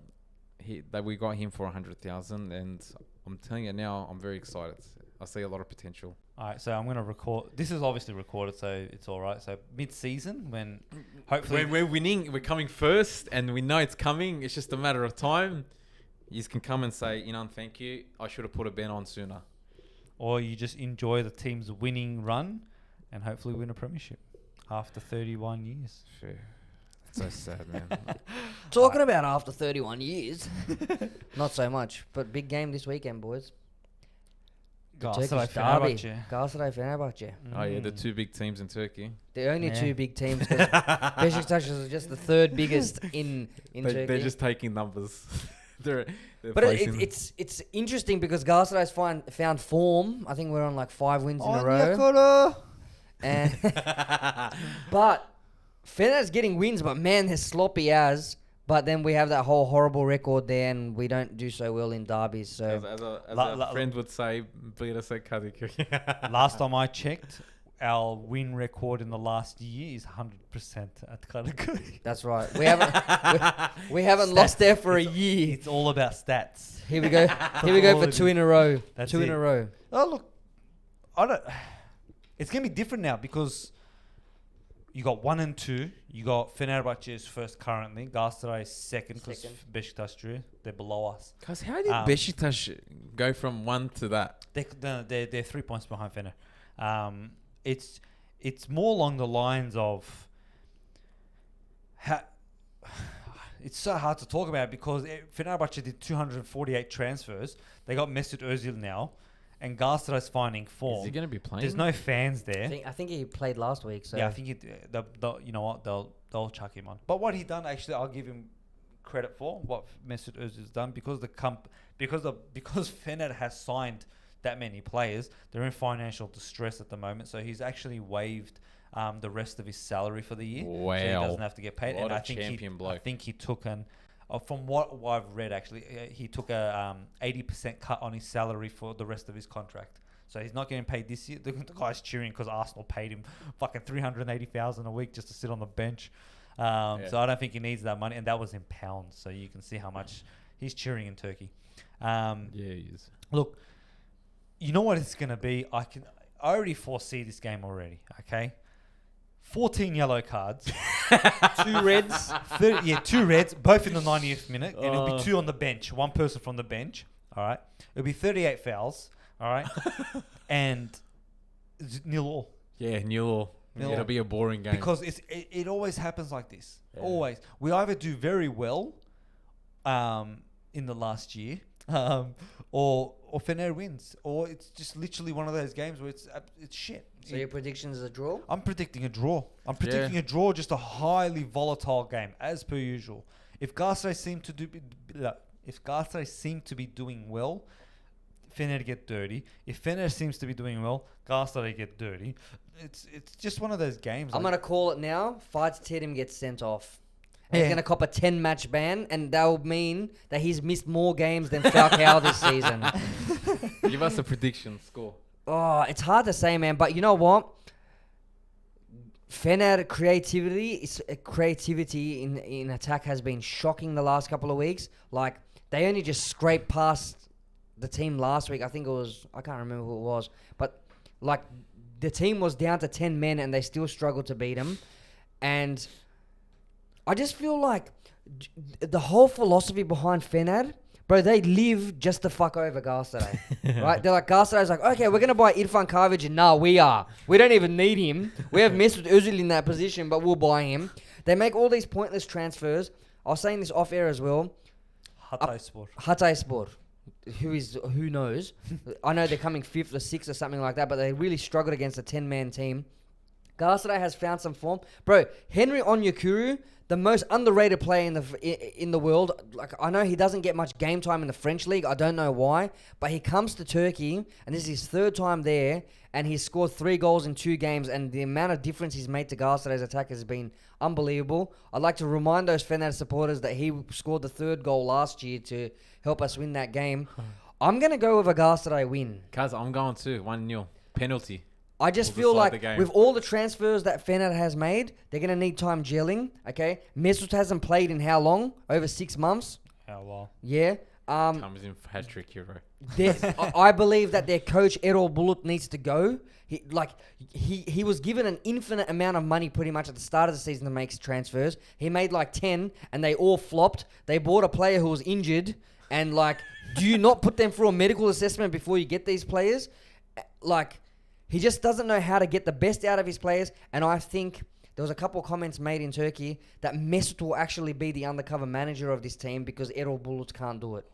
Speaker 3: we got him for 100,000, and I'm telling you now, I'm very excited. I see a lot of potential.
Speaker 2: All right, so I'm gonna record. This is obviously recorded, so it's all right. So mid-season, when hopefully
Speaker 3: When we're winning, we're coming first, and we know it's coming. It's just a matter of time. You can come and say, thank you. I should have put a ban on sooner.
Speaker 2: or you just enjoy the team's winning run, and hopefully win a premiership after 31 years.
Speaker 3: Fair. That's so sad, man.
Speaker 1: Talking about after 31 years. Not so much, but big game this weekend, boys. The Turkish derby. Galatasaray Fenerbahce.
Speaker 3: Oh yeah, the two big teams in Turkey.
Speaker 1: The only
Speaker 2: Yeah.
Speaker 1: two big teams. Besiktas is just the third biggest in Turkey.
Speaker 3: They're just taking numbers. they're
Speaker 1: But
Speaker 3: placing-
Speaker 1: it's interesting because Galatasaray's found form. I think we're on like 5 wins in a row.
Speaker 2: row.
Speaker 1: And but Fener's getting wins, but man, they're sloppy as. But then we have that whole horrible record there, and we don't do so well in derbies. So
Speaker 3: as
Speaker 2: La-
Speaker 3: a friend would say, "Blir say Kadıköy."
Speaker 2: Last time I checked, our win record in the last year is 100% at Kadıköy.
Speaker 1: that's right. We haven't lost there for a year.
Speaker 2: It's all about stats.
Speaker 1: Here we go. Here we go for 2 in a row.
Speaker 2: That's
Speaker 1: 2 in
Speaker 2: it.
Speaker 1: a row.
Speaker 2: Oh look, I don't. It's gonna be different now because you got 1 and 2. You got Fenerbahce is first currently. Galatasaray is second because
Speaker 1: Second.
Speaker 2: Beşiktaş drew. They're below us.
Speaker 3: Cause how did
Speaker 2: Um,
Speaker 3: Beşiktaş go from 1 to that?
Speaker 2: They're 3 points behind Fener. It's more along the lines of it's so hard to talk about because Fenerbahce did 248 transfers. They got Mesut Özil now, and Galatasaray's finding form.
Speaker 3: Is he gonna be playing?
Speaker 2: There's no fans there.
Speaker 1: I think he played last week. So
Speaker 2: Yeah, I think you know what, they'll chuck him on. But what he done, actually, I'll give him credit for what Mesut Özil's done because because Fener has signed that many players. They're in financial distress at the moment, so he's actually waived the rest of his salary for the year, so he
Speaker 3: Wow.
Speaker 2: doesn't have to get paid.
Speaker 3: What
Speaker 2: and
Speaker 3: a
Speaker 2: I think
Speaker 3: champion bloke.
Speaker 2: I think he took from what I've read, actually, he took a 80% cut on his salary for the rest of his contract. So he's not getting paid this year. The guy's cheering because Arsenal paid him fucking $380,000 a week just to sit on the bench. So I don't think he needs that money, and that was in pounds. So you can see how much he's cheering in Turkey.
Speaker 3: Yeah, he is.
Speaker 2: Look, you know what it's gonna be. I already foresee this game already. Okay, 14 yellow cards, 2 reds, 2 reds, both in the 90th minute, and it'll be 2 on the bench, 1 person from the bench. All right, it'll be 38 fouls. All right, and 0-0.
Speaker 3: Yeah, Newell.
Speaker 2: Newell.
Speaker 3: It'll be a boring game.
Speaker 2: Because it always happens like this.
Speaker 3: Yeah.
Speaker 2: Always. We either do very well in the last year or Fener wins. Or it's just literally one of those games where it's shit.
Speaker 1: So your prediction is a draw?
Speaker 2: I'm predicting a draw. I'm predicting a draw, just a highly volatile game, as per usual. If Galatasaray seem to be doing well, Fener get dirty. If Fener seems to be doing well, Galatasaray get dirty. It's just one of those games.
Speaker 1: I'm
Speaker 2: like-
Speaker 1: going to call it now. Fights Tatum gets sent off. And
Speaker 2: Yeah.
Speaker 1: He's going to cop a 10-match ban, and that will mean that he's missed more games than Falcao this season.
Speaker 3: Give us a prediction score.
Speaker 1: Oh, it's hard to say, man. But you know what? Fenad creativity in attack has been shocking the last couple of weeks. Like, they only just scraped past the team last week. I think it was, I can't remember who it was, but like the team was down to 10 men and they still struggled to beat them. And I just feel like the whole philosophy behind Fenad, bro, they live just to fuck over Garstade, right? They're like, Garstade's like, okay, we're going to buy Irfan Karvic, and no, we are. We don't even need him. We have Mesut Özil in that position, but we'll buy him. They make all these pointless transfers. I was saying this off air as well. Hatayspor. Who knows? I know they're coming 5th or 6th or something like that, but they really struggled against a 10-man team. Garstade has found some form. Bro, Henry Onyekuru, the most underrated player in the world. Like, I know he doesn't get much game time in the French league. I don't know why, but he comes to Turkey, and this is his 3rd time there, and he's scored 3 goals in 2 games, and the amount of difference he's made to Garstade's attack has been unbelievable. I'd like to remind those Fenad supporters that he scored the 3rd goal last year to help us win that game. I'm going to go with a Garstade win.
Speaker 3: Cuz I'm going too. 1-0. Penalty.
Speaker 1: I just feel like with all the transfers that Fenad has made, they're going to need time gelling, okay? Mesut hasn't played in how long? Over 6 months?
Speaker 2: How long?
Speaker 1: Yeah.
Speaker 3: Comes in for hat-trick hero.
Speaker 1: I believe that their coach, Erol Bulut, needs to go. He was given an infinite amount of money pretty much at the start of the season to make transfers. He made like 10, and they all flopped. They bought a player who was injured, and like, do you not put them through a medical assessment before you get these players? Like, he just doesn't know how to get the best out of his players, and I think there was a couple of comments made in Turkey that Mesut will actually be the undercover manager of this team because Erol Bulut can't do it.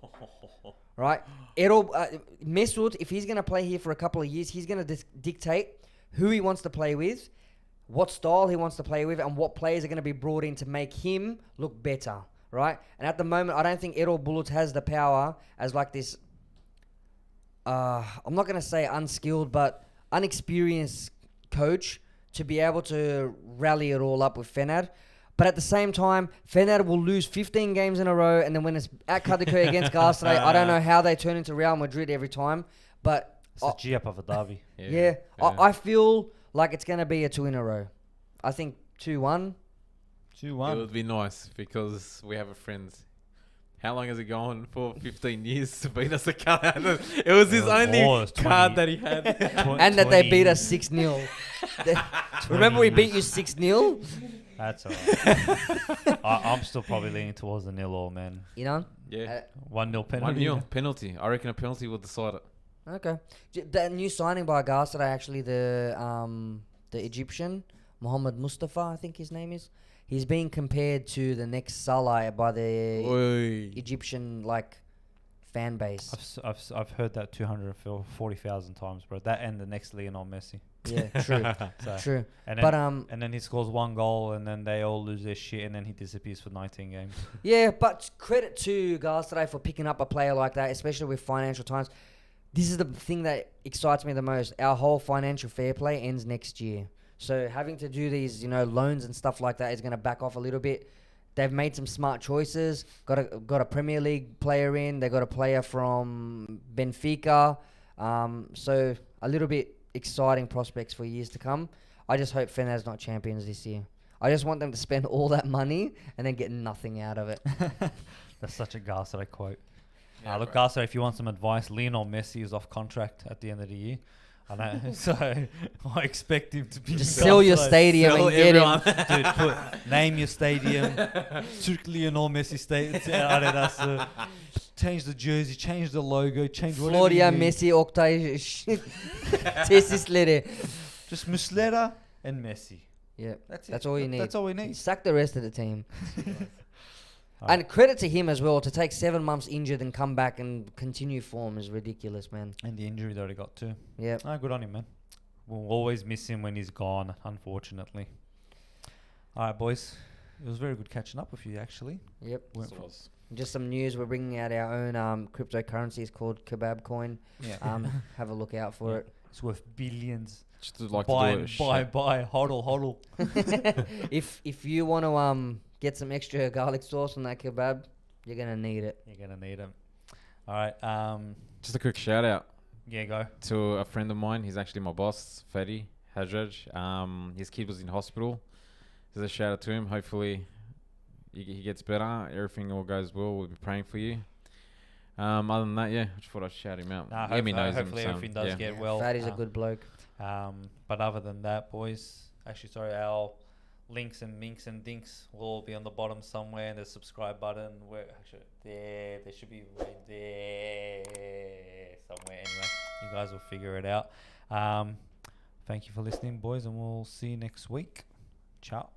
Speaker 1: Right? Mesut, if he's going to play here for a couple of years, he's going to dictate who he wants to play with, what style he wants to play with, and what players are going to be brought in to make him look better. Right? And at the moment, I don't think Erol Bulut has the power as like this, I'm not going to say unskilled, but unexperienced coach to be able to rally it all up with Fenad. But at the same time, Fenad will lose 15 games in a row, and then when it's at Kadikoy against Garstade, I don't know how they turn into Real Madrid every time. But
Speaker 2: it's a G-up of a derby.
Speaker 1: Yeah. I feel like it's going to be a 2 in a row. I think 2-1.
Speaker 2: 2-1.
Speaker 3: It would be nice because we have a friend. How long has it gone for? 15 years to beat us a card. It was his only card that he had.
Speaker 1: And that they beat us 6-0. Remember we beat you 6-0?
Speaker 2: That's alright. I'm still probably leaning towards the 0-0, man.
Speaker 1: You know?
Speaker 3: Yeah.
Speaker 2: 1-0 penalty.
Speaker 3: 1-0 penalty. I reckon a penalty will decide it.
Speaker 1: Okay. That new signing by Garstade, actually, the Egyptian, Mohammed Mustafa, I think his name is. He's being compared to the next Salah by the Egyptian fan base.
Speaker 2: I've heard that 240,000 times, bro. That and the next Lionel Messi.
Speaker 1: Yeah, true, true.
Speaker 2: And then, and then he scores 1 goal, and then they all lose their shit, and then he disappears for 19 games.
Speaker 1: Yeah, but credit to Garstade for picking up a player like that, especially with financial times. This is the thing that excites me the most. Our whole financial fair play ends next year. So having to do these, loans and stuff like that is going to back off a little bit. They've made some smart choices. Got a Premier League player in. They got a player from Benfica. So a little bit exciting prospects for years to come. I just hope Fenad's not champions this year. I just want them to spend all that money and then get nothing out of it.
Speaker 2: That's such a Garstade quote.
Speaker 3: Yeah,
Speaker 2: look, Garstade, if you want some advice, Lionel Messi is off contract at the end of the year. I know. So I expect him to be...
Speaker 1: Just sell your stadium and get him.
Speaker 2: Dude, name your stadium. Türk Lionel Messi stadium. Change the jersey, change the logo, change whatever.
Speaker 1: Florya Messi, Oktay tesisleri.
Speaker 2: Just Muslera and Messi.
Speaker 1: Yeah,
Speaker 2: that's it.
Speaker 1: That's all you need.
Speaker 2: That's all we need.
Speaker 1: Sack the rest of the team. And credit to him as well, to take 7 months injured and come back and continue form is ridiculous, man.
Speaker 2: And the injury that he got too.
Speaker 1: Yeah.
Speaker 2: Oh, good on him, man. We'll always miss him when he's gone, unfortunately. All right, boys. It was very good catching up with you, actually.
Speaker 1: Yep. Just some news. We're bringing out our own cryptocurrency. It's called Kebab Coin.
Speaker 2: Yeah.
Speaker 1: Have a look out for it.
Speaker 2: It's worth billions.
Speaker 3: Just like
Speaker 2: buy,
Speaker 3: to do it.
Speaker 2: Buy. Hodl.
Speaker 1: If you want to get some extra garlic sauce on that kebab, you're gonna need it.
Speaker 2: You're gonna need them. All right.
Speaker 3: Just a quick shout out.
Speaker 2: Yeah, go.
Speaker 3: To a friend of mine. He's actually my boss, Fetty. Hajraj. His kid was in hospital. There's a shout out to him. Hopefully, he gets better. Everything all goes well. We'll be praying for you. Other than that, I just thought I'd shout him out.
Speaker 2: Nah,
Speaker 3: Amy knows him.
Speaker 2: hopefully
Speaker 3: So,
Speaker 2: everything does get well.
Speaker 1: Fatty's a good bloke.
Speaker 2: But other than that, boys, actually, sorry, our links and minks and dinks will all be on the bottom somewhere, and the subscribe button. Where actually there should be right there somewhere. Anyway, you guys will figure it out. Thank you for listening, boys, and we'll see you next week. Ciao.